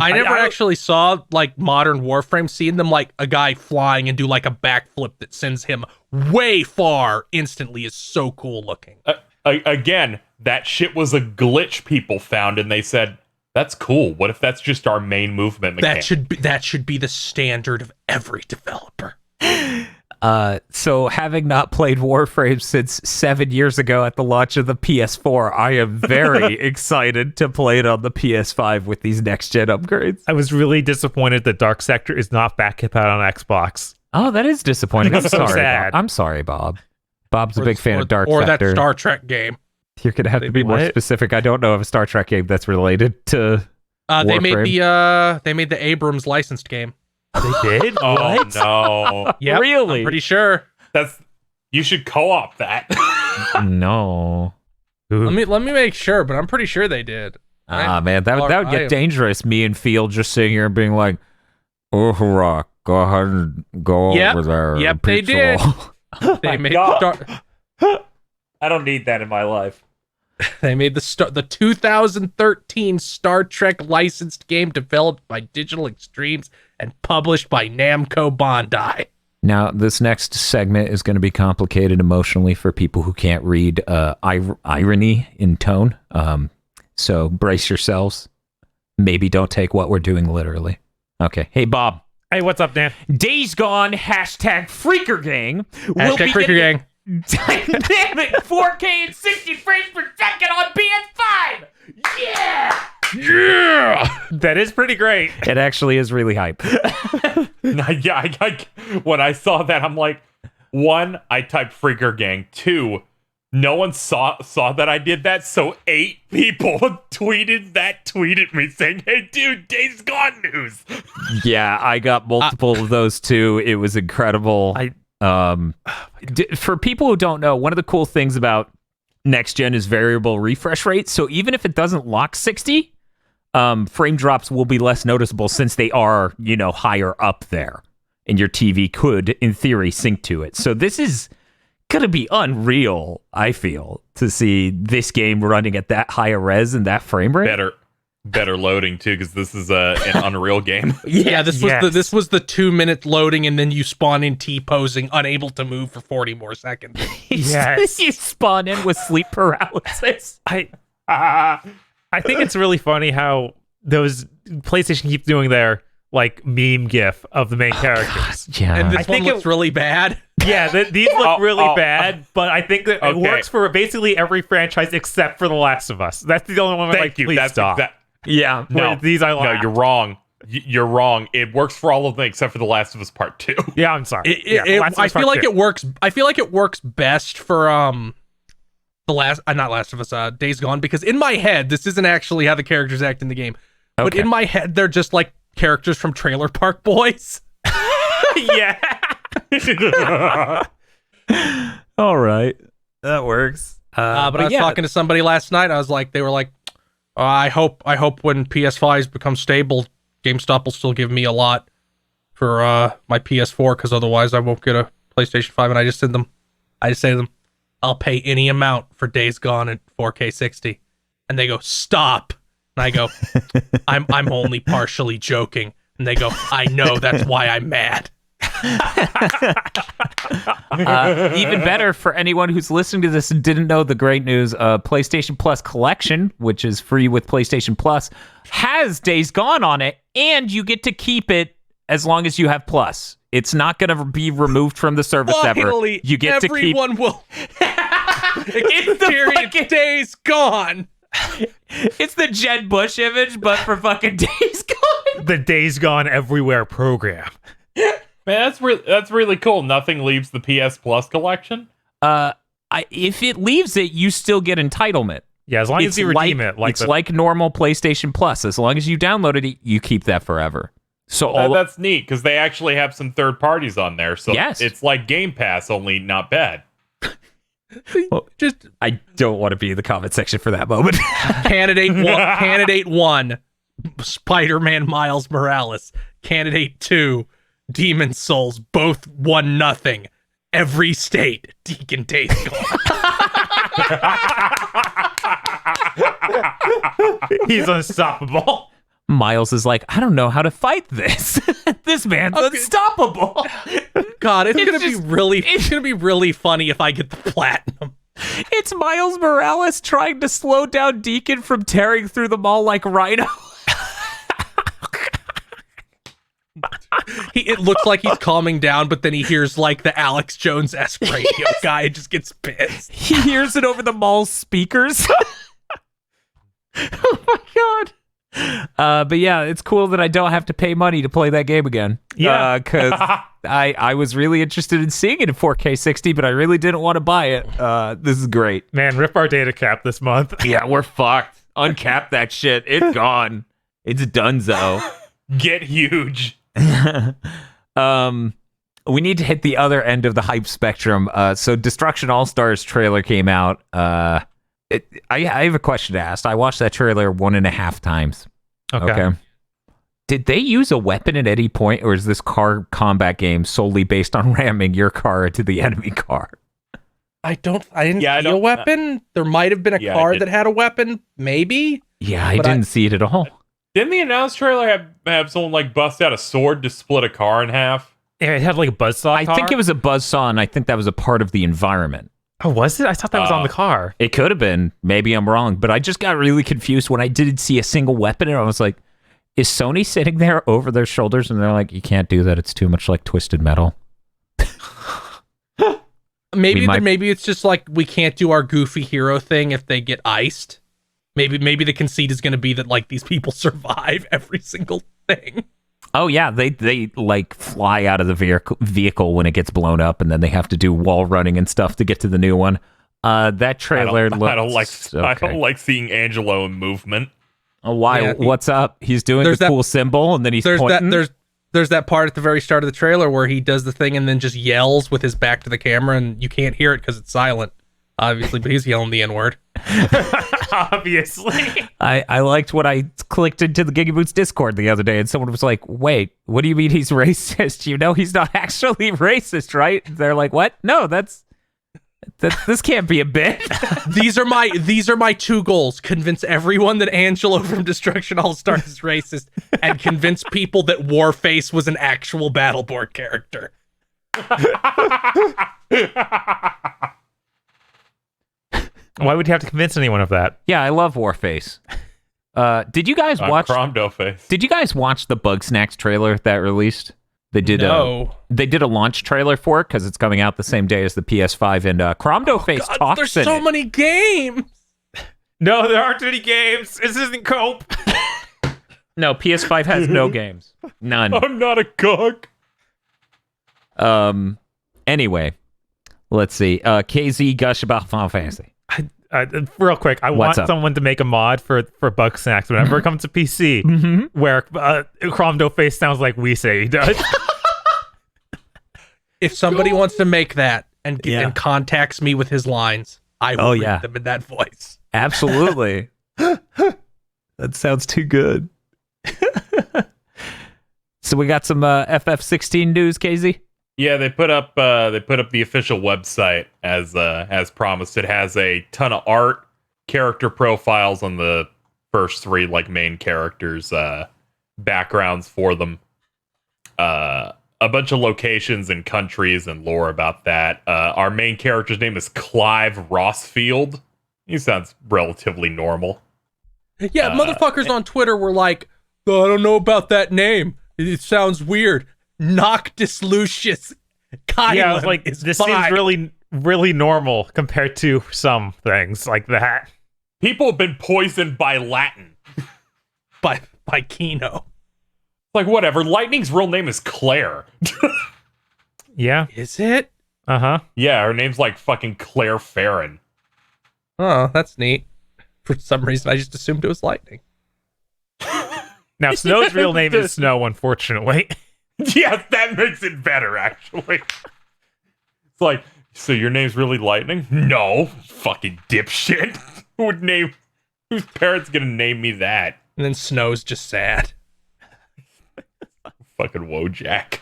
I never actually saw like modern Warframe. Seeing them like a guy flying and do like a backflip that sends him way far instantly is so cool looking. Again, that shit was a glitch people found, and they said, that's cool. What if that's just our main movement mechanic? That should be the standard of every developer. So having not played Warframe since 7 years ago at the launch of the PS4, I am very excited to play it on the PS5 with these next-gen upgrades. I was really disappointed that Dark Sector is not back up out on Xbox. Oh, that is disappointing. I'm So sorry, sad. Bob. I'm sorry, Bob. Bob's a big fan of Dark or Sector. that Star Trek game. You're going to have to be more What? specific. I don't know of a Star Trek game that's related to They made Warframe. the Abrams licensed game. They did? Oh, What? no. Yep, Really? I'm pretty sure. You should co-op that. No. Ooh. Let me make sure, but I'm pretty sure they did. Ah, man, that would I get am- dangerous. Me and Field just sitting here and being like, oh, hurrah, go ahead and go Yep. over there. Yep, they Pizza did. Wall." They made God. Star- I don't need that in my life. They made the 2013 Star Trek licensed game developed by Digital Extremes and published by Namco Bandai. Now, this next segment is going to be complicated emotionally for people who can't read irony in tone. So brace yourselves. Maybe don't take what we're doing literally. Okay. Hey, Bob. Hey, what's up, Dan? Days Gone, #Freaker Gang. Hashtag Freaker Gang. Dynamic 4K and 60 frames per second on PS5. Yeah. That is pretty great. It actually is really hype. Yeah, when I saw that, I'm like, one, I typed Freaker Gang. Two, no one saw that I did that, so 8 people tweeted at me saying, "Hey, dude, Days Gone news." Yeah, I got multiple of those too. It was incredible. For people who don't know, one of the cool things about next gen is variable refresh rate. So even if it doesn't lock 60, frame drops will be less noticeable since they are, higher up there, and your TV could, in theory, sync to it. So this is gonna be unreal, I feel, to see this game running at that higher res and that frame rate. Better loading too, because this is an Unreal game. Yeah, this was the 2-minute loading, and then you spawn in T-posing, unable to move for 40 more seconds. Yes. You spawn in with sleep paralysis. I think it's really funny how those PlayStation keeps doing their like meme gif of the main characters. God, yeah. And this I think one looks really bad. Yeah, these look really bad, but I think that it Okay. works for basically every franchise except for The Last of Us. That's the only one where Thank you. please That's stop. Yeah. Where these I No, laugh. you're wrong. You're wrong. It works for all of them except for The Last of Us Part 2. Yeah, I'm sorry. I feel like it works. I feel like it works best for not Last of Us, Days Gone, because in my head, this isn't actually how the characters act in the game, but Okay. in my head, they're just like characters from Trailer Park Boys. Yeah. All right. That works. But I was talking to somebody last night. They were like, I hope when PS5s become stable, GameStop will still give me a lot for my PS4, because otherwise I won't get a PlayStation 5. And I just say to them, I'll pay any amount for Days Gone at 4K 60. And they go, stop. And I go, I'm only partially joking. And they go, I know, that's why I'm mad. Even better for anyone who's listening to this and didn't know the great news, PlayStation Plus Collection, which is free with PlayStation Plus, has Days Gone on it, and you get to keep it as long as you have Plus. It's not going to be removed from the service Finally, ever. You get to keep. everyone will experience fucking- Days Gone. It's the Jed Bush image, but for fucking Days Gone. The Days Gone Everywhere program. Man, that's really cool. Nothing leaves the PS Plus collection. If it leaves it, you still get entitlement. Yeah, as long as you redeem it. It's like normal PlayStation Plus. As long as you downloaded it, you keep that forever. So That's neat, because they actually have some third parties on there. So Yes. it's like Game Pass, only not bad. Just I don't want to be in the comment section for that moment. Candidate 1, Spider-Man Miles Morales. Candidate 2, Demon Souls. Both 1-0. Every state, Deacon Days Gone. He's unstoppable. Miles is like, I don't know how to fight this. This man's unstoppable. God, it's gonna just- be really funny if I get the platinum. It's Miles Morales trying to slow down Deacon from tearing through the mall like Rhino. It looks like he's calming down, but then he hears like the Alex Jones-esque radio guy and just gets pissed. He hears it over the mall's speakers. Oh my god. But yeah, it's cool that I don't have to pay money to play that game again. Yeah. Because I was really interested in seeing it in 4K 60, but I really didn't want to buy it. This is great. Man, rip our data cap this month. Yeah, we're fucked. Uncap that shit. It's gone. It's donezo. Get huge. We need to hit the other end of the hype spectrum. So Destruction All-Stars trailer came out. I have a question to ask. I watched that trailer 1.5 times. Okay. Did they use a weapon at any point, or is this car combat game solely based on ramming your car into the enemy car? I didn't Yeah, I see a don't- weapon. There might have been a Yeah, I car did. that had a weapon, maybe. Yeah, I But didn't see it at all. Didn't the announced trailer have someone like bust out a sword to split a car in half? Yeah, it had like a buzzsaw I think it was a buzzsaw, and I think that was a part of the environment. Oh, was it? I thought that was on the car. It could have been. Maybe I'm wrong, but I just got really confused when I didn't see a single weapon, and I was like, is Sony sitting there over their shoulders, and they're like, you can't do that. It's too much like Twisted Metal. Maybe it's just like we can't do our goofy hero thing if they get iced. Maybe the conceit is going to be that like these people survive every single thing. Oh yeah, they like fly out of the vehicle when it gets blown up, and then they have to do wall running and stuff to get to the new one. That trailer I don't like seeing Angelo in movement. Oh, why? Yeah, What's up? He's doing the cool symbol, and then he's pointing. There's that part at the very start of the trailer where he does the thing and then just yells with his back to the camera, and you can't hear it because it's silent, obviously, but he's yelling the N-word. Obviously. I liked what I clicked into the GigaBoots Discord the other day, and someone was like, wait, what do you mean he's racist? You know he's not actually racist, right? They're like, what? No, this can't be a bit. These are my two goals: convince everyone that Angelo from Destruction All Stars is racist, and convince people that Warface was an actual Battleborn character. Why would you have to convince anyone of that? Yeah, I love Warface. Did you guys watch? Face. Did you guys watch the Bug Snacks trailer that released? They did a launch trailer for it because it's coming out the same day as the PS5, and Cromdo Face talks There's in so it. many games. No, there aren't any games. This isn't cope. No, PS5 has no games. None. I'm not a cook. Anyway, let's see. KZ gush about Final Fantasy. Real quick, I want up? someone to make a mod for Bug Snacks whenever it comes to PC, where Cromdo Face sounds like we say he does. If somebody wants to make that and contacts me with his lines, I will read them in that voice. Absolutely. That sounds too good. So we got some FF16 news, KZ? Yeah, they put up the official website as promised. It has a ton of art, character profiles on the first three like main characters, backgrounds for them, a bunch of locations and countries and lore about that. Our main character's name is Clive Rossfield. He sounds relatively normal. Yeah, motherfuckers on Twitter were like, oh, I don't know about that name. It sounds weird. Noctis Lucius. Yeah, I was like, this seems really, really normal compared to some things like that. People have been poisoned by Latin. by Kino. Like, whatever. Lightning's real name is Claire. Yeah. Is it? Uh-huh. Yeah, her name's like fucking Claire Farron. Oh, that's neat. For some reason, I just assumed it was Lightning. Now, Snow's real name is Snow, unfortunately. Yeah, that makes it better, actually. It's like, so your name's really Lightning? No, fucking dipshit. Whose parents gonna name me that? And then Snow's just sad. Fucking Wojak.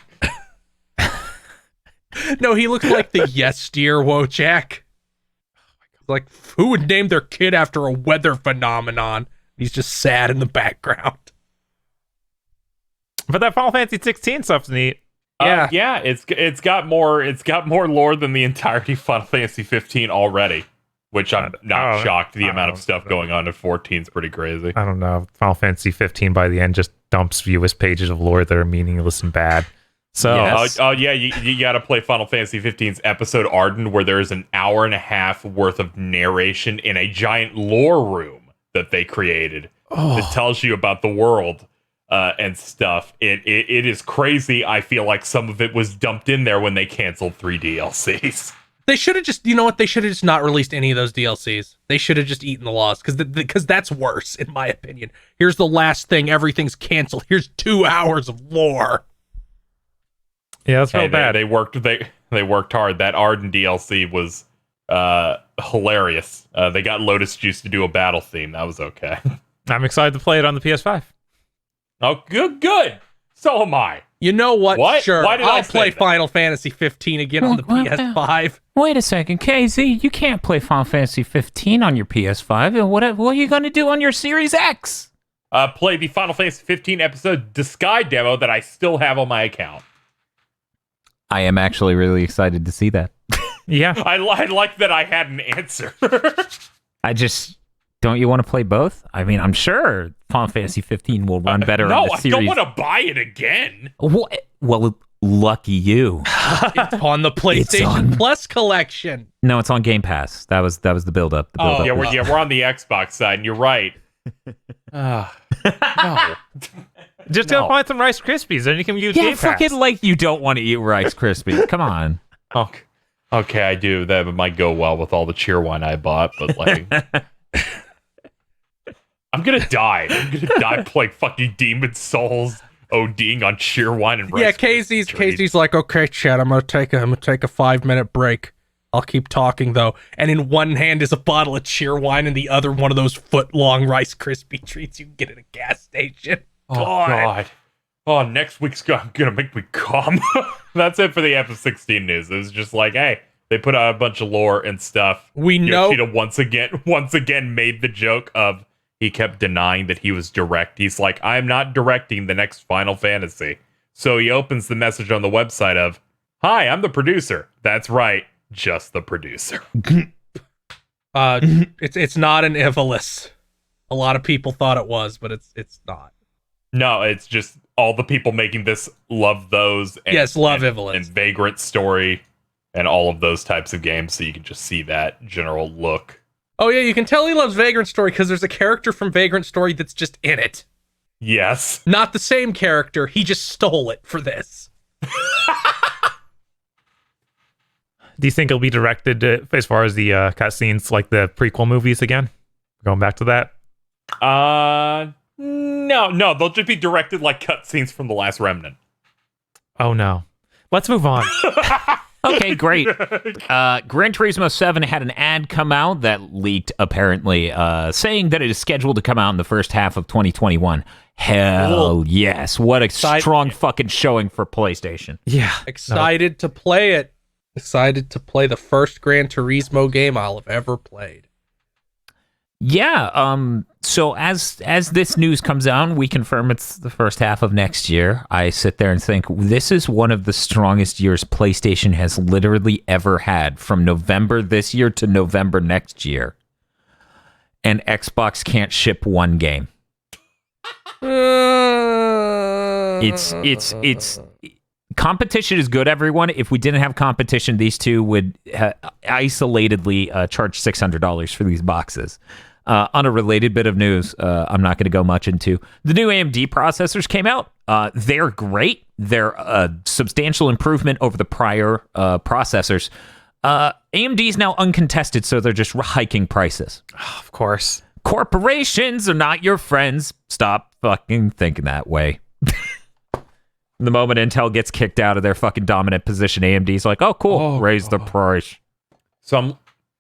No, he looks like the Yes Dear Wojak. Like, who would name their kid after a weather phenomenon? He's just sad in the background. But that Final Fantasy 16 stuff's neat. Yeah, it's got more lore than the entirety of Final Fantasy 15 already, which I'm not shocked. The amount of stuff going on in 14 is pretty crazy. I don't know. Final Fantasy 15 by the end just dumps viewers pages of lore that are meaningless and bad. So you got to play Final Fantasy 15's episode Arden, where there is an hour and a half worth of narration in a giant lore room that they created that tells you about the world. And stuff. It is crazy. I feel like some of it was dumped in there when they canceled 3 DLCs. They should have just, you know what? They should have just not released any of those DLCs. They should have just eaten the loss, because that's worse, in my opinion. Here's the last thing. Everything's canceled. Here's 2 hours of lore. Yeah, that's real bad. They worked hard. That Arden DLC was hilarious. They got Lotus Juice to do a battle theme. That was okay. I'm excited to play it on the PS5. Oh, good. So am I. You know what? What? Sure, Why did I I'll say play that? Final Fantasy 15 again on the Well, PS5. Wait a second, KZ, you can't play Final Fantasy 15 on your PS5. What are you going to do on your Series X? Play the Final Fantasy 15 episode Disguise demo that I still have on my account. I am actually really excited to see that. Yeah. I like that I had an answer. Don't you want to play both? I mean, I'm sure Final Fantasy 15 will run better no, on the I series. don't want to buy it again. What? Well, lucky you. It's on the PlayStation Plus collection. No, it's on Game Pass. That was the build up. Oh, Yeah, we're on the Xbox side, and you're right. No. Just go find some Rice Krispies, then you can use Yeah, Game Pass. fucking like you don't want to eat Rice Krispies. Come on. Okay, I do. That might go well with all the cheer wine I bought, but like, I'm gonna die playing fucking Demon Souls, ODing on cheer wine and Rice Krispies treats. KZ's like, okay, Chad, I'm gonna take a 5-minute break. I'll keep talking though. And in one hand is a bottle of cheer wine, and the other one of those foot-long Rice Krispie treats you can get at a gas station. Oh God. Oh, next week's gonna make me come. That's it for the F16 news. It was just like, hey, they put out a bunch of lore and stuff. We know Yoshida once again made the joke of he kept denying that he was direct. He's like, I'm not directing the next Final Fantasy. So he opens the message on the website of, hi, I'm the producer. That's right, just the producer. it's not an Evolus. A lot of people thought it was, but it's not. No, it's just all the people making this love those. And, yes, love and, Evolus. And Vagrant Story and all of those types of games, so you can just see that general look. Oh yeah, you can tell he loves Vagrant Story because there's a character from Vagrant Story that's just in it. Yes. Not the same character, he just stole it for this. Do you think it'll be directed as far as the cutscenes, like the prequel movies again? Going back to that? No, they'll just be directed like cutscenes from The Last Remnant. Oh no. Let's move on. Okay, great. Gran Turismo 7 had an ad come out that leaked, apparently, saying that it is scheduled to come out in the first half of 2021. Hell yes. What a strong fucking showing for PlayStation. Yeah. Excited to play it. Excited to play the first Gran Turismo game I'll have ever played. Yeah, so as this news comes out, we confirm it's the first half of next year. I sit there and think this is one of the strongest years PlayStation has literally ever had, from November this year to November next year. And Xbox can't ship one game. It's competition is good, everyone. If we didn't have competition, these two would isolatedly charge $600 for these boxes. On a related bit of news, I'm not going to go much into. The new AMD processors came out. They're great. They're a substantial improvement over the prior processors. AMD is now uncontested, so they're just hiking prices. Oh, of course. Corporations are not your friends. Stop fucking thinking that way. The moment Intel gets kicked out of their fucking dominant position, AMD's like, oh, cool, raise the price. So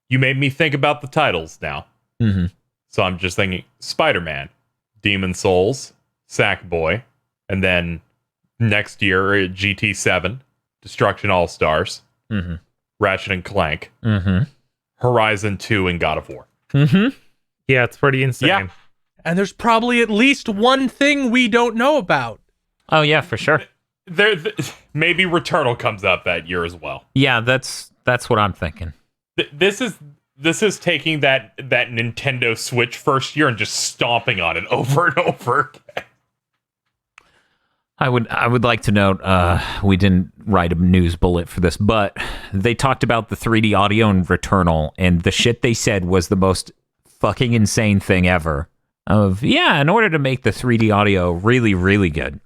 you made me think about the titles now. Mm-hmm. So I'm just thinking Spider-Man, Demon Souls, Sackboy, and then next year GT7, Destruction All-Stars, mm-hmm. Ratchet and Clank, Mm-hmm. Horizon 2, and God of War. Mm-hmm. Yeah, it's pretty insane. Yeah. And there's probably at least one thing we don't know about. Oh, yeah, for sure. Maybe Returnal comes up that year as well. Yeah, that's what I'm thinking. This is taking that Nintendo Switch first year and just stomping on it over and over again. I would like to note, we didn't write a news bullet for this, but they talked about the 3D audio in Returnal, and the shit they said was the most fucking insane thing ever. In order to make the 3D audio really, really good,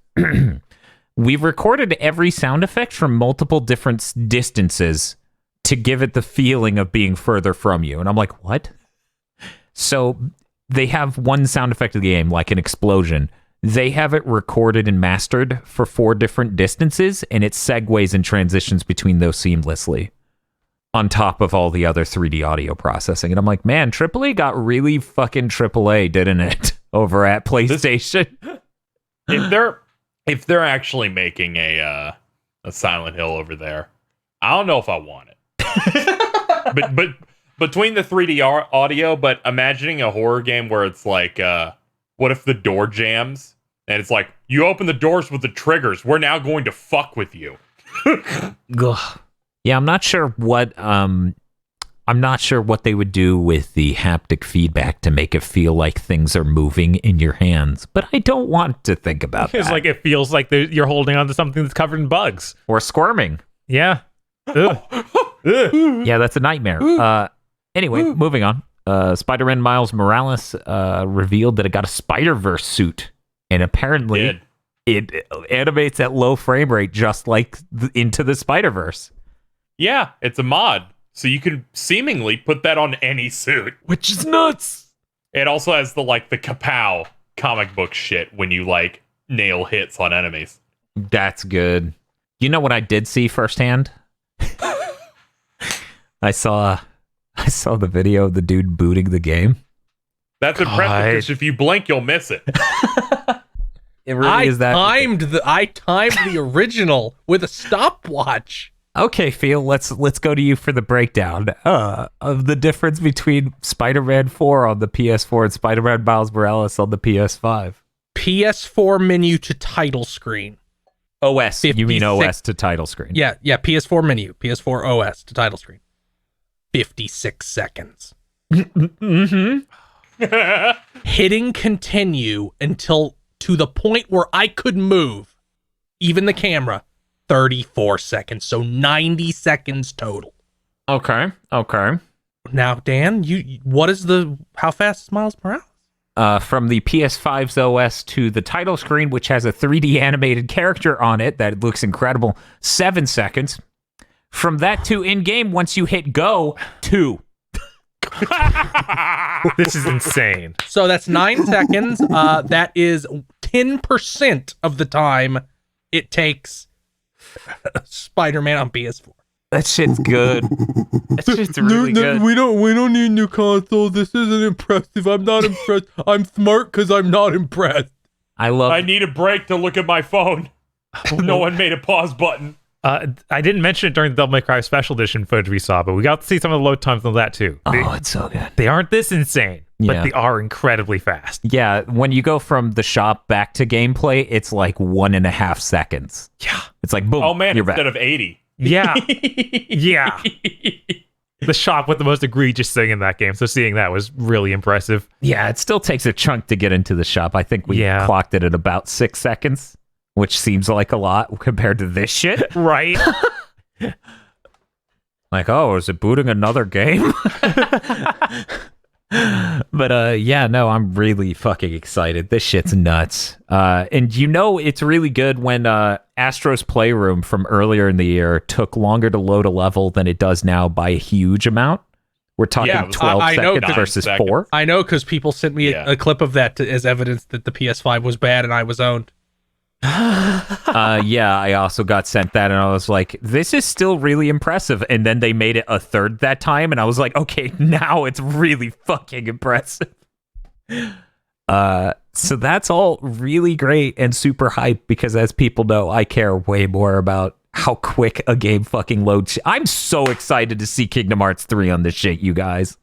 we've recorded every sound effect from multiple different distances to give it the feeling of being further from you. And I'm like, what? So they have one sound effect of the game, like an explosion. They have it recorded and mastered for 4 different distances, and it segues and transitions between those seamlessly on top of all the other 3D audio processing. And I'm like, man, AAA got really fucking AAA, didn't it? Over at PlayStation. if they're actually making a Silent Hill over there, I don't know if I want it. but between the 3D audio, but imagining a horror game where it's like, what if the door jams and it's like, you open the doors with the triggers. We're now going to fuck with you. Yeah, I'm not sure what they would do with the haptic feedback to make it feel like things are moving in your hands, but I don't want to think about that. It's like it feels like you're holding onto something that's covered in bugs or squirming. Yeah. Ugh. Yeah, that's a nightmare. Anyway, moving on. Spider-Man Miles Morales revealed that it got a Spider-Verse suit, and apparently it animates at low frame rate, just like Into the Spider-Verse. Yeah, it's a mod, so you can seemingly put that on any suit, which is nuts. It also has the kapow comic book shit when you nail hits on enemies. That's good. You know what I did see firsthand? I saw the video of the dude booting the game. That's impressive, because if you blink, you'll miss it. It really is that. I timed the original with a stopwatch. Okay, Phil, let's go to you for the breakdown of the difference between Spider-Man 4 on the PS4 and Spider-Man Miles Morales on the PS5. PS4 menu to title screen. OS. You mean OS to title screen? Yeah, PS4 menu, PS4 OS to title screen. 56 seconds. Mm-hmm. Hitting continue until to the point where I could move, even the camera, 34 seconds. So 90 seconds total. Okay. Now, Dan, how fast is Miles Morales? From the PS5's OS to the title screen, which has a 3D animated character on it that looks incredible, 7 seconds. From that to in-game, once you hit go, 2. This is insane. So that's 9 seconds. That is 10% of the time it takes Spider-Man on PS4. That shit's good. That shit's really good. We don't need new consoles. This isn't impressive. I'm not impressed. I'm smart because I'm not impressed. I need a break to look at my phone. No one made a pause button. I didn't mention it during the Devil May Cry Special Edition footage we saw, but we got to see some of the load times on that too. It's so good. They aren't this insane, but they are incredibly fast. Yeah, when you go from the shop back to gameplay, it's like 1.5 seconds. Yeah. It's like, boom, oh man, you're instead back. of 80. Yeah. Yeah. The shop with the most egregious thing in that game, so seeing that was really impressive. Yeah, it still takes a chunk to get into the shop. I think we clocked it at about 6 seconds, which seems like a lot compared to this shit. Right. Like, oh, is it booting another game? But I'm really fucking excited. This shit's nuts. And it's really good when Astro's Playroom from earlier in the year took longer to load a level than it does now by a huge amount. We're talking 12 seconds versus 4. I know, because people sent me a clip of that as evidence that the PS5 was bad and I was owned. I also got sent that, and I was like, this is still really impressive. And then they made it a third that time, and I was like, okay, now it's really fucking impressive. So that's all really great and super hype, because as people know, I care way more about how quick a game fucking loads. I'm so excited to see Kingdom Hearts 3 on this shit, you guys.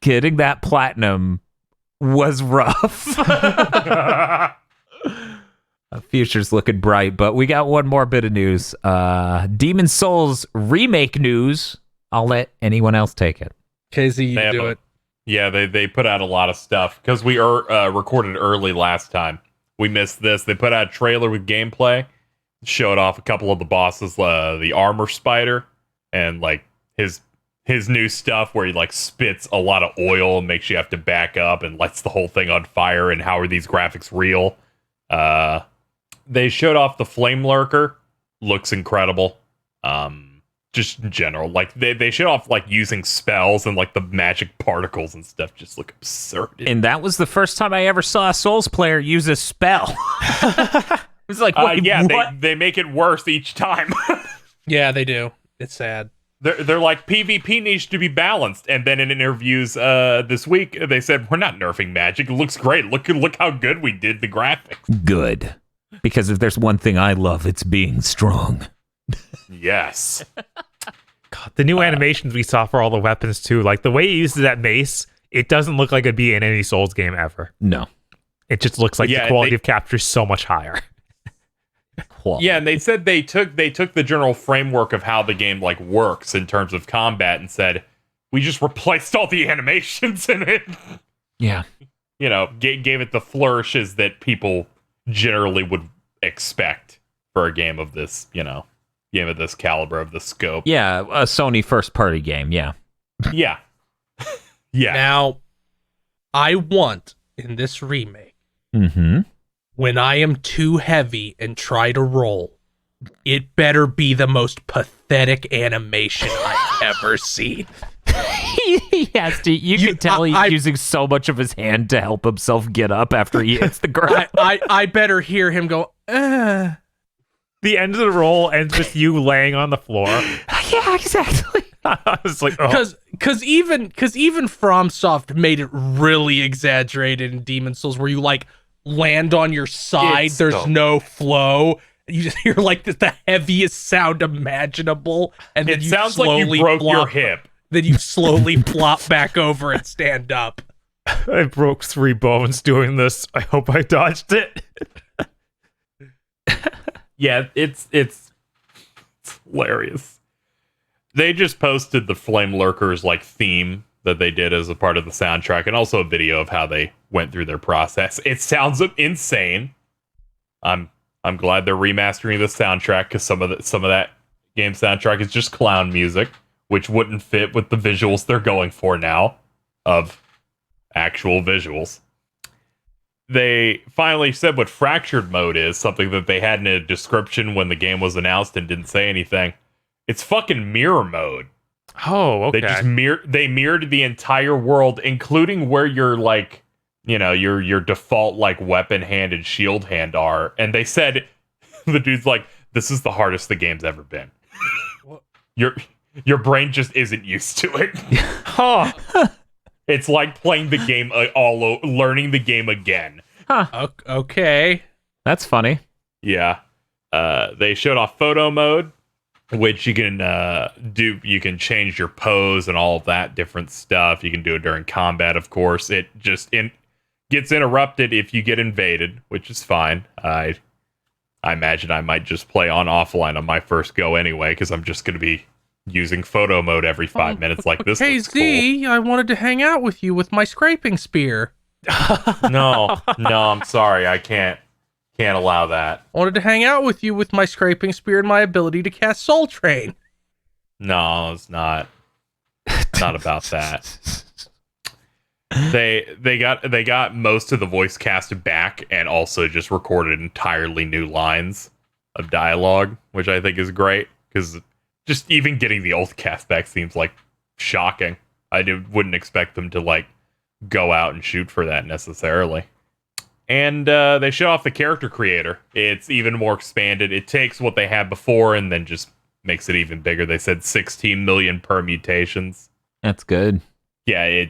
Getting that platinum was rough. Future's looking bright, but we got one more bit of news. Demon Souls remake news. I'll let anyone else take it. KZ, you do it. Yeah, they put out a lot of stuff because we recorded early last time. We missed this. They put out a trailer with gameplay, showed off a couple of the bosses, the armor spider, and like his new stuff where he like spits a lot of oil and makes you have to back up and lights the whole thing on fire. And how are these graphics real? They showed off the Flame Lurker. Looks incredible. Just in general, like they showed off like using spells and like the magic particles and stuff just look absurd. And that was the first time I ever saw a Souls player use a spell. It's like, wait, what? They make it worse each time. Yeah, they do. It's sad. they're like, PvP needs to be balanced. And then in interviews this week, they said, we're not nerfing magic. It looks great. Look how good we did the graphics. Good. Because if there's one thing I love, it's being strong. Yes. God, the new animations we saw for all the weapons too, like the way he uses that mace, it doesn't look like it'd be in any Souls game ever. No. It just looks like the quality of capture is so much higher. Yeah, and they said they took the general framework of how the game like works in terms of combat and said, we just replaced all the animations in it. Yeah. You know, gave it the flourishes that people generally would expect for a game of this, game of this caliber, of the scope. Yeah, a Sony first-party game, yeah. Yeah. Yeah. Now, I want, in this remake, Mm-hmm. when I am too heavy and try to roll, it better be the most pathetic animation I've ever seen. He has to. You can tell he's using so much of his hand to help himself get up after he hits the ground. I better hear him go, The end of the roll ends with you laying on the floor. Yeah, exactly. I was like, oh. Because even FromSoft made it really exaggerated in Demon's Souls, where you like land on your side, there's no flow. You just hear like the heaviest sound imaginable, and then it sounds like you broke your hip. Then you slowly plop back over and stand up. I broke 3 bones doing this. I hope I dodged it. Yeah, it's hilarious. They just posted the Flame Lurkers like theme that they did as a part of the soundtrack, and also a video of how they went through their process. It sounds insane. I'm glad they're remastering the soundtrack, because some of that game soundtrack is just clown music, which wouldn't fit with the visuals they're going for now of actual visuals. They finally said what fractured mode is, something that they had in a description when the game was announced and didn't say anything. It's fucking mirror mode. Oh, okay. They just mirrored the entire world, including where your like, your default like weapon hand and shield hand are. And they said, the dude's like, this is the hardest the game's ever been. Your brain just isn't used to it. Huh. It's like playing the game learning the game again. Huh. Okay. That's funny. Yeah. They showed off photo mode, which you can do. You can change your pose and all of that different stuff. You can do it during combat, of course. It just gets interrupted if you get invaded, which is fine. I imagine I might just play on offline on my first go anyway, because I'm just going to be using photo mode every 5 minutes like this. Hey, Z, I wanted to hang out with you with my scraping spear. No, I'm sorry. I can't allow that. I wanted to hang out with you with my scraping spear and my ability to cast Soul Train. No, it's not. It's not about that. They got most of the voice cast back and also just recorded entirely new lines of dialogue, which I think is great, because just even getting the old cast back seems like shocking. Wouldn't expect them to like go out and shoot for that necessarily. And they show off the character creator. It's even more expanded. It takes what they had before and then just makes it even bigger. They said 16 million permutations. That's good. Yeah,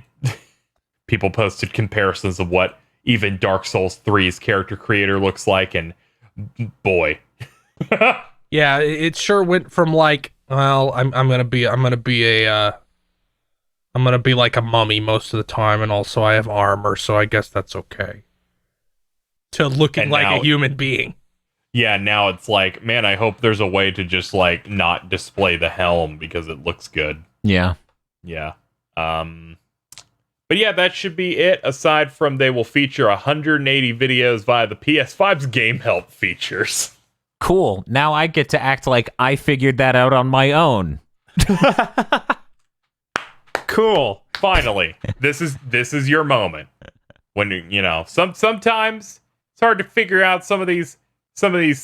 people posted comparisons of what even Dark Souls 3's character creator looks like, and boy. Yeah, it sure went from like, well, I'm gonna be like a mummy most of the time, and also I have armor, so I guess that's okay, to looking like a human being. Yeah, now it's like, man, I hope there's a way to just like not display the helm because it looks good. Yeah. Yeah. But yeah, that should be it. Aside from they will feature 180 videos via the PS5's game help features. Cool. Now I get to act like I figured that out on my own. Cool. Finally, this is your moment. When sometimes it's hard to figure out some of these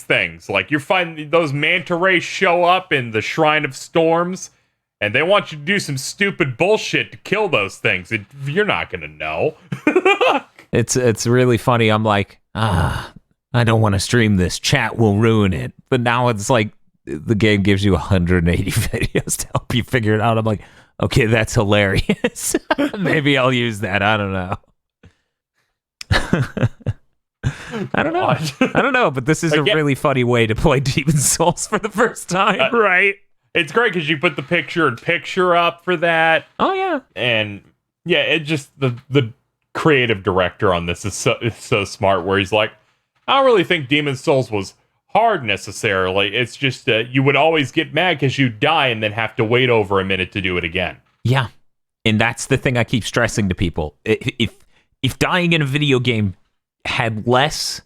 things. Like you find those manta rays show up in the Shrine of Storms, and they want you to do some stupid bullshit to kill those things. You're not gonna know. It's really funny. I'm like, I don't want to stream this. Chat will ruin it. But now it's like the game gives you 180 videos to help you figure it out. I'm like, okay, that's hilarious. Maybe I'll use that. I don't know. I don't know, but this is a really funny way to play Demon's Souls for the first time. Right. It's great because you put the picture up for that. Oh, yeah. And yeah, it just, the creative director on this is so smart, where he's like, I don't really think Demon's Souls was hard necessarily. It's just you would always get mad because you die and then have to wait over a minute to do it again. Yeah. And that's the thing I keep stressing to people. If dying in a video game had less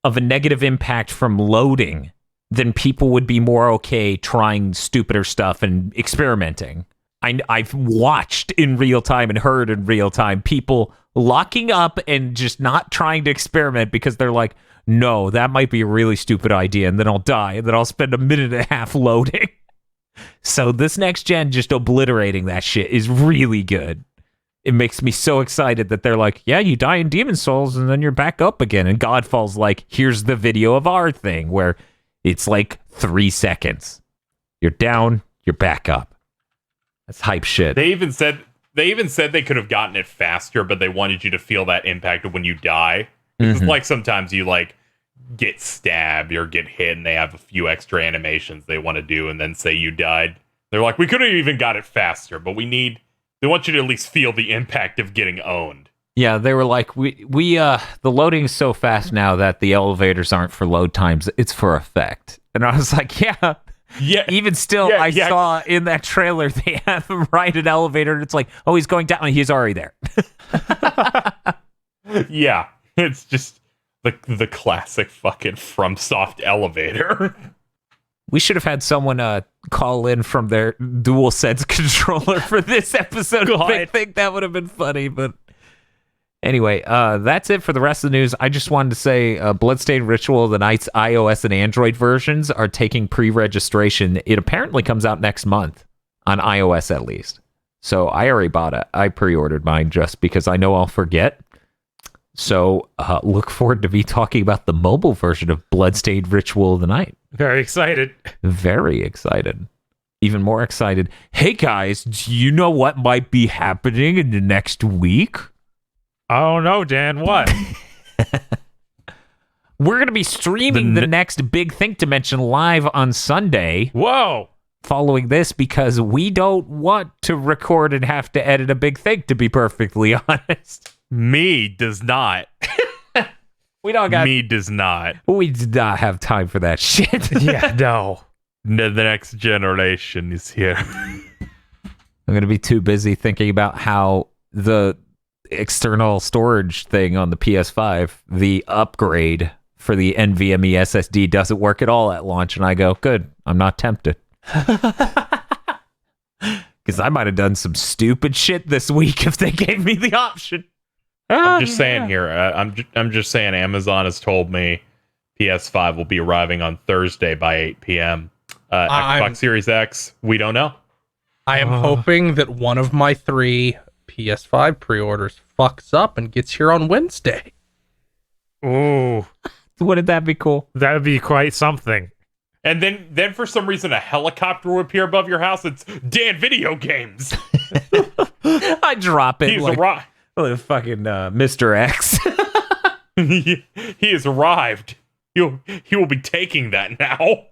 of a negative impact from loading, then people would be more okay trying stupider stuff and experimenting. I've watched in real time and heard in real time people locking up and just not trying to experiment because they're like, no, that might be a really stupid idea, and then I'll die, and then I'll spend a minute and a half loading. So this next gen just obliterating that shit is really good. It makes me so excited that they're like, yeah, you die in Demon's Souls, and then you're back up again. And Godfall's like, here's the video of our thing, where it's like 3 seconds. You're down, you're back up. That's hype shit. They even said they could have gotten it faster, but they wanted you to feel that impact of when you die. It's like sometimes you like get stabbed or get hit and they have a few extra animations they want to do and then say you died. They're like, we could have even got it faster, but they want you to at least feel the impact of getting owned. Yeah, they were like, we the loading is so fast now that the elevators aren't for load times, it's for effect. And I was like, yeah. Even still, I saw in that trailer they have him ride an elevator and it's like, oh, he's going down, he's already there. Yeah. It's just the classic fucking FromSoft elevator. We should have had someone call in from their DualSense controller for this episode. I think that would have been funny, but anyway, that's it for the rest of the news. I just wanted to say Bloodstained Ritual of the Night's iOS and Android versions are taking pre-registration. It apparently comes out next month, on iOS at least. So I already bought it. I pre-ordered mine just because I know I'll forget. So look forward to me talking about the mobile version of Bloodstained Ritual of the Night. Very excited. Very excited. Even more excited. Hey guys, do you know what might be happening in the next week? Oh no, Dan, what? We're going to be streaming the next Big Think Dimension live on Sunday. Whoa! Following this, because we don't want to record and have to edit a Big Think, to be perfectly honest. Me does not. We don't got. Me does not. We did not have time for that shit. Yeah, no. The next generation is here. I'm going to be too busy thinking about how the external storage thing on the PS5, the upgrade for the NVMe SSD doesn't work at all at launch, and I go, good, I'm not tempted. Because I might have done some stupid shit this week if they gave me the option. I'm just saying here. I'm just saying. Amazon has told me PS5 will be arriving on Thursday by 8 p.m. Xbox Series X, we don't know. I am hoping that one of my 3 PS5 pre-orders fucks up and gets here on Wednesday. Ooh, wouldn't that be cool? That would be quite something. And then for some reason a helicopter will appear above your house. It's Dan Video Games. I drop it. He's like fucking Mr. X. he has arrived. He will be taking that now.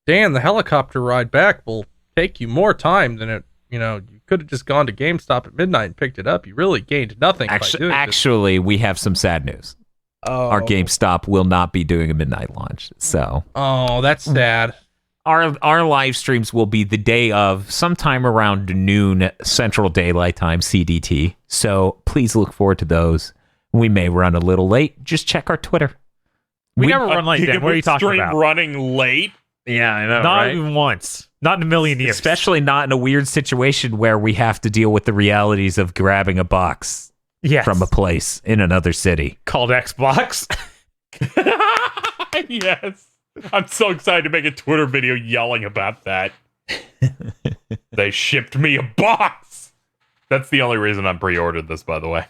Dan, the helicopter ride back will take you more time than it. You could have just gone to GameStop at midnight and picked it up. You really gained nothing by doing Actually, we have some sad news. Oh. Our GameStop will not be doing a midnight launch. So. Oh, that's sad. Our live streams will be the day of, sometime around noon Central Daylight Time, CDT. So please look forward to those. We may run a little late. Just check our Twitter. We never run late, Dan. What are you talking about? Running late? Yeah, I know, Not even once. Not in a million years. Especially not in a weird situation where we have to deal with the realities of grabbing a box from a place in another city. Called Xbox. Yes. I'm so excited to make a Twitter video yelling about that. They shipped me a box. That's the only reason I pre-ordered this, by the way.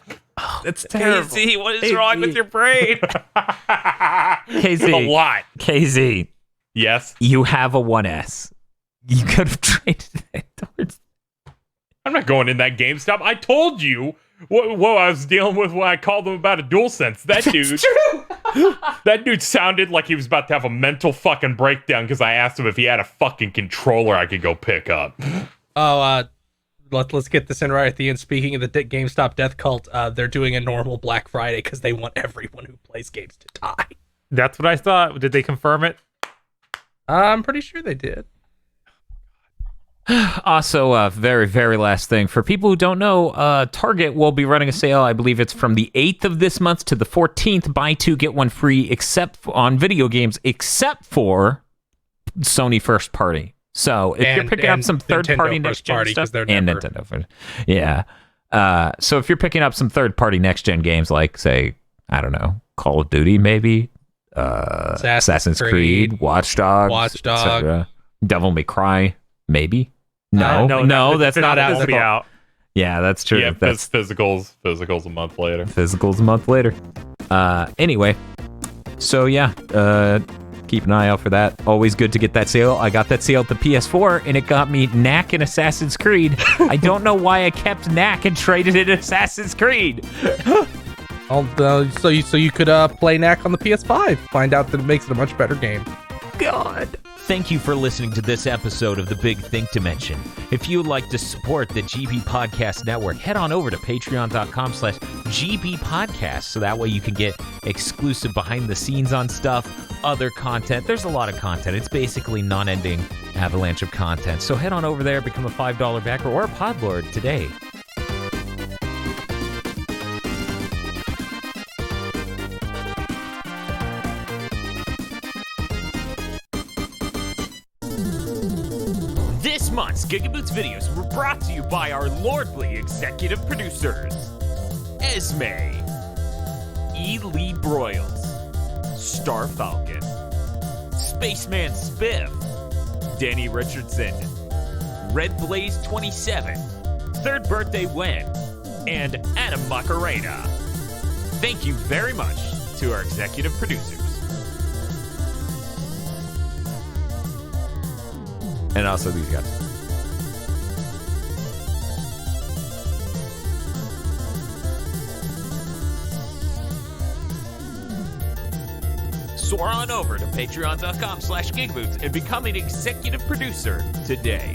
That's terrible. Casey, what is wrong with your brain? KZ, A lot. KZ, Yes. you have a 1S. You could have traded it towards. I'm not going in that GameStop. I told you what I was dealing with when I called them about a DualSense. That dude, that dude sounded like he was about to have a mental fucking breakdown because I asked him if he had a fucking controller I could go pick up. Let's get this in right at the end. Speaking of the GameStop death cult, they're doing a normal Black Friday because they want everyone who plays games to die. That's what I thought. Did they confirm it? I'm pretty sure they did. Also, very, very last thing. For people who don't know, Target will be running a sale. I believe it's from the 8th of this month to the 14th. Buy two, get one free, on video games, except for Sony first party. So if you're picking up some third-party next-gen stuff, and Nintendo first. Yeah. So if you're picking up some third-party next-gen games like, say, I don't know, Call of Duty maybe, Assassin's Creed, Watch Dogs, Devil May Cry, maybe. No, that's not out. Will be out. Yeah, that's true. Yeah, that's physicals a month later. Physicals a month later. Anyway, so yeah, keep an eye out for that. Always good to get that sale. I got that sale at the PS4, and it got me Knack and Assassin's Creed. I don't know why I kept Knack and traded it Assassin's Creed. So you could play Knack on the PS5. Find out that it makes it a much better game. God. Thank you for listening to this episode of The Big Think Dimension. If you would like to support the GB Podcast Network, head on over to patreon.com/GB Podcast so that way you can get exclusive behind the scenes on stuff, other content. There's a lot of content. It's basically non-ending avalanche of content. So head on over there, become a $5 backer or a Podlord today. This month's GigaBoots videos were brought to you by our lordly executive producers, Esme, E. Lee Broyles, Star Falcon, Spaceman Spiff, Danny Richardson, Red Blaze 27, Third Birthday Wen, and Adam Macarena. Thank you very much to our executive producers. And also these guys. Soar on over to patreon.com/GigaBoots and become an executive producer today.